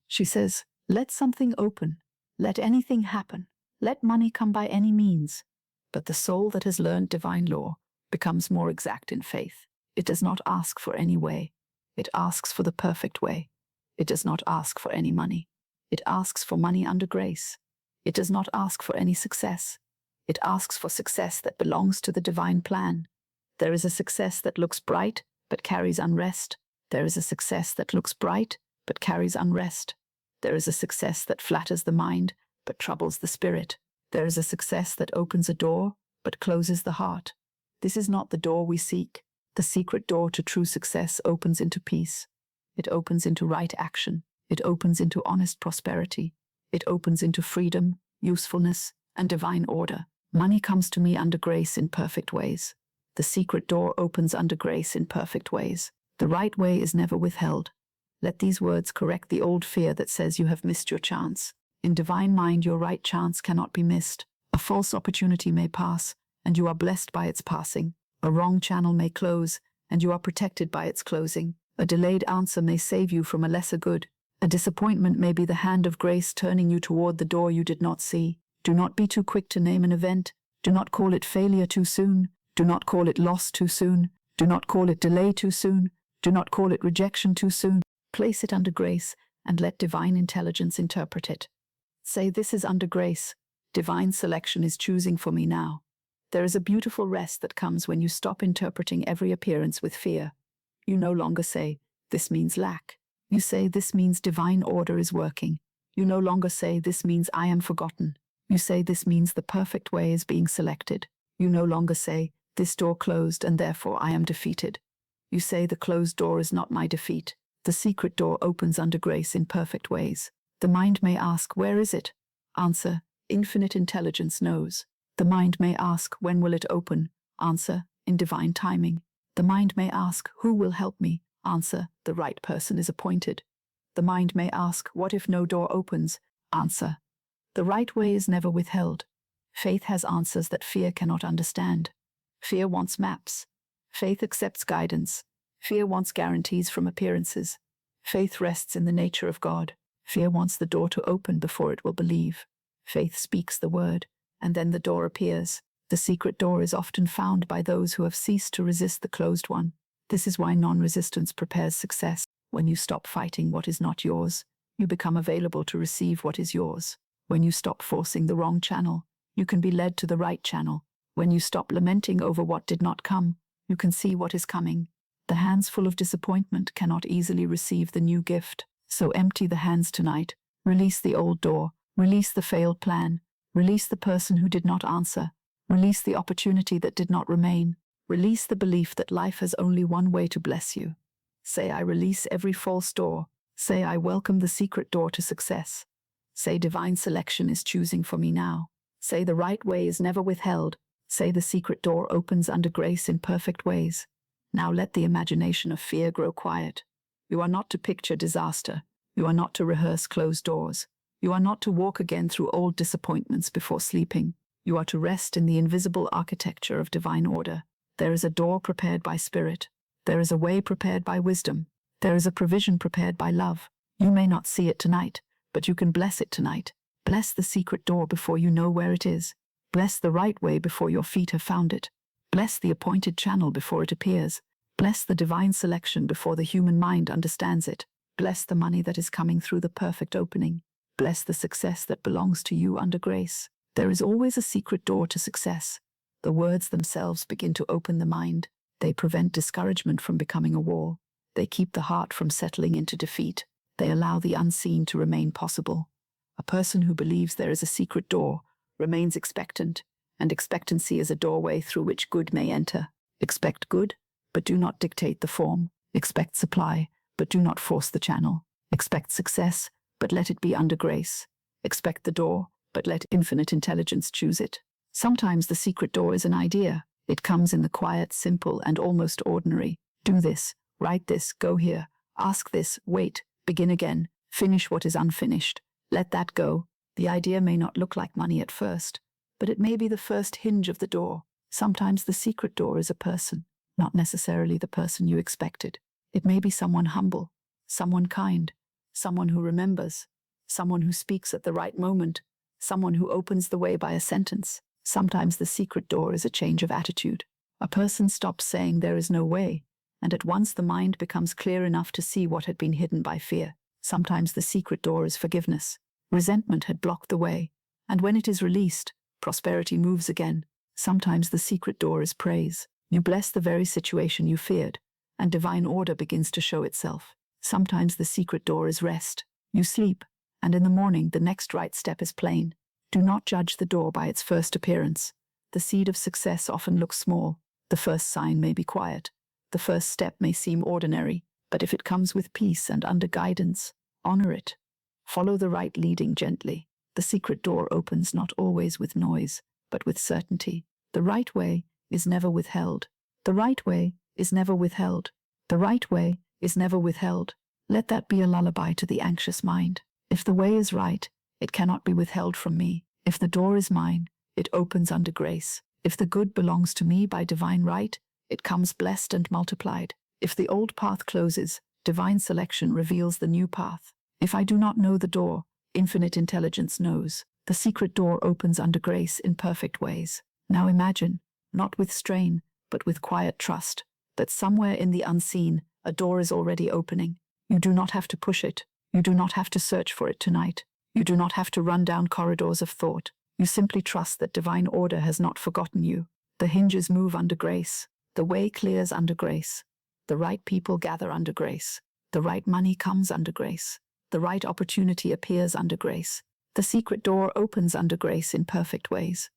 She says, let something open. Let anything happen. Let money come by any means. But the soul that has learned divine law becomes more exact in faith. It does not ask for any way. It asks for the perfect way. It does not ask for any money. It asks for money under grace. It does not ask for any success. It asks for success that belongs to the divine plan. There is a success that looks bright but carries unrest. There is a success that looks bright but carries unrest. There is a success that flatters the mind but troubles the spirit. There is a success that opens a door but closes the heart. This is not the door we seek. The secret door to true success opens into peace. It opens into right action. It opens into honest prosperity. It opens into freedom, usefulness, and divine order. Money comes to me under grace in perfect ways. The secret door opens under grace in perfect ways. The right way is never withheld. Let these words correct the old fear that says you have missed your chance. In divine mind, your right chance cannot be missed. A false opportunity may pass, and you are blessed by its passing. A wrong channel may close, and you are protected by its closing. A delayed answer may save you from a lesser good. A disappointment may be the hand of grace turning you toward the door you did not see. Do not be too quick to name an event. Do not call it failure too soon. Do not call it loss too soon. Do not call it delay too soon. Do not call it rejection too soon. Place it under grace and let divine intelligence interpret it. Say, this is under grace. Divine selection is choosing for me now. There is a beautiful rest that comes when you stop interpreting every appearance with fear. You no longer say, this means lack. You say, this means divine order is working. You no longer say, this means I am forgotten. You say, this means the perfect way is being selected. You no longer say, this door closed and therefore I am defeated. You say, the closed door is not my defeat. The secret door opens under grace in perfect ways. The mind may ask, where is it? Answer, infinite intelligence knows. The mind may ask, when will it open? Answer, in divine timing. The mind may ask, who will help me? Answer, the right person is appointed. The mind may ask, what if no door opens? Answer, the right way is never withheld. Faith has answers that fear cannot understand. Fear wants maps. Faith accepts guidance. Fear wants guarantees from appearances. Faith rests in the nature of God. Fear wants the door to open before it will believe. Faith speaks the word, and then the door appears. The secret door is often found by those who have ceased to resist the closed one. This is why non-resistance prepares success. When you stop fighting what is not yours, you become available to receive what is yours. When you stop forcing the wrong channel, you can be led to the right channel. When you stop lamenting over what did not come, you can see what is coming. The hands full of disappointment cannot easily receive the new gift. So empty the hands tonight. Release the old door. Release the failed plan. Release the person who did not answer. Release the opportunity that did not remain. Release the belief that life has only one way to bless you. Say, I release every false door. Say, I welcome the secret door to success. Say, divine selection is choosing for me now. Say, the right way is never withheld. Say, the secret door opens under grace in perfect ways. Now let the imagination of fear grow quiet. You are not to picture disaster. You are not to rehearse closed doors. You are not to walk again through old disappointments before sleeping. You are to rest in the invisible architecture of divine order. There is a door prepared by spirit. There is a way prepared by wisdom. There is a provision prepared by love. You may not see it tonight, but you can bless it tonight. Bless the secret door before you know where it is. Bless the right way before your feet have found it. Bless the appointed channel before it appears. Bless the divine selection before the human mind understands it. Bless the money that is coming through the perfect opening. Bless the success that belongs to you under grace. There is always a secret door to success. The words themselves begin to open the mind. They prevent discouragement from becoming a wall. They keep the heart from settling into defeat. They allow the unseen to remain possible. A person who believes there is a secret door remains expectant, and expectancy is a doorway through which good may enter. Expect good, but do not dictate the form. Expect supply, but do not force the channel. Expect success, but let it be under grace. Expect the door, but let infinite intelligence choose it. Sometimes the secret door is an idea. It comes in the quiet, simple, and almost ordinary. Do this, write this, go here, ask this, wait, begin again, finish what is unfinished. Let that go. The idea may not look like money at first, but it may be the first hinge of the door. Sometimes the secret door is a person, not necessarily the person you expected. It may be someone humble, someone kind, someone who remembers, someone who speaks at the right moment, someone who opens the way by a sentence. Sometimes the secret door is a change of attitude. A person stops saying there is no way, and at once the mind becomes clear enough to see what had been hidden by fear. Sometimes the secret door is forgiveness. Resentment had blocked the way, and when it is released, prosperity moves again. Sometimes the secret door is praise. You bless the very situation you feared, and divine order begins to show itself. Sometimes the secret door is rest. You sleep, and in the morning the next right step is plain. Do not judge the door by its first appearance. The seed of success often looks small. The first sign may be quiet. The first step may seem ordinary, but if it comes with peace and under guidance, honor it. Follow the right leading gently. The secret door opens not always with noise, but with certainty. The right way is never withheld. The right way is never withheld. The right way is never withheld. Let that be a lullaby to the anxious mind. If the way is right, it cannot be withheld from me. If the door is mine, it opens under grace. If the good belongs to me by divine right, it comes blessed and multiplied. If the old path closes, divine selection reveals the new path. If I do not know the door, infinite intelligence knows. The secret door opens under grace in perfect ways. Now imagine, not with strain, but with quiet trust, that somewhere in the unseen, a door is already opening. You do not have to push it. You do not have to search for it tonight. You do not have to run down corridors of thought. You simply trust that divine order has not forgotten you. The hinges move under grace. The way clears under grace. The right people gather under grace. The right money comes under grace. The right opportunity appears under grace. The secret door opens under grace in perfect ways.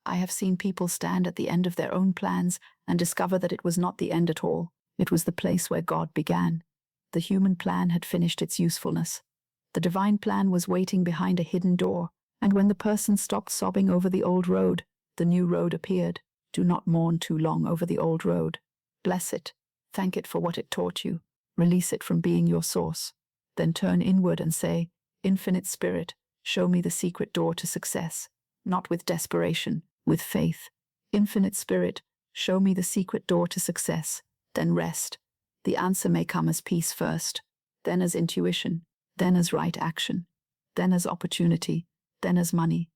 I have seen people stand at the end of their own plans and discover that it was not the end at all. It was the place where God began. The human plan had finished its usefulness. The divine plan was waiting behind a hidden door, and when the person stopped sobbing over the old road, the new road appeared. Do not mourn too long over the old road. Bless it. Thank it for what it taught you. Release it from being your source. Then turn inward and say, Infinite Spirit, show me the secret door to success. Not with desperation, with faith. Infinite Spirit, show me the secret door to success. Then rest. The answer may come as peace first, then as intuition, then as right action, then as opportunity, then as money.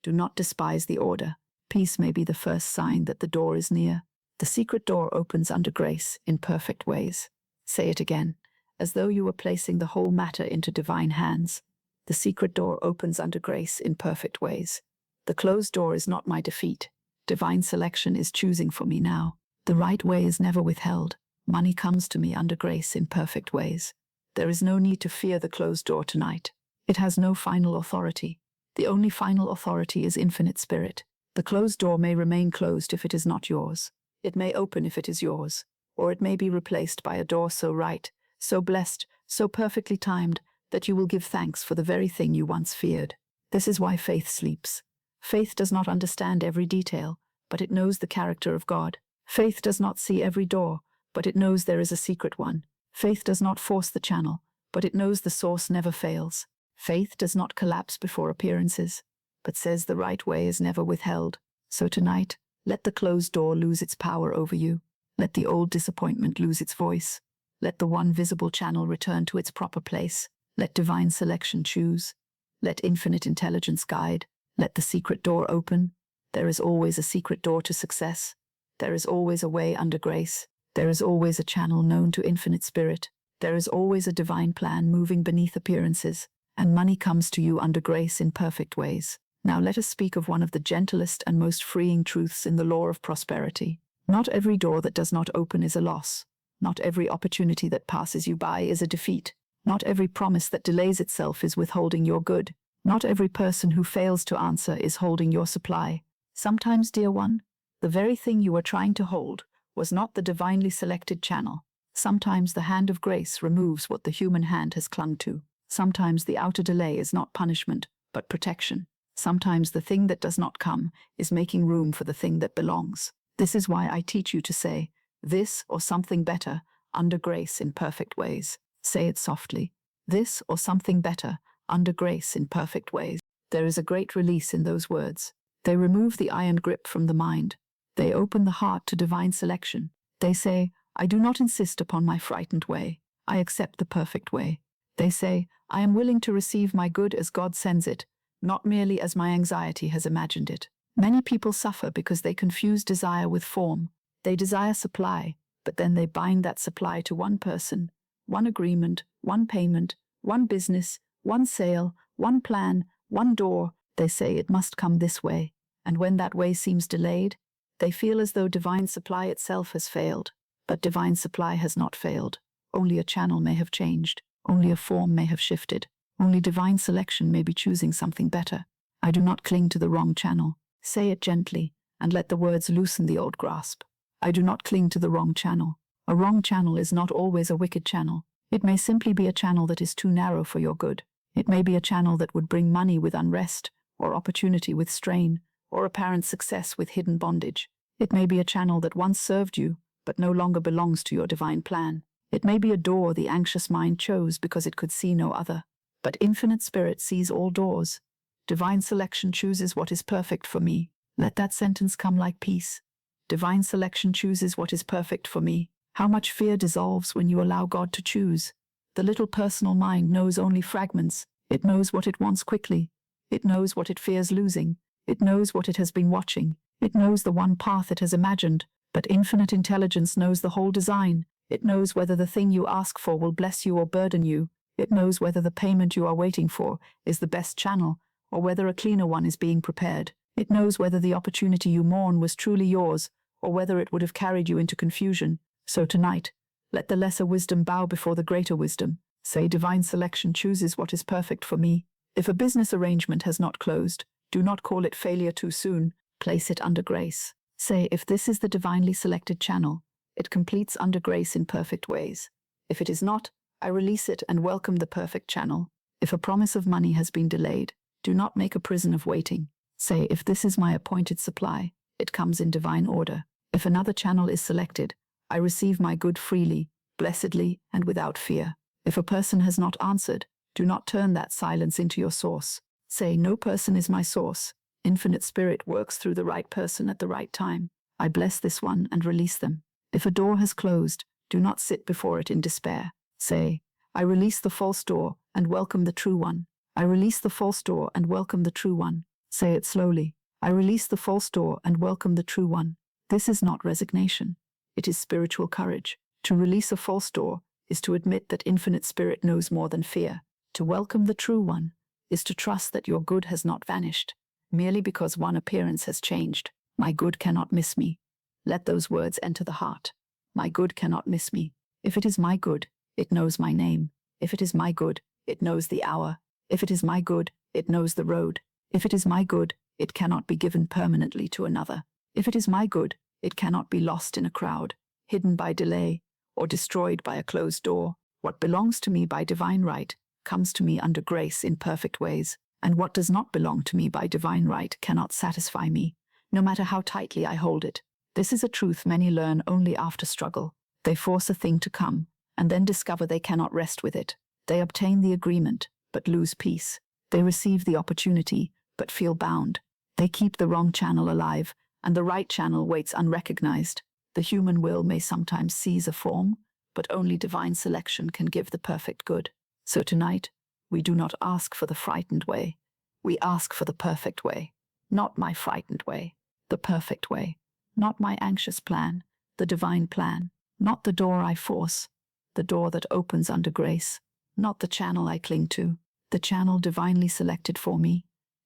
Do not despise the order. Peace may be the first sign that the door is near. The secret door opens under grace in perfect ways. Say it again, as though you were placing the whole matter into divine hands. The secret door opens under grace in perfect ways. The closed door is not my defeat. Divine selection is choosing for me now. The right way is never withheld. Money comes to me under grace in perfect ways. There is no need to fear the closed door tonight. It has no final authority. The only final authority is infinite spirit. The closed door may remain closed if it is not yours. It may open if it is yours, or it may be replaced by a door so right, so blessed, so perfectly timed, that you will give thanks for the very thing you once feared. This is why faith sleeps. Faith does not understand every detail, but it knows the character of God. Faith does not see every door, but it knows there is a secret one. Faith does not force the channel, but it knows the source never fails. Faith does not collapse before appearances, but says the right way is never withheld. So tonight, let the closed door lose its power over you. Let the old disappointment lose its voice. Let the one visible channel return to its proper place. Let divine selection choose. Let infinite intelligence guide. Let the secret door open. There is always a secret door to success. There is always a way under grace. There is always a channel known to infinite spirit. There is always a divine plan moving beneath appearances, and money comes to you under grace in perfect ways. Now let us speak of one of the gentlest and most freeing truths in the law of prosperity. Not every door that does not open is a loss. Not every opportunity that passes you by is a defeat. Not every promise that delays itself is withholding your good. Not every person who fails to answer is holding your supply. Sometimes, dear one, the very thing you are trying to hold was not the divinely selected channel. Sometimes the hand of grace removes what the human hand has clung to. Sometimes the outer delay is not punishment, but protection. Sometimes the thing that does not come is making room for the thing that belongs. This is why I teach you to say, this or something better, under grace in perfect ways. Say it softly. This or something better, under grace in perfect ways. There is a great release in those words. They remove the iron grip from the mind. They open the heart to divine selection. They say, I do not insist upon my frightened way. I accept the perfect way. They say, I am willing to receive my good as God sends it, not merely as my anxiety has imagined it. Many people suffer because they confuse desire with form. They desire supply, but then they bind that supply to one person, one agreement, one payment, one business, one sale, one plan, one door. They say it must come this way, and when that way seems delayed, they feel as though divine supply itself has failed. But divine supply has not failed. Only a channel may have changed. Only a form may have shifted. Only divine selection may be choosing something better. I do not cling to the wrong channel. Say it gently, and let the words loosen the old grasp. I do not cling to the wrong channel. A wrong channel is not always a wicked channel. It may simply be a channel that is too narrow for your good. It may be a channel that would bring money with unrest, or opportunity with strain, or apparent success with hidden bondage. It may be a channel that once served you, but no longer belongs to your divine plan. It may be a door the anxious mind chose because it could see no other. But infinite spirit sees all doors. Divine selection chooses what is perfect for me. Let that sentence come like peace. Divine selection chooses what is perfect for me. How much fear dissolves when you allow God to choose. The little personal mind knows only fragments. It knows what it wants quickly. It knows what it fears losing. It knows what it has been watching. It knows the one path it has imagined. But infinite intelligence knows the whole design. It knows whether the thing you ask for will bless you or burden you. It knows whether the payment you are waiting for is the best channel, or whether a cleaner one is being prepared. It knows whether the opportunity you mourn was truly yours, or whether it would have carried you into confusion. So tonight, let the lesser wisdom bow before the greater wisdom. Say, divine selection chooses what is perfect for me. If a business arrangement has not closed, do not call it failure too soon. Place it under grace. Say, if this is the divinely selected channel, it completes under grace in perfect ways. If it is not, I release it and welcome the perfect channel. If a promise of money has been delayed, do not make a prison of waiting. Say, if this is my appointed supply, it comes in divine order. If another channel is selected, I receive my good freely, blessedly, and without fear. If a person has not answered, do not turn that silence into your source. Say, no person is my source. Infinite spirit works through the right person at the right time. I bless this one and release them. If a door has closed, do not sit before it in despair. Say, I release the false door and welcome the true one. I release the false door and welcome the true one. Say it slowly. I release the false door and welcome the true one. This is not resignation. It is spiritual courage. To release a false door is to admit that infinite spirit knows more than fear. To welcome the true one is to trust that your good has not vanished, merely because one appearance has changed. My good cannot miss me. Let those words enter the heart. My good cannot miss me. If it is my good, it knows my name. If it is my good, it knows the hour. If it is my good, it knows the road. If it is my good, it cannot be given permanently to another. If it is my good, it cannot be lost in a crowd, hidden by delay, or destroyed by a closed door. What belongs to me by divine right comes to me under grace in perfect ways, and what does not belong to me by divine right cannot satisfy me, no matter how tightly I hold it. This is a truth many learn only after struggle. They force a thing to come, and then discover they cannot rest with it. They obtain the agreement, but lose peace. They receive the opportunity, but feel bound. They keep the wrong channel alive, and the right channel waits unrecognized. The human will may sometimes seize a form, but only divine selection can give the perfect good. So tonight, we do not ask for the frightened way. We ask for the perfect way. Not my frightened way, the perfect way. Not my anxious plan, the divine plan. Not the door I force, the door that opens under grace. Not the channel I cling to, the channel divinely selected for me.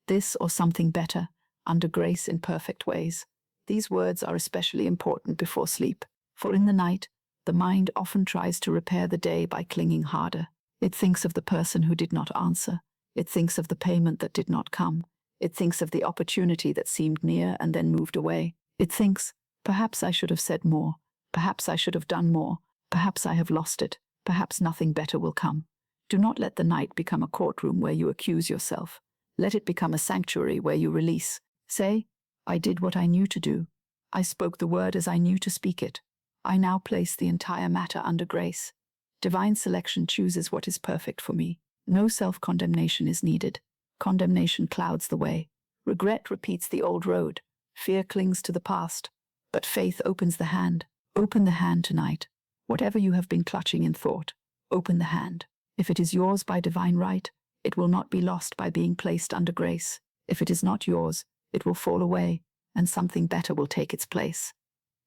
This or something better, under grace in perfect ways. These words are especially important before sleep, for in the night, the mind often tries to repair the day by clinging harder. It thinks of the person who did not answer. It thinks of the payment that did not come. It thinks of the opportunity that seemed near and then moved away. It thinks, perhaps I should have said more. Perhaps I should have done more. Perhaps I have lost it. Perhaps nothing better will come. Do not let the night become a courtroom where you accuse yourself. Let it become a sanctuary where you release. Say, I did what I knew to do. I spoke the word as I knew to speak it. I now place the entire matter under grace. Divine selection chooses what is perfect for me. No self-condemnation is needed. Condemnation clouds the way. Regret repeats the old road. Fear clings to the past. But faith opens the hand. Open the hand tonight. Whatever you have been clutching in thought, open the hand. If it is yours by divine right, it will not be lost by being placed under grace. If it is not yours, it will fall away, and something better will take its place.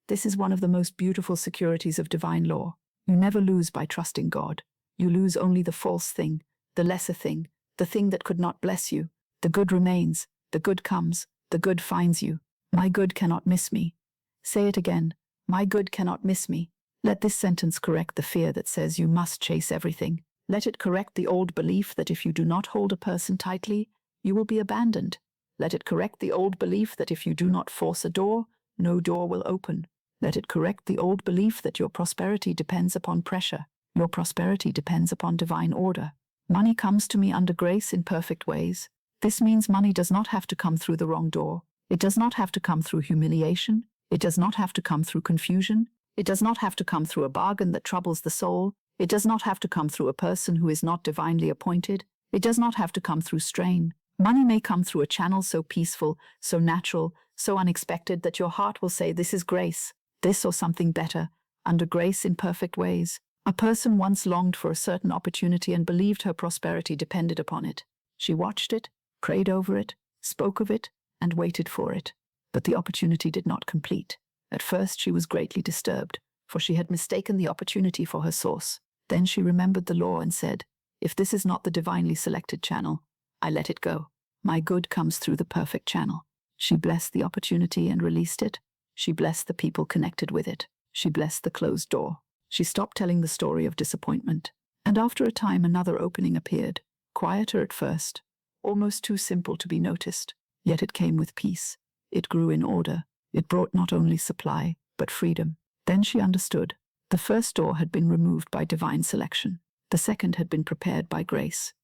This is one of the most beautiful securities of divine law. You never lose by trusting God. You lose only the false thing, the lesser thing, the thing that could not bless you. The good remains, the good comes, the good finds you. My good cannot miss me. Say it again. My good cannot miss me. Let this sentence correct the fear that says you must chase everything. Let it correct the old belief that if you do not hold a person tightly, you will be abandoned. Let it correct the old belief that if you do not force a door, no door will open. Let it correct the old belief that your prosperity depends upon pressure. Your prosperity depends upon divine order. Money comes to me under grace in perfect ways. This means money does not have to come through the wrong door. It does not have to come through humiliation. It does not have to come through confusion. It does not have to come through a bargain that troubles the soul. It does not have to come through a person who is not divinely appointed. It does not have to come through strain. Money may come through a channel so peaceful, so natural, so unexpected that your heart will say, this is grace, this or something better, under grace in perfect ways. A person once longed for a certain opportunity and believed her prosperity depended upon it. She watched it, prayed over it, spoke of it, and waited for it. But the opportunity did not complete. At first she was greatly disturbed, for she had mistaken the opportunity for her source. Then she remembered the law and said, if this is not the divinely selected channel, I let it go. My good comes through the perfect channel. She blessed the opportunity and released it. She blessed the people connected with it. She blessed the closed door. She stopped telling the story of disappointment. And after a time another opening appeared, quieter at first, almost too simple to be noticed. Yet it came with peace. It grew in order. It brought not only supply, but freedom. Then she understood. The first door had been removed by divine selection. The second had been prepared by grace.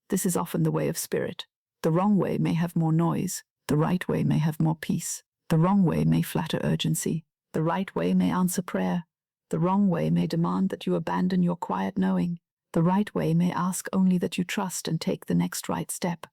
This is often the way of spirit. The wrong way may have more noise. The right way may have more peace. The wrong way may flatter urgency. The right way may answer prayer. The wrong way may demand that you abandon your quiet knowing. The right way may ask only that you trust and take the next right step.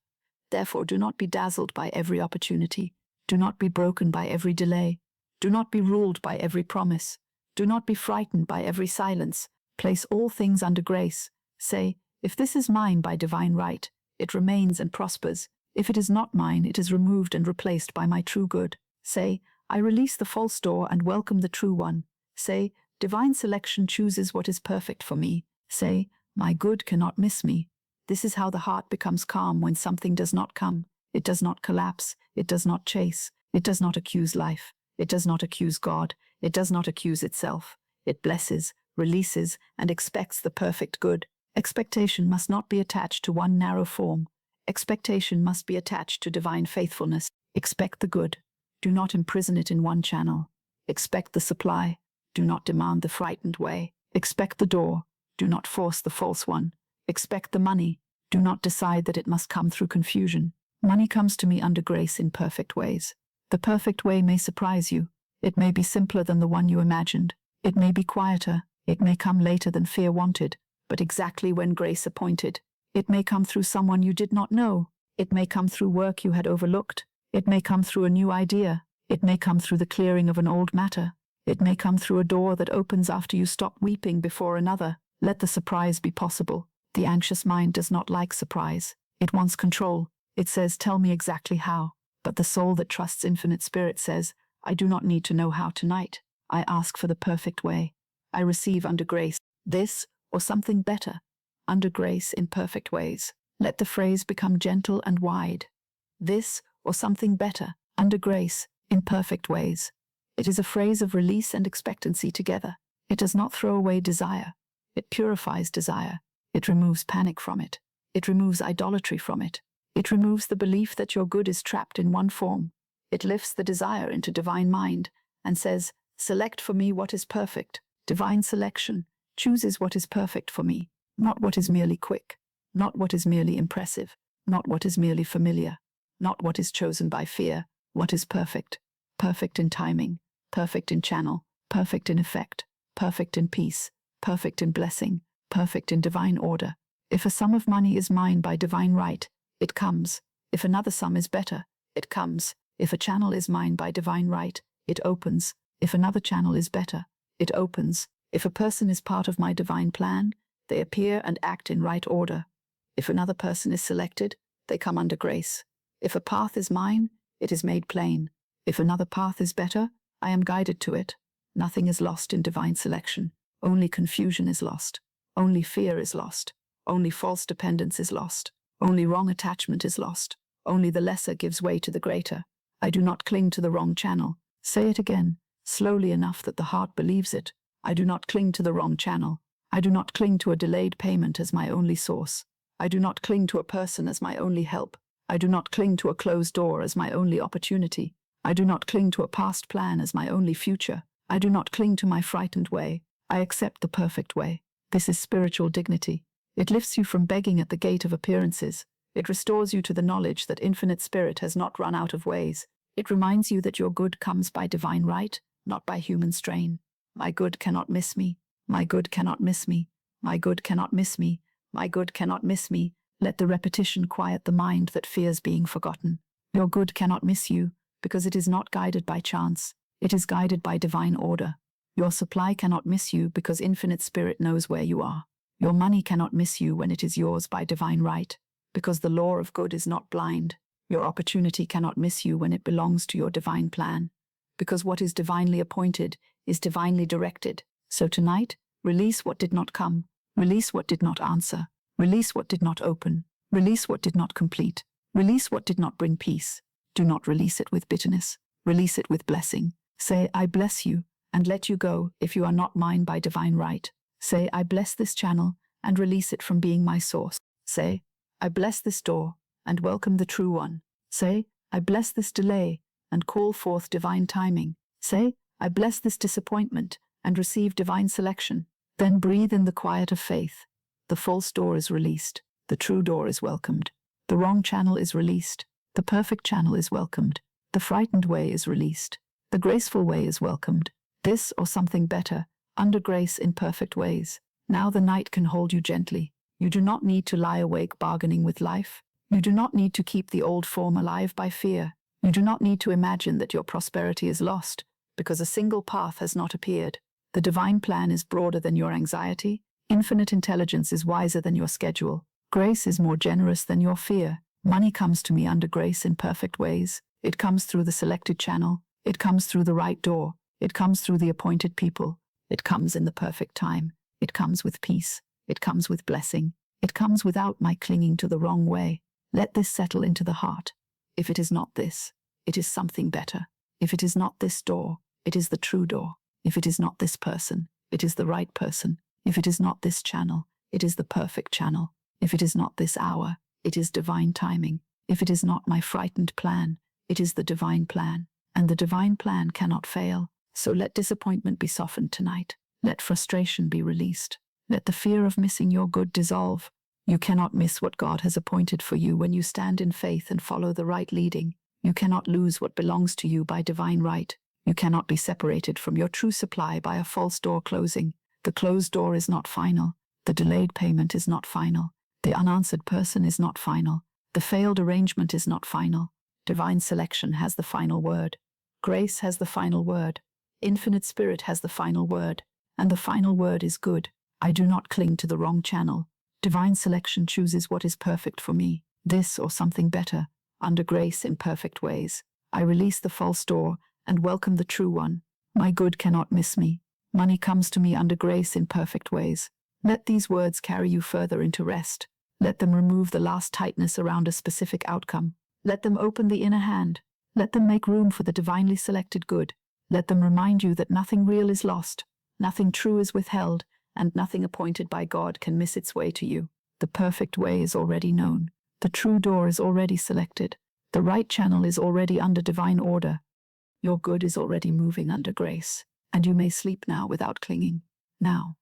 Therefore, do not be dazzled by every opportunity. Do not be broken by every delay. Do not be ruled by every promise. Do not be frightened by every silence. Place all things under grace. Say, if this is mine by divine right, it remains and prospers. If it is not mine, it is removed and replaced by my true good. Say, I release the false door and welcome the true one. Say, divine selection chooses what is perfect for me. Say, my good cannot miss me. This is how the heart becomes calm when something does not come. It does not collapse. It does not chase. It does not accuse life. It does not accuse God. It does not accuse itself. It blesses, releases, and expects the perfect good. Expectation must not be attached to one narrow form. Expectation must be attached to divine faithfulness. Expect the good. Do not imprison it in one channel. Expect the supply. Do not demand the frightened way. Expect the door. Do not force the false one. Expect the money. Do not decide that it must come through confusion. Money comes to me under grace in perfect ways. The perfect way may surprise you. It may be simpler than the one you imagined. It may be quieter. It may come later than fear wanted, but exactly when grace appointed. It may come through someone you did not know. It may come through work you had overlooked. It may come through a new idea. It may come through the clearing of an old matter. It may come through a door that opens after you stop weeping before another. Let the surprise be possible. The anxious mind does not like surprise. It wants control. It says, tell me exactly how. But the soul that trusts infinite spirit says, I do not need to know how tonight. I ask for the perfect way. I receive under grace this or something better. Under grace in perfect ways. Let the phrase become gentle and wide. This or something better. Under grace in perfect ways. It is a phrase of release and expectancy together. It does not throw away desire. It purifies desire. It removes panic from it. It removes idolatry from it. It removes the belief that your good is trapped in one form. It lifts the desire into divine mind and says, select for me what is perfect. Divine selection chooses what is perfect for me, not what is merely quick, not what is merely impressive, not what is merely familiar, not what is chosen by fear, what is perfect. Perfect in timing, perfect in channel, perfect in effect, perfect in peace, perfect in blessing, perfect in divine order. If a sum of money is mine by divine right, it comes. If another sum is better, it comes. If a channel is mine by divine right, it opens. If another channel is better, it opens. If a person is part of my divine plan, they appear and act in right order. If another person is selected, they come under grace. If a path is mine, it is made plain. If another path is better, I am guided to it. Nothing is lost in divine selection. Only confusion is lost. Only fear is lost. Only false dependence is lost. Only wrong attachment is lost. Only the lesser gives way to the greater. I do not cling to the wrong channel. Say it again, slowly enough that the heart believes it. I do not cling to the wrong channel. I do not cling to a delayed payment as my only source. I do not cling to a person as my only help. I do not cling to a closed door as my only opportunity. I do not cling to a past plan as my only future. I do not cling to my frightened way. I accept the perfect way. This is spiritual dignity. It lifts you from begging at the gate of appearances. It restores you to the knowledge that infinite spirit has not run out of ways. It reminds you that your good comes by divine right, not by human strain. My good cannot miss me. My good cannot miss me. My good cannot miss me. My good cannot miss me. Let the repetition quiet the mind that fears being forgotten. Your good cannot miss you, because it is not guided by chance. It is guided by divine order. Your supply cannot miss you because infinite spirit knows where you are. Your money cannot miss you when it is yours by divine right, because the law of good is not blind. Your opportunity cannot miss you when it belongs to your divine plan, because what is divinely appointed is divinely directed. So tonight, release what did not come. Release what did not answer. Release what did not open. Release what did not complete. Release what did not bring peace. Do not release it with bitterness. Release it with blessing. Say, I bless you, and let you go if you are not mine by divine right. Say, I bless this channel, and release it from being my source. Say, I bless this door, and welcome the true one. Say, I bless this delay, and call forth divine timing. Say, I bless this disappointment, and receive divine selection. Then breathe in the quiet of faith. The false door is released. The true door is welcomed. The wrong channel is released. The perfect channel is welcomed. The frightened way is released. The graceful way is welcomed. This or something better, under grace in perfect ways. Now the night can hold you gently. You do not need to lie awake bargaining with life. You do not need to keep the old form alive by fear. You do not need to imagine that your prosperity is lost, because a single path has not appeared. The divine plan is broader than your anxiety. Infinite intelligence is wiser than your schedule. Grace is more generous than your fear. Money comes to me under grace in perfect ways. It comes through the selected channel. It comes through the right door. It comes through the appointed people. It comes in the perfect time. It comes with peace. It comes with blessing. It comes without my clinging to the wrong way. Let this settle into the heart. If it is not this, it is something better. If it is not this door, it is the true door. If it is not this person, it is the right person. If it is not this channel, it is the perfect channel. If it is not this hour, it is divine timing. If it is not my frightened plan, it is the divine plan. And the divine plan cannot fail. So let disappointment be softened tonight. Let frustration be released. Let the fear of missing your good dissolve. You cannot miss what God has appointed for you when you stand in faith and follow the right leading. You cannot lose what belongs to you by divine right. You cannot be separated from your true supply by a false door closing. The closed door is not final. The delayed payment is not final. The unanswered person is not final. The failed arrangement is not final. Divine selection has the final word. Grace has the final word. Infinite Spirit has the final word. And the final word is good. I do not cling to the wrong channel. Divine selection chooses what is perfect for me, this or something better, under grace in perfect ways. I release the false door and welcome the true one. My good cannot miss me. Money comes to me under grace in perfect ways. Let these words carry you further into rest. Let them remove the last tightness around a specific outcome. Let them open the inner hand. Let them make room for the divinely selected good. Let them remind you that nothing real is lost, nothing true is withheld, and nothing appointed by God can miss its way to you. The perfect way is already known. The true door is already selected. The right channel is already under divine order. Your good is already moving under grace, and you may sleep now without clinging. Now,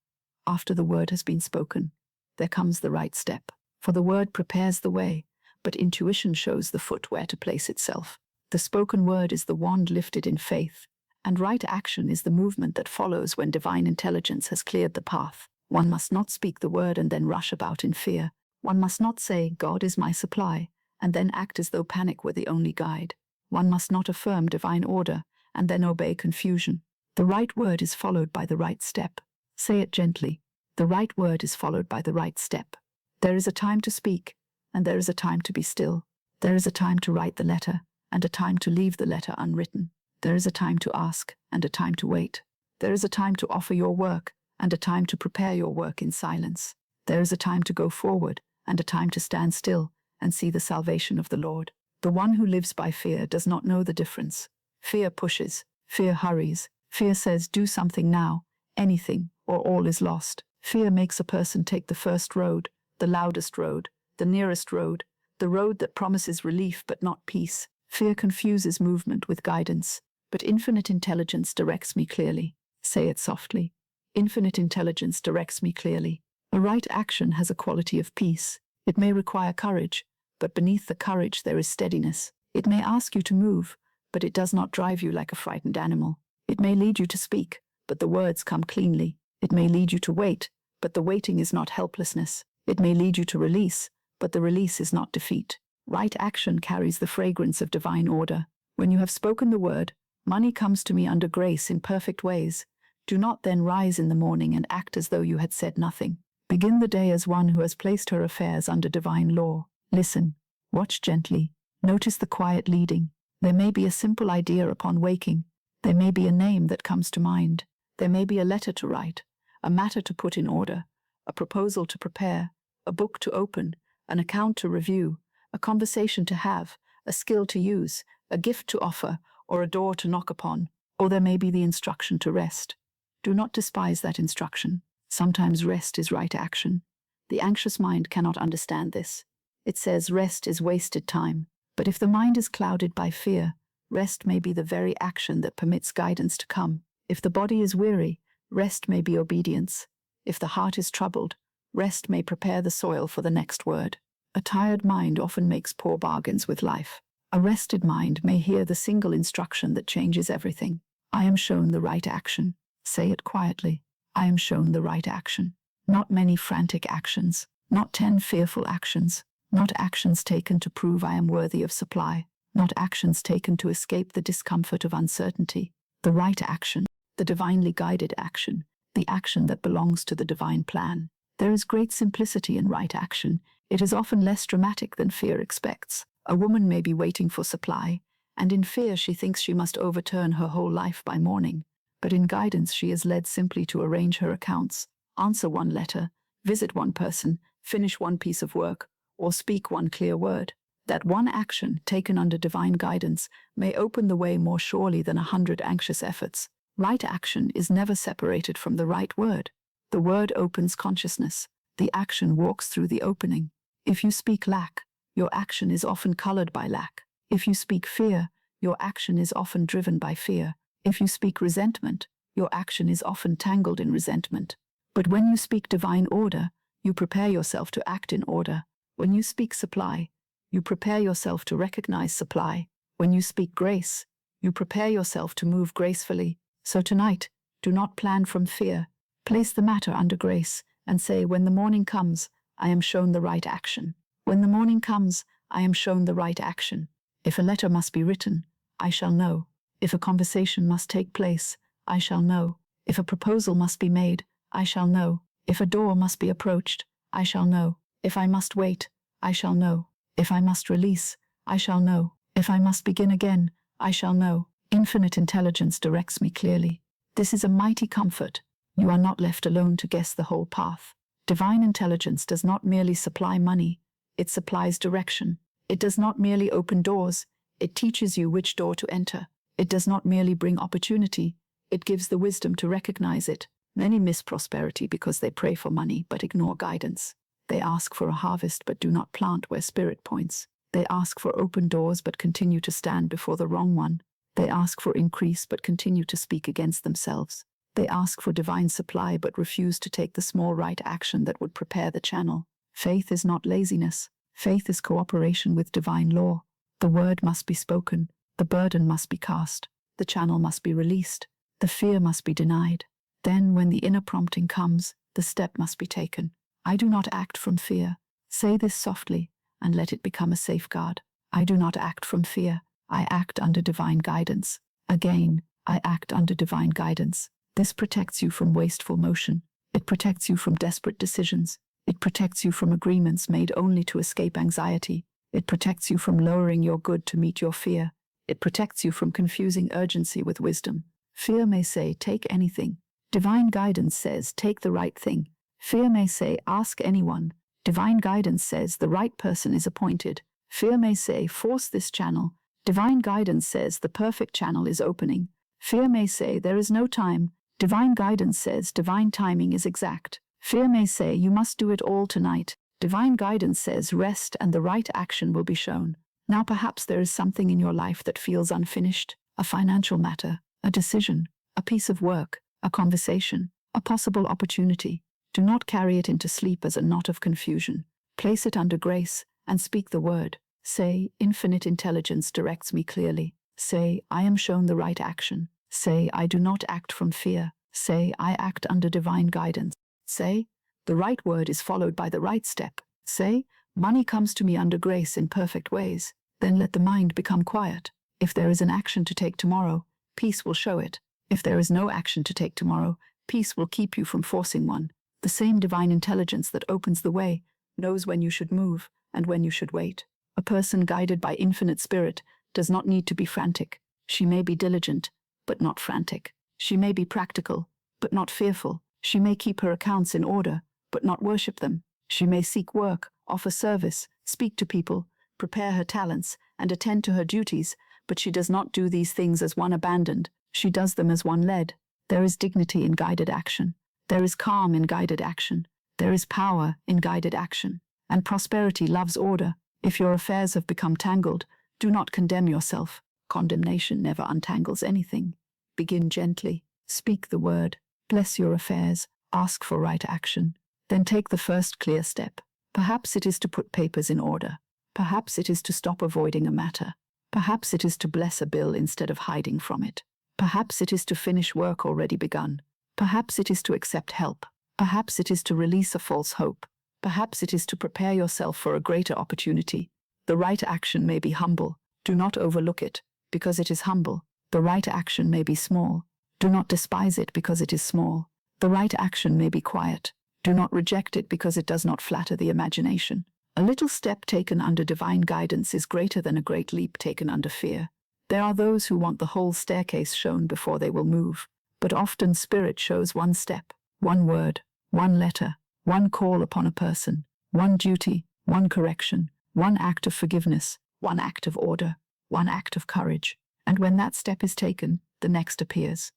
after the word has been spoken, there comes the right step. For the word prepares the way, but intuition shows the foot where to place itself. The spoken word is the wand lifted in faith, and right action is the movement that follows when divine intelligence has cleared the path. One must not speak the word and then rush about in fear. One must not say, God is my supply, and then act as though panic were the only guide. One must not affirm divine order and then obey confusion. The right word is followed by the right step. Say it gently. The right word is followed by the right step. There is a time to speak, and there is a time to be still. There is a time to write the letter, and a time to leave the letter unwritten. There is a time to ask, and a time to wait. There is a time to offer your work, and a time to prepare your work in silence. There is a time to go forward, and a time to stand still and see the salvation of the Lord. The one who lives by fear does not know the difference. Fear pushes, fear hurries, fear says do something now, anything, or all is lost. Fear makes a person take the first road, the loudest road, the nearest road, the road that promises relief but not peace. Fear confuses movement with guidance, but infinite intelligence directs me clearly. Say it softly. Infinite intelligence directs me clearly. A right action has a quality of peace. It may require courage, but beneath the courage there is steadiness. It may ask you to move, but it does not drive you like a frightened animal. It may lead you to speak, but the words come cleanly. It may lead you to wait, but the waiting is not helplessness. It may lead you to release, but the release is not defeat. Right action carries the fragrance of divine order. When you have spoken the word, money comes to me under grace in perfect ways. Do not then rise in the morning and act as though you had said nothing. Begin the day as one who has placed her affairs under divine law. Listen, watch gently, notice the quiet leading. There may be a simple idea upon waking. There may be a name that comes to mind. There may be a letter to write, a matter to put in order, a proposal to prepare, a book to open, an account to review, a conversation to have, a skill to use, a gift to offer, or a door to knock upon, or there may be the instruction to rest. Do not despise that instruction. Sometimes rest is right action. The anxious mind cannot understand this. It says rest is wasted time. But if the mind is clouded by fear, rest may be the very action that permits guidance to come. If the body is weary, rest may be obedience. If the heart is troubled, rest may prepare the soil for the next word. A tired mind often makes poor bargains with life. A rested mind may hear the single instruction that changes everything. I am shown the right action. Say it quietly. I am shown the right action. Not many frantic actions, not 10 fearful actions, not actions taken to prove I am worthy of supply, not actions taken to escape the discomfort of uncertainty. The right action, the divinely guided action, the action that belongs to the divine plan. There is great simplicity in right action. It is often less dramatic than fear expects. A woman may be waiting for supply, and in fear she thinks she must overturn her whole life by morning. But in guidance she is led simply to arrange her accounts, answer one letter, visit one person, finish one piece of work, or speak one clear word. That one action, taken under divine guidance, may open the way more surely than 100 anxious efforts. Right action is never separated from the right word. The word opens consciousness. The action walks through the opening. If you speak lack, your action is often colored by lack. If you speak fear, your action is often driven by fear. If you speak resentment, your action is often tangled in resentment. But when you speak divine order, you prepare yourself to act in order. When you speak supply, you prepare yourself to recognize supply. When you speak grace, you prepare yourself to move gracefully. So tonight, do not plan from fear. Place the matter under grace and say, when the morning comes, I am shown the right action. When the morning comes, I am shown the right action. If a letter must be written, I shall know. If a conversation must take place, I shall know. If a proposal must be made, I shall know. If a door must be approached, I shall know. If I must wait, I shall know. If I must release, I shall know. If I must begin again, I shall know. Infinite intelligence directs me clearly. This is a mighty comfort. You are not left alone to guess the whole path. Divine intelligence does not merely supply money, it supplies direction. It does not merely open doors, it teaches you which door to enter. It does not merely bring opportunity, it gives the wisdom to recognize it. Many miss prosperity because they pray for money but ignore guidance. They ask for a harvest but do not plant where spirit points. They ask for open doors but continue to stand before the wrong one. They ask for increase but continue to speak against themselves. They ask for divine supply but refuse to take the small right action that would prepare the channel. Faith is not laziness. Faith is cooperation with divine law. The word must be spoken. The burden must be cast. The channel must be released. The fear must be denied. Then, when the inner prompting comes, the step must be taken. I do not act from fear. Say this softly, and let it become a safeguard. I do not act from fear. I act under divine guidance. Again, I act under divine guidance. This protects you from wasteful motion. It protects you from desperate decisions. It protects you from agreements made only to escape anxiety. It protects you from lowering your good to meet your fear. It protects you from confusing urgency with wisdom. Fear may say, take anything. Divine guidance says, take the right thing. Fear may say, ask anyone. Divine guidance says, the right person is appointed. Fear may say, force this channel. Divine guidance says, the perfect channel is opening. Fear may say, there is no time. Divine guidance says, divine timing is exact. Fear may say, you must do it all tonight. Divine guidance says, rest and the right action will be shown. Now perhaps there is something in your life that feels unfinished, a financial matter, a decision, a piece of work, a conversation, a possible opportunity. Do not carry it into sleep as a knot of confusion. Place it under grace and speak the word. Say, infinite intelligence directs me clearly. Say, I am shown the right action. Say, I do not act from fear. Say, I act under divine guidance. Say, the right word is followed by the right step. Say, money comes to me under grace in perfect ways. Then let the mind become quiet. If there is an action to take tomorrow, peace will show it. If there is no action to take tomorrow, peace will keep you from forcing one. The same divine intelligence that opens the way knows when you should move and when you should wait. A person guided by infinite spirit does not need to be frantic. She may be diligent, but not frantic. She may be practical, but not fearful. She may keep her accounts in order, but not worship them. She may seek work, offer service, speak to people, prepare her talents, and attend to her duties, but she does not do these things as one abandoned. She does them as one led. There is dignity in guided action. There is calm in guided action. There is power in guided action. And prosperity loves order. If your affairs have become tangled, do not condemn yourself. Condemnation never untangles anything. Begin gently. Speak the word. Bless your affairs. Ask for right action. Then take the first clear step. Perhaps it is to put papers in order. Perhaps it is to stop avoiding a matter. Perhaps it is to bless a bill instead of hiding from it. Perhaps it is to finish work already begun. Perhaps it is to accept help. Perhaps it is to release a false hope. Perhaps it is to prepare yourself for a greater opportunity. The right action may be humble. Do not overlook it, because it is humble. The right action may be small. Do not despise it because it is small. The right action may be quiet. Do not reject it because it does not flatter the imagination. A little step taken under divine guidance is greater than a great leap taken under fear. There are those who want the whole staircase shown before they will move, but often spirit shows one step, one word, one letter, one call upon a person, one duty, one correction, one act of forgiveness, one act of order, one act of courage. And when that step is taken, the next appears.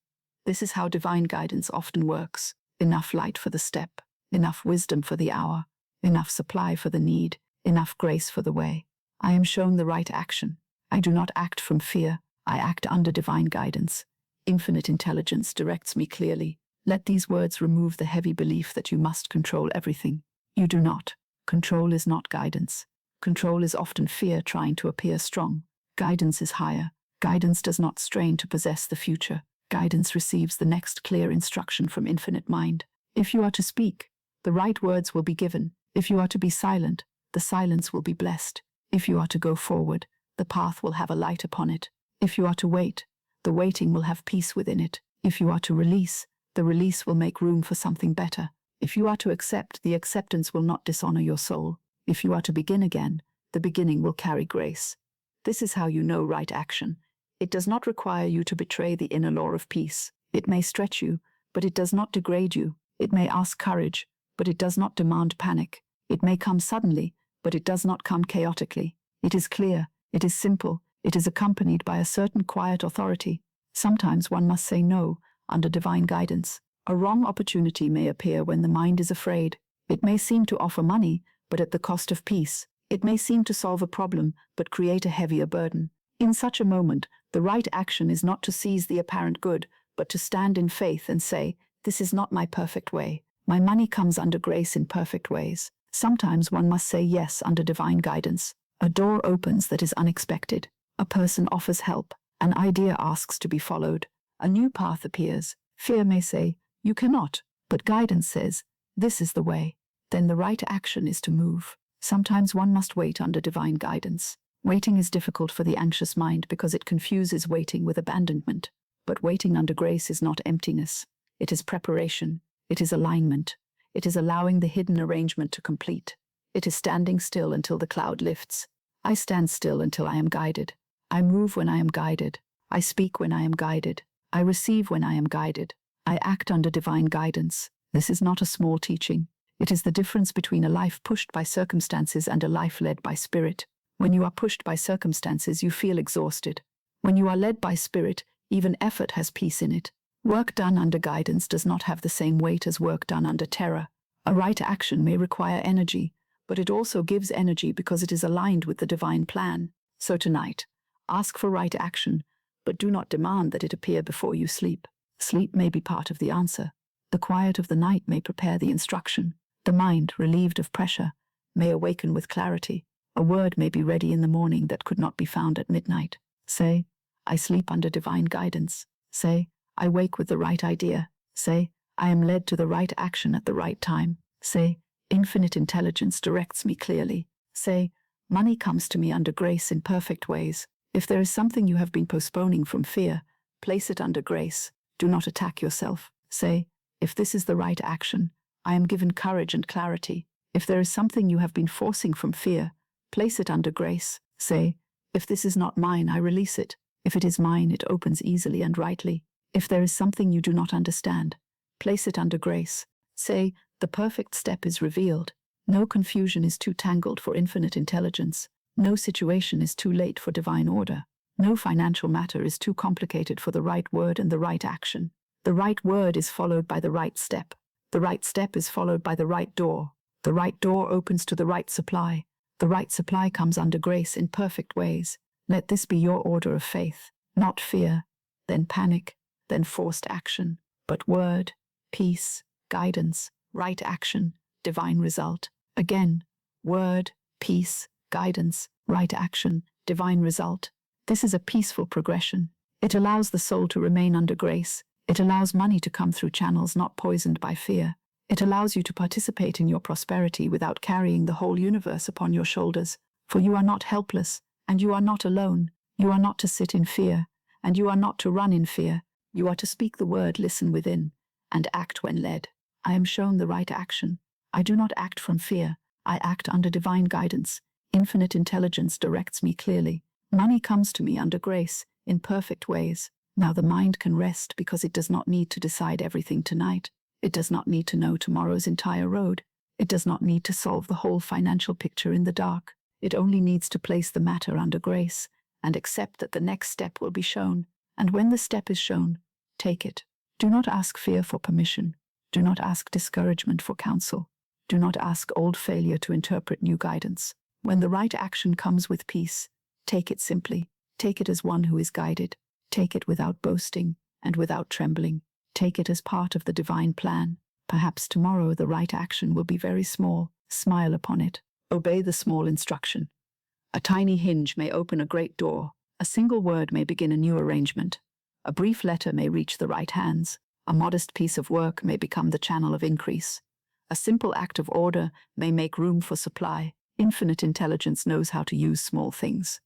This is how divine guidance often works. Enough light for the step, enough wisdom for the hour, enough supply for the need, enough grace for the way. I am shown the right action. I do not act from fear. I act under divine guidance. Infinite intelligence directs me clearly. Let these words remove the heavy belief that you must control everything. You do not. Control is not guidance. Control is often fear trying to appear strong. Guidance is higher. Guidance does not strain to possess the future. Guidance receives the next clear instruction from infinite mind. If you are to speak, the right words will be given. If you are to be silent, the silence will be blessed. If you are to go forward, the path will have a light upon it. If you are to wait, the waiting will have peace within it. If you are to release, the release will make room for something better. If you are to accept, the acceptance will not dishonor your soul. If you are to begin again, the beginning will carry grace. This is how you know right action. It does not require you to betray the inner law of peace. It may stretch you, but it does not degrade you. It may ask courage, but it does not demand panic. It may come suddenly, but it does not come chaotically. It is clear, it is simple, it is accompanied by a certain quiet authority. Sometimes one must say no, under divine guidance. A wrong opportunity may appear when the mind is afraid. It may seem to offer money, but at the cost of peace. It may seem to solve a problem, but create a heavier burden. In such a moment, the right action is not to seize the apparent good, but to stand in faith and say, "This is not my perfect way. My money comes under grace in perfect ways." Sometimes one must say yes under divine guidance. A door opens that is unexpected. A person offers help. An idea asks to be followed. A new path appears. Fear may say, "You cannot," but guidance says, "This is the way." Then the right action is to move. Sometimes one must wait under divine guidance. Waiting is difficult for the anxious mind because it confuses waiting with abandonment. But waiting under grace is not emptiness. It is preparation. It is alignment. It is allowing the hidden arrangement to complete. It is standing still until the cloud lifts. I stand still until I am guided. I move when I am guided. I speak when I am guided. I receive when I am guided. I act under divine guidance. This is not a small teaching. It is the difference between a life pushed by circumstances and a life led by spirit. When you are pushed by circumstances, you feel exhausted. When you are led by spirit, even effort has peace in it. Work done under guidance does not have the same weight as work done under terror. A right action may require energy, but it also gives energy because it is aligned with the divine plan. So tonight, ask for right action, but do not demand that it appear before you sleep. Sleep may be part of the answer. The quiet of the night may prepare the instruction. The mind, relieved of pressure, may awaken with clarity. A word may be ready in the morning that could not be found at midnight. Say, "I sleep under divine guidance." Say, "I wake with the right idea." Say, "I am led to the right action at the right time." Say, "Infinite intelligence directs me clearly." Say, "Money comes to me under grace in perfect ways." If there is something you have been postponing from fear, place it under grace. Do not attack yourself. Say, "If this is the right action, I am given courage and clarity." If there is something you have been forcing from fear, place it under grace. Say, "If this is not mine, I release it. If it is mine, it opens easily and rightly." If there is something you do not understand, place it under grace. Say, "The perfect step is revealed." No confusion is too tangled for infinite intelligence. No situation is too late for divine order. No financial matter is too complicated for the right word and the right action. The right word is followed by the right step. The right step is followed by the right door. The right door opens to the right supply. The right supply comes under grace in perfect ways. Let this be your order of faith, not fear, then panic, then forced action, but word, peace, guidance, right action, divine result. Again, word, peace, guidance, right action, divine result. This is a peaceful progression. It allows the soul to remain under grace. It allows money to come through channels not poisoned by fear. It allows you to participate in your prosperity without carrying the whole universe upon your shoulders. For you are not helpless, and you are not alone. You are not to sit in fear, and you are not to run in fear. You are to speak the word, listen within, and act when led. I am shown the right action. I do not act from fear. I act under divine guidance. Infinite intelligence directs me clearly. Money comes to me under grace, in perfect ways. Now the mind can rest because it does not need to decide everything tonight. It does not need to know tomorrow's entire road. It does not need to solve the whole financial picture in the dark. It only needs to place the matter under grace and accept that the next step will be shown. And when the step is shown, take it. Do not ask fear for permission. Do not ask discouragement for counsel. Do not ask old failure to interpret new guidance. When the right action comes with peace, take it simply. Take it as one who is guided. Take it without boasting and without trembling. Take it as part of the divine plan. Perhaps tomorrow the right action will be very small. Smile upon it. Obey the small instruction. A tiny hinge may open a great door. A single word may begin a new arrangement. A brief letter may reach the right hands. A modest piece of work may become the channel of increase. A simple act of order may make room for supply. Infinite intelligence knows how to use small things.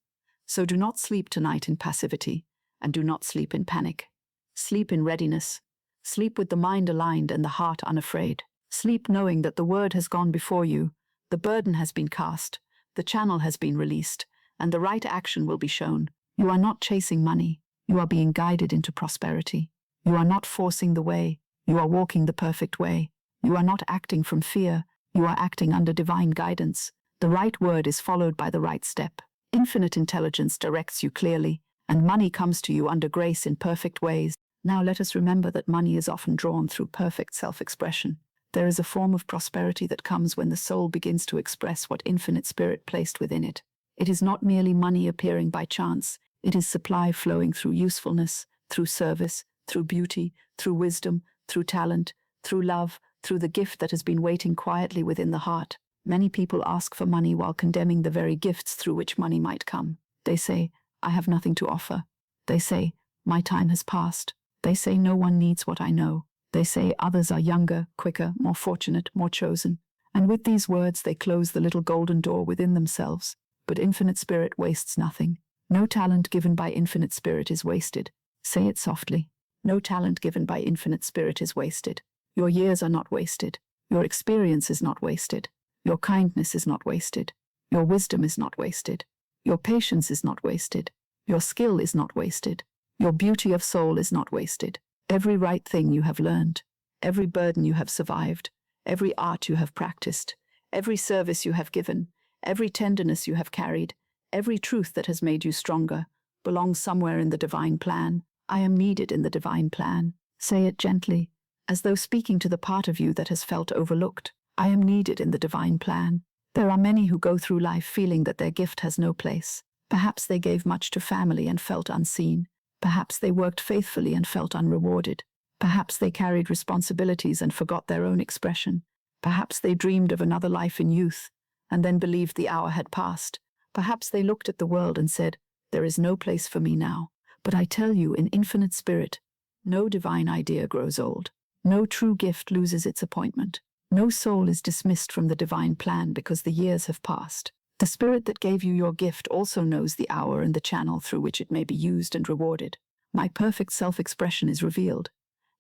So do not sleep tonight in passivity, and do not sleep in panic. Sleep in readiness. Sleep with the mind aligned and the heart unafraid. Sleep knowing that the word has gone before you, the burden has been cast, the channel has been released, and the right action will be shown. You are not chasing money. You are being guided into prosperity. You are not forcing the way. You are walking the perfect way. You are not acting from fear. You are acting under divine guidance. The right word is followed by the right step. Infinite intelligence directs you clearly, and money comes to you under grace in perfect ways. Now let us remember that money is often drawn through perfect self-expression. There is a form of prosperity that comes when the soul begins to express what infinite spirit placed within it. It is not merely money appearing by chance. It is supply flowing through usefulness, through service, through beauty, through wisdom, through talent, through love, through the gift that has been waiting quietly within the heart. Many people ask for money while condemning the very gifts through which money might come. They say, I have nothing to offer. They say, my time has passed. They say no one needs what I know. They say others are younger, quicker, more fortunate, more chosen. And with these words they close the little golden door within themselves. But infinite spirit wastes nothing. No talent given by infinite spirit is wasted. Say it softly. No talent given by infinite spirit is wasted. Your years are not wasted. Your experience is not wasted. Your kindness is not wasted. Your wisdom is not wasted. Your patience is not wasted. Your skill is not wasted. Your beauty of soul is not wasted. Every right thing you have learned, every burden you have survived, every art you have practiced, every service you have given, every tenderness you have carried, every truth that has made you stronger, belongs somewhere in the divine plan. I am needed in the divine plan. Say it gently, as though speaking to the part of you that has felt overlooked. I am needed in the divine plan. There are many who go through life feeling that their gift has no place. Perhaps they gave much to family and felt unseen. Perhaps they worked faithfully and felt unrewarded. Perhaps they carried responsibilities and forgot their own expression. Perhaps they dreamed of another life in youth and then believed the hour had passed. Perhaps they looked at the world and said, there is no place for me now. But I tell you, in infinite spirit, no divine idea grows old. No true gift loses its appointment. No soul is dismissed from the divine plan because the years have passed. The spirit that gave you your gift also knows the hour and the channel through which it may be used and rewarded. My perfect self-expression is revealed.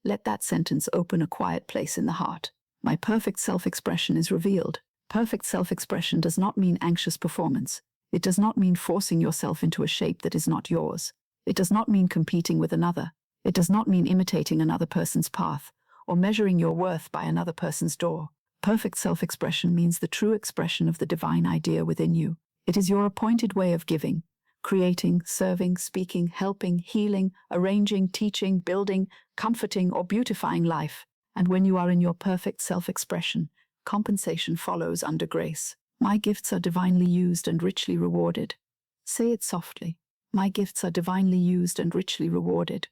Let that sentence open a quiet place in the heart. My perfect self-expression is revealed. Perfect self-expression does not mean anxious performance. It does not mean forcing yourself into a shape that is not yours. It does not mean competing with another. It does not mean imitating another person's path or measuring your worth by another person's door. Perfect self-expression means the true expression of the divine idea within you. It is your appointed way of giving, creating, serving, speaking, helping, healing, arranging, teaching, building, comforting, or beautifying life. And when you are in your perfect self-expression, compensation follows under grace. My gifts are divinely used and richly rewarded. Say it softly. My gifts are divinely used and richly rewarded.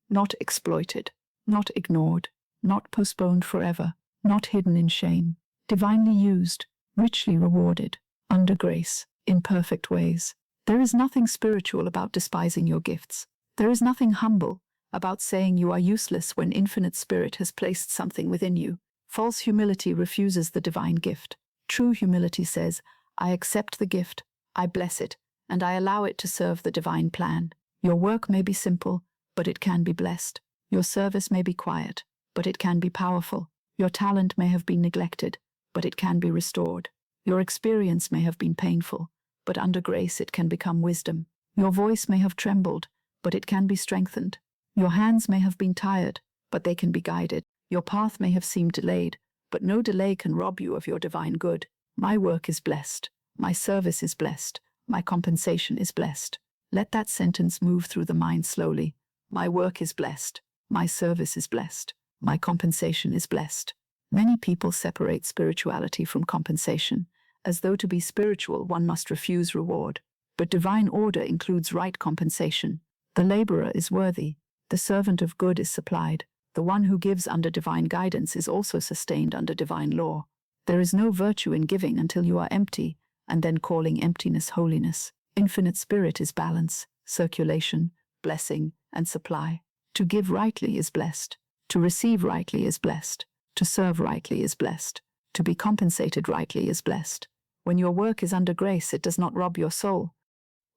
Not exploited, not ignored, not postponed forever, not hidden in shame. Divinely used, richly rewarded, under grace, in perfect ways. There is nothing spiritual about despising your gifts. There is nothing humble about saying you are useless when infinite spirit has placed something within you. False humility refuses the divine gift. True humility says, I accept the gift, I bless it, and I allow it to serve the divine plan. Your work may be simple, but it can be blessed. Your service may be quiet, but it can be powerful. Your talent may have been neglected, but it can be restored. Your experience may have been painful, but under grace it can become wisdom. Your voice may have trembled, but it can be strengthened. Your hands may have been tired, but they can be guided. Your path may have seemed delayed, but no delay can rob you of your divine good. My work is blessed. My service is blessed. My compensation is blessed. Let that sentence move through the mind slowly. My work is blessed. My service is blessed. My compensation is blessed. Many people separate spirituality from compensation, as though to be spiritual one must refuse reward. But divine order includes right compensation. The laborer is worthy, the servant of good is supplied, the one who gives under divine guidance is also sustained under divine law. There is no virtue in giving until you are empty, and then calling emptiness holiness. Infinite spirit is balance, circulation, blessing, and supply. To give rightly is blessed. To receive rightly is blessed. To serve rightly is blessed. To be compensated rightly is blessed. When your work is under grace, it does not rob your soul.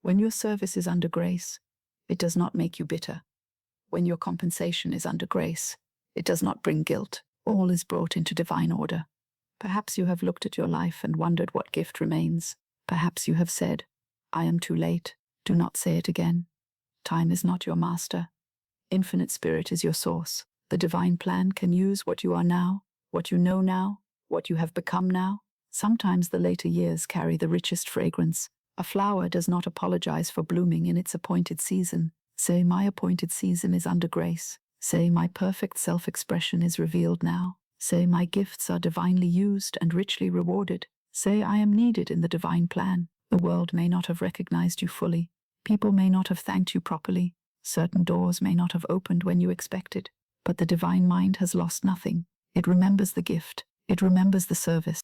When your service is under grace, it does not make you bitter. When your compensation is under grace, it does not bring guilt. All is brought into divine order. Perhaps you have looked at your life and wondered what gift remains. Perhaps you have said, "I am too late." Do not say it again. Time is not your master. Infinite Spirit is your source. The divine plan can use what you are now, what you know now, what you have become now. Sometimes the later years carry the richest fragrance. A flower does not apologize for blooming in its appointed season. Say, my appointed season is under grace. Say, my perfect self-expression is revealed now. Say, my gifts are divinely used and richly rewarded. Say, I am needed in the divine plan. The world may not have recognized you fully. People may not have thanked you properly. Certain doors may not have opened when you expected. But the divine mind has lost nothing. It remembers the gift. It remembers the service.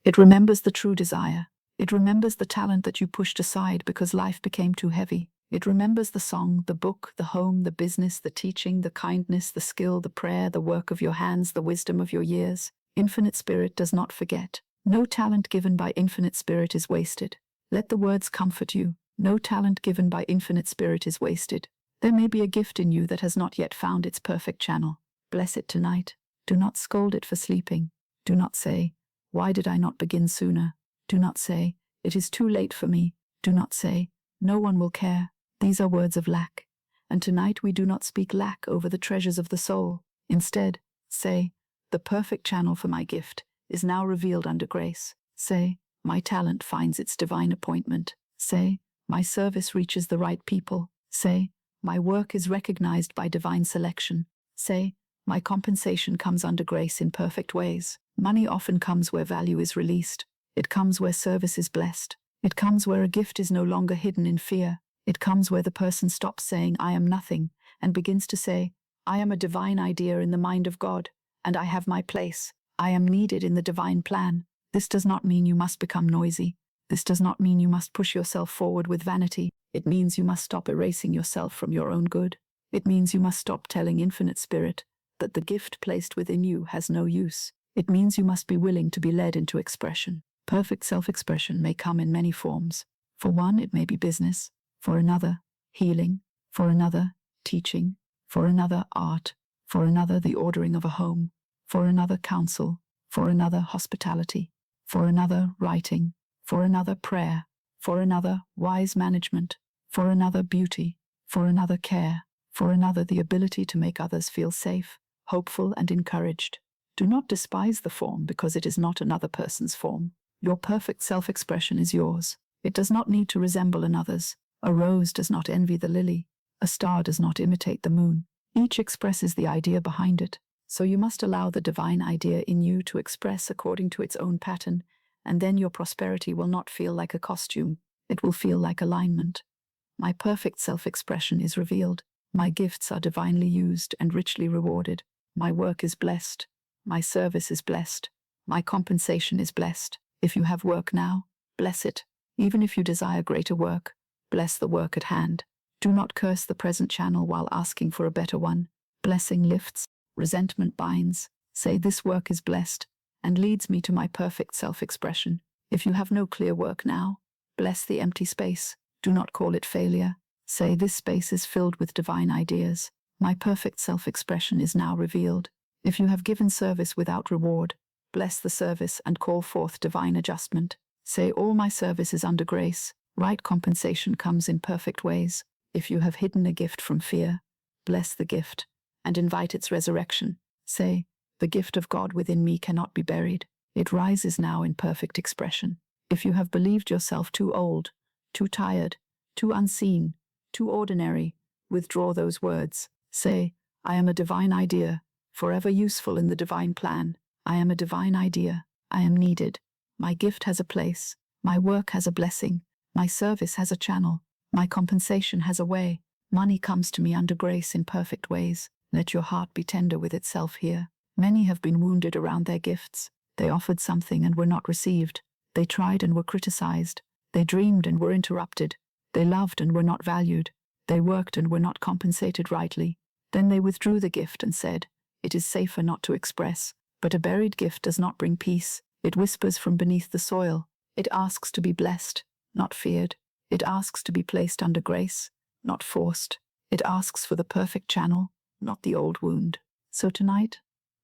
It remembers the true desire. It remembers the talent that you pushed aside because life became too heavy. It remembers the song, the book, the home, the business, the teaching, the kindness, the skill, the prayer, the work of your hands, the wisdom of your years. Infinite Spirit does not forget. No talent given by Infinite Spirit is wasted. Let the words comfort you. No talent given by Infinite Spirit is wasted. There may be a gift in you that has not yet found its perfect channel. Bless it tonight. Do not scold it for sleeping. Do not say, "Why did I not begin sooner?" Do not say, "It is too late for me." Do not say, "No one will care." These are words of lack. And tonight we do not speak lack over the treasures of the soul. Instead, say, "The perfect channel for my gift is now revealed under grace." Say, "My talent finds its divine appointment." Say, "My service reaches the right people." Say, "My work is recognized by divine selection." Say, "My compensation comes under grace in perfect ways." Money often comes where value is released. It comes where service is blessed. It comes where a gift is no longer hidden in fear. It comes where the person stops saying, "I am nothing," and begins to say, "I am a divine idea in the mind of God, and I have my place. I am needed in the divine plan." This does not mean you must become noisy. This does not mean you must push yourself forward with vanity. It means you must stop erasing yourself from your own good. It means you must stop telling Infinite Spirit that the gift placed within you has no use. It means you must be willing to be led into expression. Perfect self-expression may come in many forms. For one, it may be business. For another, healing. For another, teaching. For another, art. For another, the ordering of a home. For another, counsel. For another, hospitality. For another, writing. For another, prayer. For another, wise management. For another, beauty. For another, care. For another, the ability to make others feel safe, hopeful, and encouraged. Do not despise the form because it is not another person's form. Your perfect self-expression is yours. It does not need to resemble another's. A rose does not envy the lily. A star does not imitate the moon. Each expresses the idea behind it. So you must allow the divine idea in you to express according to its own pattern, and then your prosperity will not feel like a costume. It will feel like alignment. My perfect self-expression is revealed. My gifts are divinely used and richly rewarded. My work is blessed. My service is blessed. My compensation is blessed. If you have work now, bless it. Even if you desire greater work, bless the work at hand. Do not curse the present channel while asking for a better one. Blessing lifts, resentment binds. Say, "This work is blessed and leads me to my perfect self-expression." If you have no clear work now, bless the empty space. Do not call it failure. Say, "This space is filled with divine ideas. My perfect self-expression is now revealed." If you have given service without reward, bless the service and call forth divine adjustment. Say, "All my service is under grace. Right compensation comes in perfect ways." If you have hidden a gift from fear, bless the gift and invite its resurrection. Say, "The gift of God within me cannot be buried. It rises now in perfect expression." If you have believed yourself too old, too tired, too unseen, too ordinary, withdraw those words. Say, "I am a divine idea, forever useful in the divine plan. I am a divine idea. I am needed. My gift has a place. My work has a blessing. My service has a channel. My compensation has a way. Money comes to me under grace in perfect ways. Let your heart be tender with itself here. Many have been wounded around their gifts. They offered something and were not received. They tried and were criticized. They dreamed and were interrupted. They loved and were not valued. They worked and were not compensated rightly. Then they withdrew the gift and said, "It is safer not to express." But a buried gift does not bring peace. It whispers from beneath the soil. It asks to be blessed, not feared. It asks to be placed under grace, not forced. It asks for the perfect channel, not the old wound. So tonight,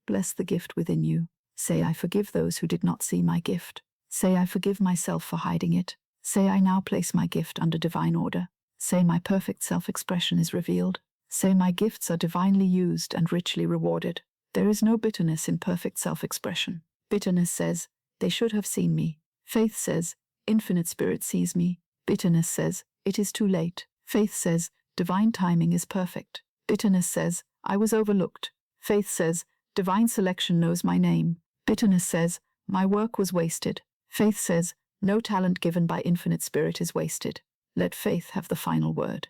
bless the gift within you. Say, "I forgive those who did not see my gift." Say, "I forgive myself for hiding it." Say, "I now place my gift under divine order." Say, "My perfect self-expression is revealed." Say, "My gifts are divinely used and richly rewarded." There is no bitterness in perfect self-expression. Bitterness says, "They should have seen me." Faith says, "Infinite Spirit sees me." Bitterness says, "It is too late." Faith says, "Divine timing is perfect." Bitterness says, "I was overlooked." Faith says, "Divine selection knows my name." Bitterness says, "My work was wasted." Faith says, "No talent given by Infinite Spirit is wasted." Let faith have the final word.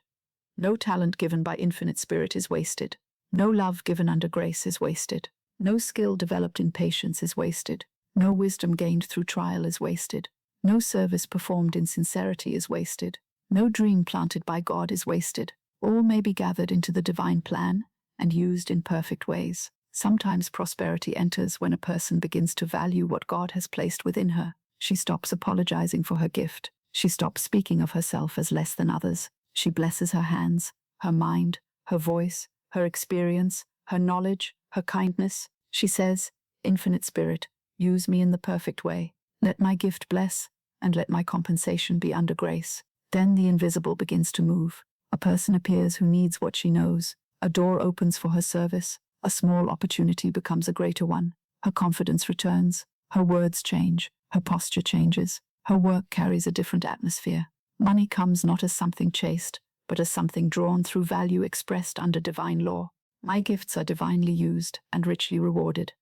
No talent given by Infinite Spirit is wasted. No love given under grace is wasted. No skill developed in patience is wasted. No wisdom gained through trial is wasted. No service performed in sincerity is wasted. No dream planted by God is wasted. All may be gathered into the divine plan and used in perfect ways. Sometimes prosperity enters when a person begins to value what God has placed within her. She stops apologizing for her gift. She stops speaking of herself as less than others. She blesses her hands, her mind, her voice, her experience, her knowledge, her kindness. She says, "Infinite Spirit, use me in the perfect way. Let my gift bless, and let my compensation be under grace." Then the invisible begins to move. A person appears who needs what she knows. A door opens for her service. A small opportunity becomes a greater one. Her confidence returns. Her words change. Her posture changes. Her work carries a different atmosphere. Money comes not as something chased, but as something drawn through value expressed under divine law. My gifts are divinely used and richly rewarded.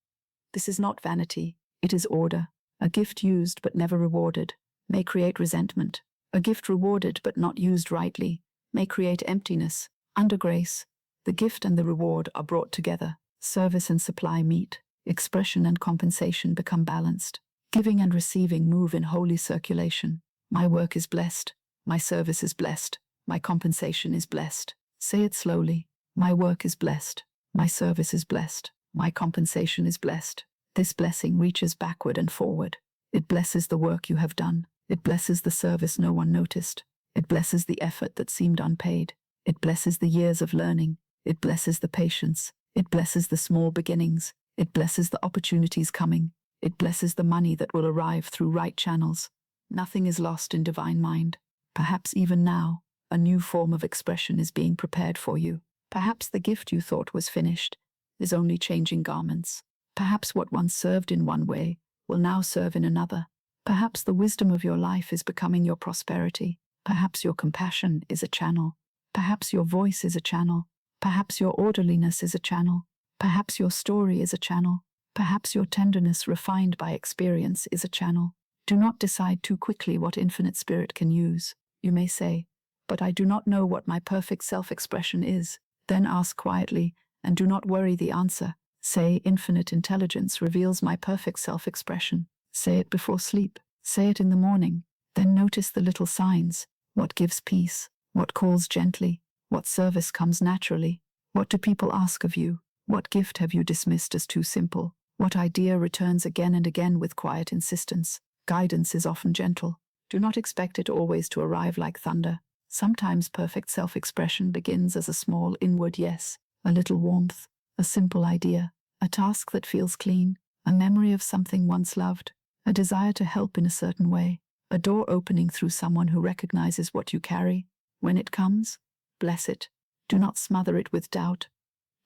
This is not vanity, it is order. A gift used but never rewarded may create resentment. A gift rewarded but not used rightly may create emptiness. Under grace, the gift and the reward are brought together. Service and supply meet. Expression and compensation become balanced. Giving and receiving move in holy circulation. My work is blessed. My service is blessed. My compensation is blessed. Say it slowly. My work is blessed. My service is blessed. My compensation is blessed. This blessing reaches backward and forward. It blesses the work you have done. It blesses the service no one noticed. It blesses the effort that seemed unpaid. It blesses the years of learning. It blesses the patience. It blesses the small beginnings. It blesses the opportunities coming. It blesses the money that will arrive through right channels. Nothing is lost in divine mind. Perhaps even now, a new form of expression is being prepared for you. Perhaps the gift you thought was finished is only changing garments. Perhaps what once served in one way will now serve in another. Perhaps the wisdom of your life is becoming your prosperity. Perhaps your compassion is a channel. Perhaps your voice is a channel. Perhaps your orderliness is a channel. Perhaps your story is a channel. Perhaps your tenderness refined by experience is a channel. Do not decide too quickly what Infinite Spirit can use. You may say, "But I do not know what my perfect self-expression is." Then ask quietly, and do not worry the answer. Say, "Infinite Intelligence reveals my perfect self-expression." Say it before sleep. Say it in the morning. Then notice the little signs. What gives peace? What calls gently? What service comes naturally? What do people ask of you? What gift have you dismissed as too simple? What idea returns again and again with quiet insistence? Guidance is often gentle. Do not expect it always to arrive like thunder. Sometimes perfect self-expression begins as a small inward yes, a little warmth, a simple idea, a task that feels clean, a memory of something once loved, a desire to help in a certain way, a door opening through someone who recognizes what you carry. When it comes, bless it. Do not smother it with doubt.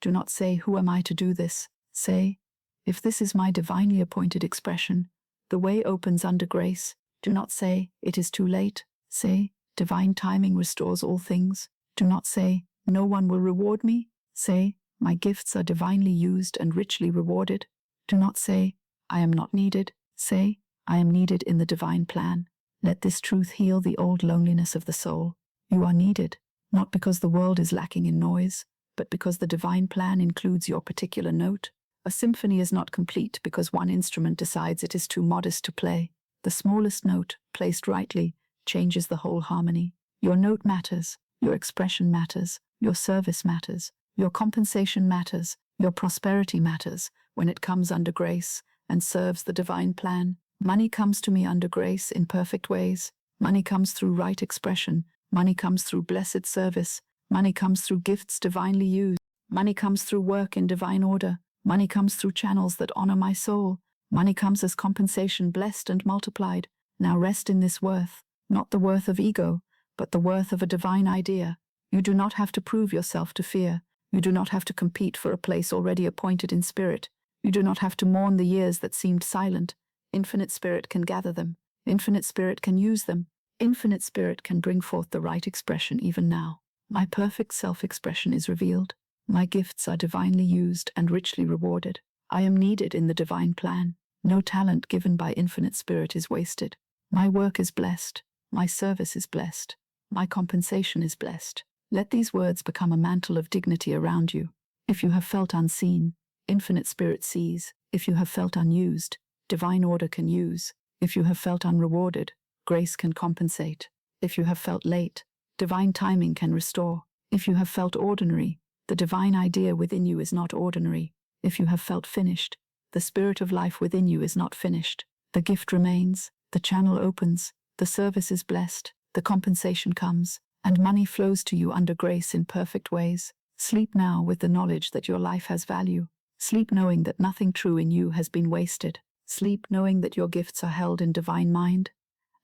Do not say, "Who am I to do this?" Say, "If this is my divinely appointed expression, the way opens under grace." Do not say, "It is too late." Say, "Divine timing restores all things." Do not say, "No one will reward me." Say, "My gifts are divinely used and richly rewarded." Do not say, "I am not needed." Say, I am needed in the divine plan. Let this truth heal the old loneliness of the soul. You are needed, not because the world is lacking in noise, but because the divine plan includes your particular note. A symphony is not complete because one instrument decides it is too modest to play. The smallest note, placed rightly, changes the whole harmony. Your note matters, your expression matters, your service matters, your compensation matters, your prosperity matters when it comes under grace and serves the divine plan. Money comes to me under grace in perfect ways. Money comes through right expression. Money comes through blessed service. Money comes through gifts divinely used. Money comes through work in divine order. Money comes through channels that honor my soul. Money comes as compensation blessed and multiplied. Now rest in this worth, not the worth of ego, but the worth of a divine idea. You do not have to prove yourself to fear. You do not have to compete for a place already appointed in spirit. You do not have to mourn the years that seemed silent. Infinite Spirit can gather them. Infinite Spirit can use them. Infinite Spirit can bring forth the right expression even now. My perfect self-expression is revealed. My gifts are divinely used and richly rewarded. I am needed in the divine plan. No talent given by Infinite Spirit is wasted. My work is blessed. My service is blessed. My compensation is blessed. Let these words become a mantle of dignity around you. If you have felt unseen, Infinite Spirit sees. If you have felt unused, divine order can use. If you have felt unrewarded, grace can compensate. If you have felt late, divine timing can restore. If you have felt ordinary, the divine idea within you is not ordinary. If you have felt finished, the spirit of life within you is not finished. The gift remains, the channel opens, the service is blessed, the compensation comes, and money flows to you under grace in perfect ways. Sleep now with the knowledge that your life has value. Sleep knowing that nothing true in you has been wasted. Sleep knowing that your gifts are held in divine mind,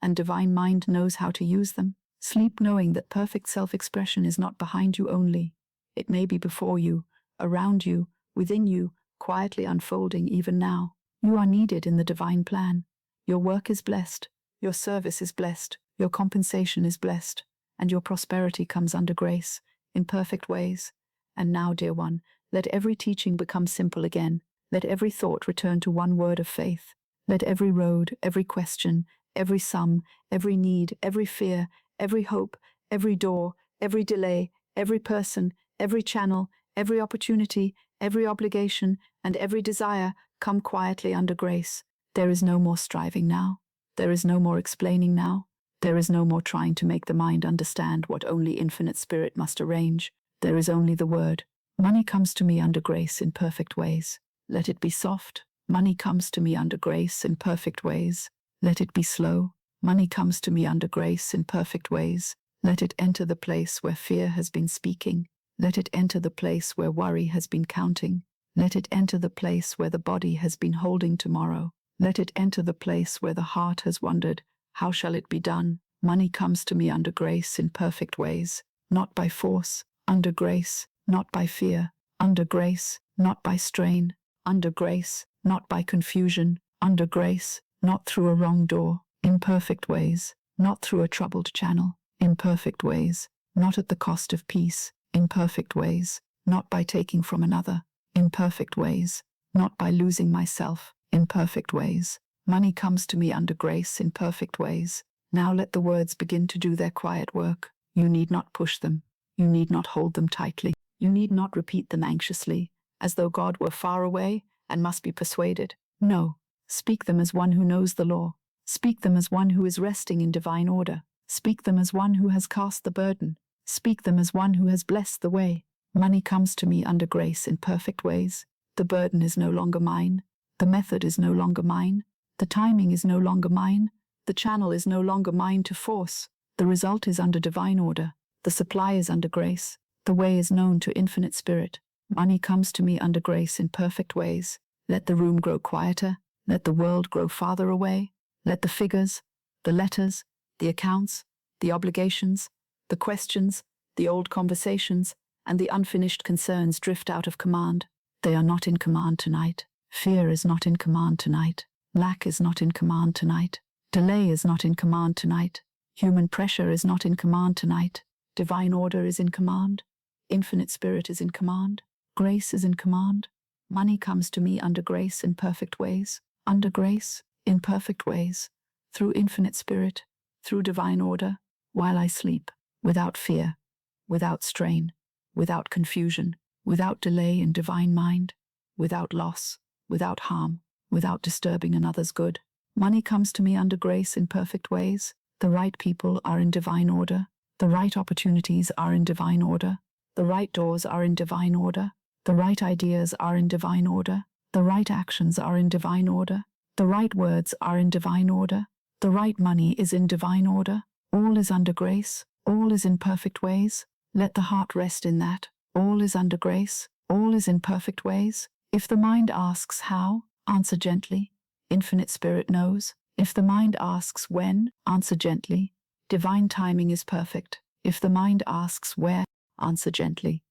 and divine mind knows how to use them. Sleep knowing that perfect self-expression is not behind you only. It may be before you, around you, within you, quietly unfolding even now. You are needed in the divine plan. Your work is blessed, your service is blessed, your compensation is blessed, and your prosperity comes under grace, in perfect ways. And now, dear one, let every teaching become simple again. Let every thought return to one word of faith. Let every road, every question, every sum, every need, every fear, every hope, every door, every delay, every person, every channel, every opportunity, every obligation, and every desire come quietly under grace. There is no more striving now. There is no more explaining now. There is no more trying to make the mind understand what only Infinite Spirit must arrange. There is only the word. Money comes to me under grace in perfect ways. Let it be soft. Money comes to me under grace in perfect ways. Let it be slow. Money comes to me under grace in perfect ways. Let it enter the place where fear has been speaking. Let it enter the place where worry has been counting. Let it enter the place where the body has been holding tomorrow. Let it enter the place where the heart has wondered, how shall it be done? Money comes to me under grace in perfect ways, not by force, under grace, not by fear, under grace, not by strain, under grace, not by confusion, under grace, not through a wrong door, in perfect ways, not through a troubled channel, in perfect ways, not at the cost of peace, in perfect ways, not by taking from another, in perfect ways, not by losing myself, in perfect ways. Money comes to me under grace in perfect ways. Now let the words begin to do their quiet work. You need not push them. You need not hold them tightly. You need not repeat them anxiously, as though God were far away and must be persuaded. No, speak them as one who knows the law. Speak them as one who is resting in divine order. Speak them as one who has cast the burden. Speak them as one who has blessed the way. Money comes to me under grace in perfect ways. The burden is no longer mine. The method is no longer mine. The timing is no longer mine. The channel is no longer mine to force. The result is under divine order. The supply is under grace. The way is known to Infinite Spirit. Money comes to me under grace in perfect ways. Let the room grow quieter. Let the world grow farther away. Let the figures, the letters, the accounts, the obligations, the questions, the old conversations, and the unfinished concerns drift out of command. They are not in command tonight. Fear is not in command tonight. Lack is not in command tonight. Delay is not in command tonight. Human pressure is not in command tonight. Divine order is in command. Infinite Spirit is in command. Grace is in command. Money comes to me under grace in perfect ways. Under grace, in perfect ways, through infinite spirit, through divine order, while I sleep, without fear, without strain, without confusion, without delay in divine mind, without loss, without harm, without disturbing another's good. Money comes to me under grace in perfect ways. The right people are in divine order. The right opportunities are in divine order. The right doors are in divine order. The right ideas are in divine order. The right actions are in divine order. The right words are in divine order. The right money is in divine order. All is under grace. All is in perfect ways. Let the heart rest in that. All is under grace. All is in perfect ways. If the mind asks how, answer gently. Infinite Spirit knows. If the mind asks when, answer gently. Divine timing is perfect. If the mind asks where, answer gently.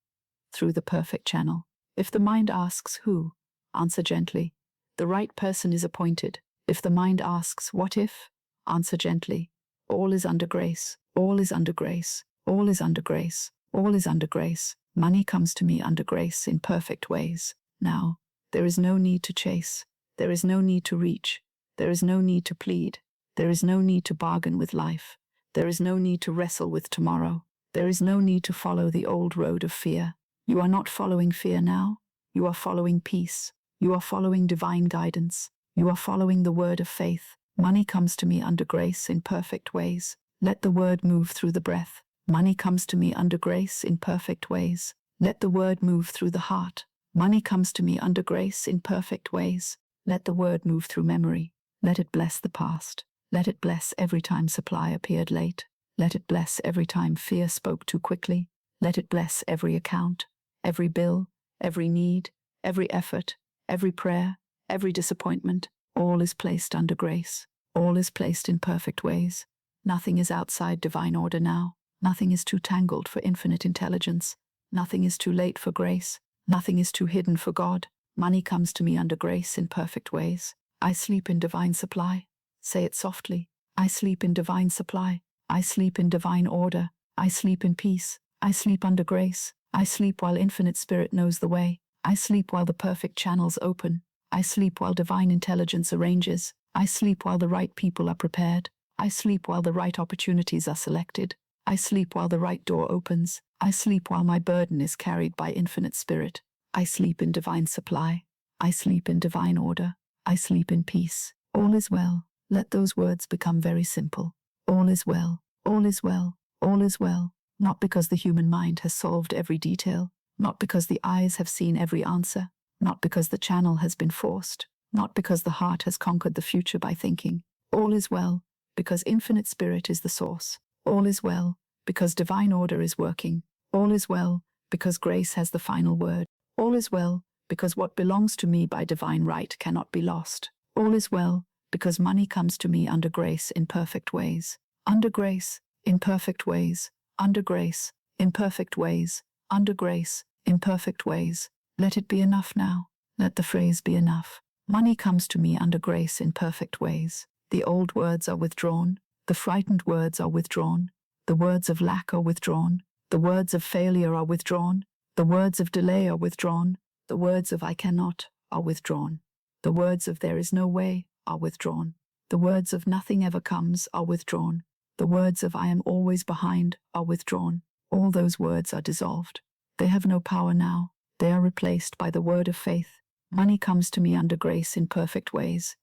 Through the perfect channel. If the mind asks who, answer gently. The right person is appointed. If the mind asks what if, answer gently. All is under grace. All is under grace. All is under grace. All is under grace. Money comes to me under grace in perfect ways. Now, there is no need to chase. There is no need to reach. There is no need to plead. There is no need to bargain with life. There is no need to wrestle with tomorrow. There is no need to follow the old road of fear. You are not following fear now. You are following peace. You are following divine guidance. You are following the word of faith. Money comes to me under grace in perfect ways. Let the word move through the breath. Money comes to me under grace in perfect ways. Let the word move through the heart. Money comes to me under grace in perfect ways. Let the word move through memory. Let it bless the past. Let it bless every time supply appeared late. Let it bless every time fear spoke too quickly. Let it bless every account, every bill, every need, every effort, every prayer, every disappointment. All is placed under grace. All is placed in perfect ways. Nothing is outside divine order now. Nothing is too tangled for infinite intelligence. Nothing is too late for grace. Nothing is too hidden for God. Money comes to me under grace in perfect ways. I sleep in divine supply. Say it softly. I sleep in divine supply. I sleep in divine order. I sleep in peace. I sleep under grace. I sleep while infinite spirit knows the way. I sleep while the perfect channels open. I sleep while divine intelligence arranges. I sleep while the right people are prepared. I sleep while the right opportunities are selected. I sleep while the right door opens. I sleep while my burden is carried by infinite spirit. I sleep in divine supply. I sleep in divine order. I sleep in peace. All is well. Let those words become very simple. All is well. All is well. All is well. Not because the human mind has solved every detail. Not because the eyes have seen every answer. Not because the channel has been forced. Not because the heart has conquered the future by thinking. All is well, because infinite spirit is the source. All is well, because divine order is working. All is well, because grace has the final word. All is well, because what belongs to me by divine right cannot be lost. All is well, because money comes to me under grace in perfect ways. Under grace, in perfect ways. Under grace, in perfect ways. Under grace, in perfect ways. Let it be enough now. Let the phrase be enough. Money comes to me under grace in perfect ways. The old words are withdrawn. The frightened words are withdrawn. The words of lack are withdrawn. The words of failure are withdrawn. The words of delay are withdrawn. The words of I cannot are withdrawn. The words of there is no way are withdrawn. The words of nothing ever comes are withdrawn. The words of I am always behind are withdrawn. All those words are dissolved. They have no power now. They are replaced by the word of faith. Money comes to me under grace in perfect ways.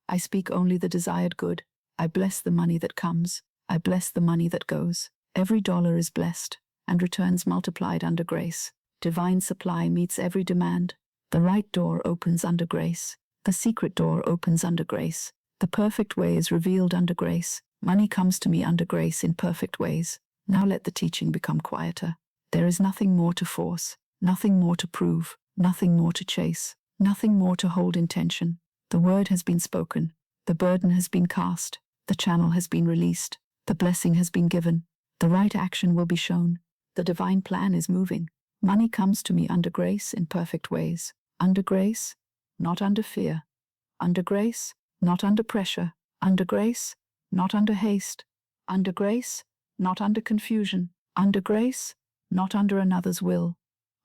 I speak only the desired good. I bless the money that comes. I bless the money that goes. Every dollar is blessed and returns multiplied under grace. Divine supply meets every demand. The right door opens under grace. The secret door opens under grace. The perfect way is revealed under grace. Money comes to me under grace in perfect ways. Now let the teaching become quieter. There is nothing more to force, nothing more to prove, nothing more to chase, nothing more to hold in tension. The word has been spoken. The burden has been cast. The channel has been released. The blessing has been given. The right action will be shown. The divine plan is moving. Money comes to me under grace in perfect ways. Under grace, not under fear. Under grace, not under pressure. Under grace, not under haste. Under grace, not under confusion. Under grace, not under another's will.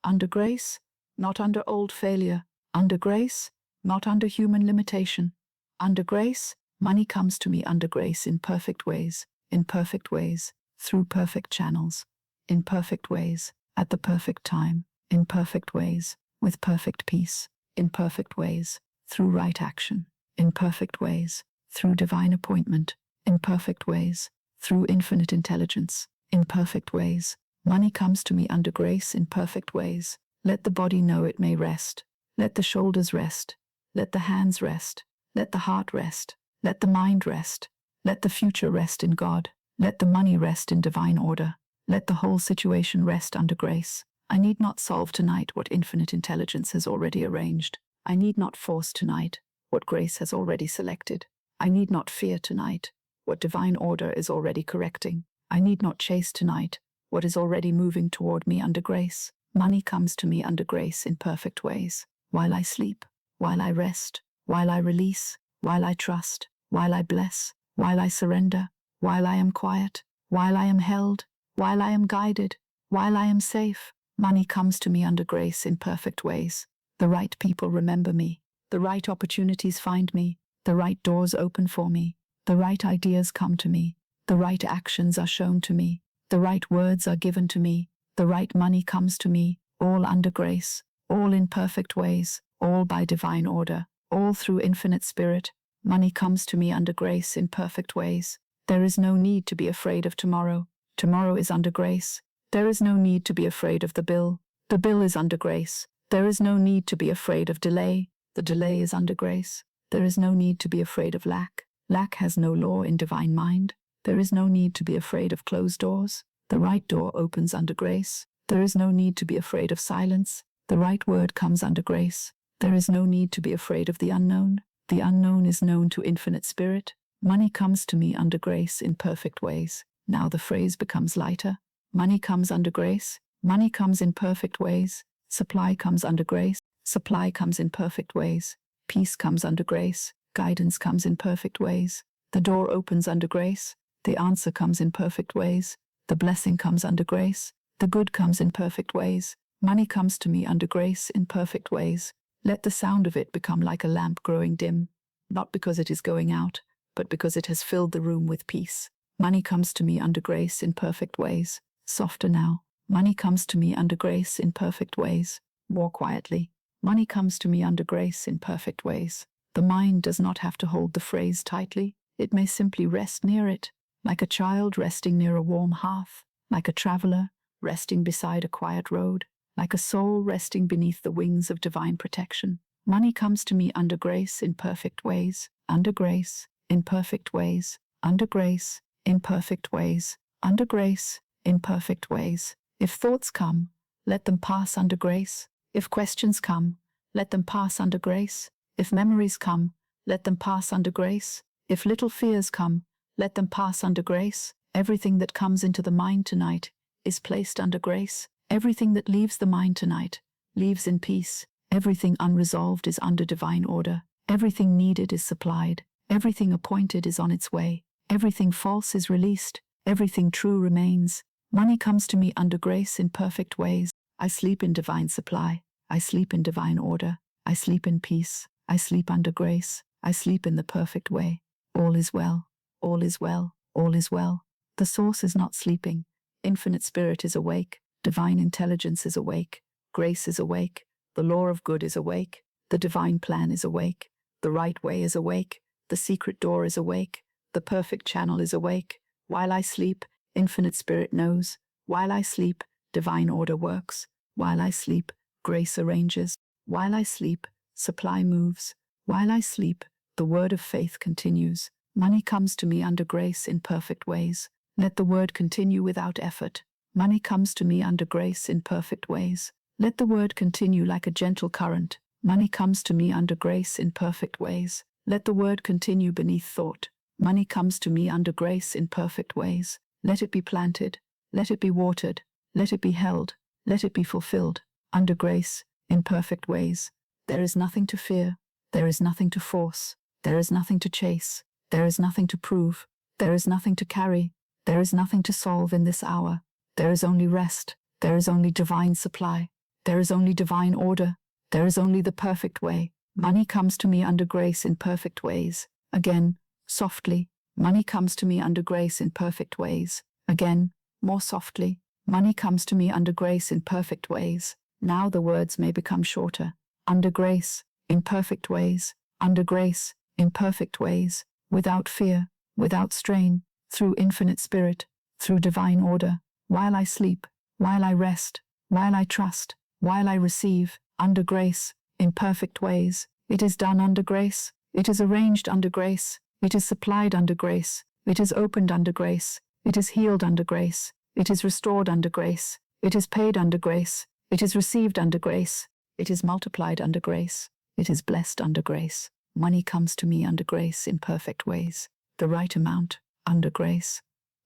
Under grace, not under old failure. Under grace, not under human limitation. Under grace, money comes to me under grace in perfect ways, through perfect channels, in perfect ways, at the perfect time, in perfect ways, with perfect peace, in perfect ways, through right action, in perfect ways, through divine appointment, in perfect ways, through infinite intelligence, in perfect ways. Money comes to me under grace in perfect ways. Let the body know it may rest. Let the shoulders rest. Let the hands rest. Let the heart rest. Let the mind rest. Let the future rest in God. Let the money rest in divine order. Let the whole situation rest under grace. I need not solve tonight what infinite intelligence has already arranged. I need not force tonight what grace has already selected. I need not fear tonight what divine order is already correcting. I need not chase tonight what is already moving toward me under grace. Money comes to me under grace in perfect ways. While I sleep, while I rest, while I release, while I trust, while I bless, while I surrender, while I am quiet, while I am held, while I am guided, while I am safe, money comes to me under grace in perfect ways. The right people remember me. The right opportunities find me. The right doors open for me. The right ideas come to me. The right actions are shown to me. The right words are given to me. The right money comes to me, all under grace, all in perfect ways, all by divine order, all through infinite spirit. Money comes to me under grace in perfect ways. There is no need to be afraid of tomorrow. Tomorrow is under grace. There is no need to be afraid of the bill. The bill is under grace. There is no need to be afraid of delay. The delay is under grace. There is no need to be afraid of lack. Lack has no law in divine mind. There is no need to be afraid of closed doors. The right door opens under grace. There is no need to be afraid of silence. The right word comes under grace. There is no need to be afraid of the unknown. The unknown is known to infinite spirit. Money comes to me under grace in perfect ways. Now the phrase becomes lighter. Money comes under grace. Money comes in perfect ways. Supply comes under grace. Supply comes in perfect ways. Peace comes under grace. Guidance comes in perfect ways. The door opens under grace. The answer comes in perfect ways. The blessing comes under grace. The good comes in perfect ways. Money comes to me under grace in perfect ways. Let the sound of it become like a lamp growing dim, not because it is going out, but because it has filled the room with peace. Money comes to me under grace in perfect ways. Softer now. Money comes to me under grace in perfect ways. More quietly. Money comes to me under grace in perfect ways. The mind does not have to hold the phrase tightly. It may simply rest near it, like a child resting near a warm hearth, like a traveler resting beside a quiet road, like a soul resting beneath the wings of divine protection. Money comes to me under grace in perfect ways, under grace, in perfect ways, under grace, in perfect ways, under grace, in perfect ways. If thoughts come, let them pass under grace. If questions come, let them pass under grace. If memories come, let them pass under grace. If little fears come, let them pass under grace. Everything that comes into the mind tonight is placed under grace. Everything that leaves the mind tonight leaves in peace. Everything unresolved is under divine order. Everything needed is supplied. Everything appointed is on its way. Everything false is released. Everything true remains. Money comes to me under grace in perfect ways. I sleep in divine supply. I sleep in divine order. I sleep in peace. I sleep under grace. I sleep in the perfect way. All is well. All is well. All is well. The source is not sleeping. Infinite spirit is awake. Divine intelligence is awake. Grace is awake. The law of good is awake. The divine plan is awake. The right way is awake. The secret door is awake. The perfect channel is awake. While I sleep, infinite spirit knows. While I sleep, divine order works. While I sleep, grace arranges. While I sleep, supply moves. While I sleep, the word of faith continues. Money comes to me under grace in perfect ways. Let the word continue without effort. Money comes to me under grace in perfect ways. Let the word continue like a gentle current. Money comes to me under grace in perfect ways. Let the word continue beneath thought. Money comes to me under grace in perfect ways. Let it be planted. Let it be watered. Let it be held. Let it be fulfilled. Under grace, in perfect ways. There is nothing to fear. There is nothing to force. There is nothing to chase. There is nothing to prove. There is nothing to carry. There is nothing to solve in this hour. There is only rest. There is only divine supply. There is only divine order. There is only the perfect way. Money comes to me under grace in perfect ways. Again, softly. Money comes to me under grace in perfect ways. Again, more softly. Money comes to me under grace in perfect ways. Now the words may become shorter. Under grace, in perfect ways. Under grace, in perfect ways. Without fear, without strain. Through infinite spirit, through divine order. While I sleep, while I rest, while I trust, while I receive. Under grace, in perfect ways. It is done under grace. It is arranged under grace. It is supplied under grace. It is opened under grace. It is healed under grace. It is restored under grace. It is paid under grace. It is received under grace. It is multiplied under grace. It is blessed under grace. Money comes to me under grace in perfect ways. The right amount, under grace.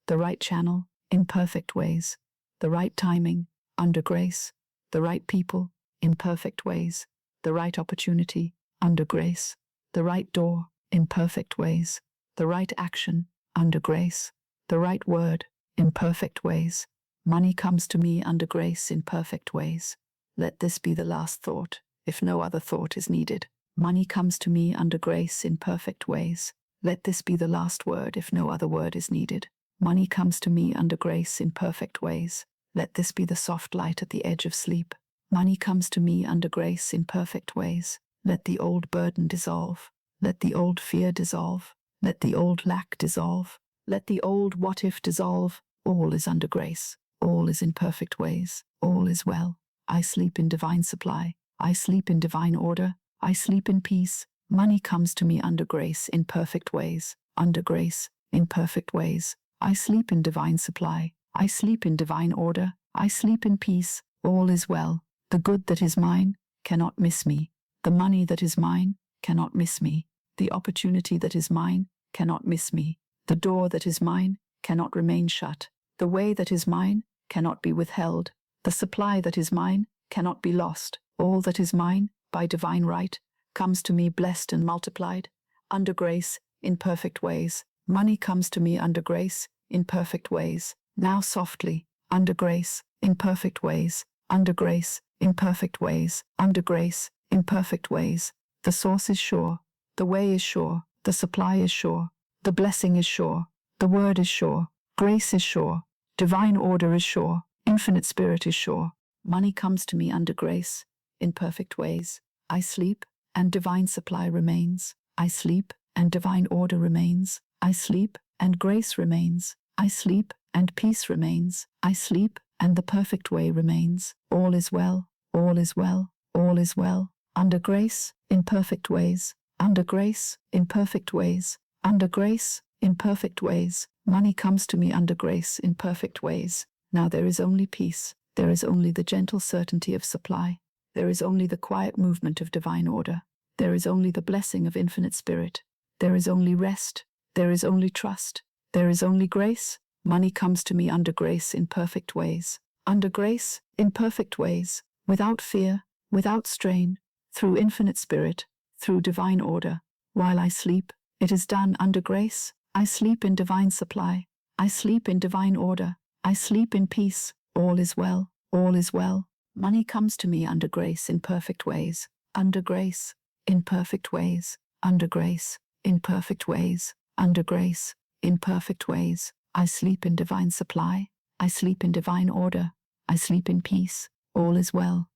The right channel, in perfect ways. The right timing, under grace. The right people, in perfect ways. The right opportunity, under grace. The right door, in perfect ways. The right action, under grace. The right word, in perfect ways. Money comes to me under grace in perfect ways. Let this be the last thought, if no other thought is needed. Money comes to me under grace in perfect ways. Let this be the last word, if no other word is needed. Money comes to me under grace in perfect ways. Let this be the soft light at the edge of sleep. Money comes to me under grace in perfect ways. Let the old burden dissolve. Let the old fear dissolve. Let the old lack dissolve. Let the old what if dissolve. All is under grace. All is in perfect ways. All is well. I sleep in divine supply. I sleep in divine order. I sleep in peace. Money comes to me under grace in perfect ways. Under grace, in perfect ways. I sleep in divine supply. I sleep in divine order. I sleep in peace. All is well. The good that is mine cannot miss me. The money that is mine cannot miss me. The opportunity that is mine cannot miss me. The door that is mine cannot remain shut. The way that is mine cannot be withheld. The supply that is mine cannot be lost. All that is mine, by divine right, comes to me blessed and multiplied, under grace, in perfect ways. Money comes to me under grace, in perfect ways. Now softly, under grace, in perfect ways. Under grace, in perfect ways. Under grace, in perfect ways. The source is sure. The way is sure. The supply is sure. The blessing is sure. The word is sure. Grace is sure. Divine order is sure. Infinite spirit is sure. Money comes to me under grace, in perfect ways. I sleep, and divine supply remains. I sleep, and divine order remains. I sleep, and grace remains. I sleep, and peace remains. I sleep, and the perfect way remains. All is well. All is well. All is well. Under grace, in perfect ways. Under grace, in perfect ways. Under grace, in perfect ways. Money comes to me under grace in perfect ways. Now there is only peace. There is only the gentle certainty of supply. There is only the quiet movement of divine order. There is only the blessing of infinite spirit. There is only rest. There is only trust. There is only grace. Money comes to me under grace in perfect ways. Under grace, in perfect ways. Without fear, without strain. Through infinite spirit. Through divine order. While I sleep, it is done under grace. I sleep in divine supply. I sleep in divine order. I sleep in peace. All is well. All is well. Money comes to me under grace in perfect ways. Under grace, in perfect ways. Under grace, in perfect ways. Under grace, in perfect ways. I sleep in divine supply. I sleep in divine order. I sleep in peace. All is well.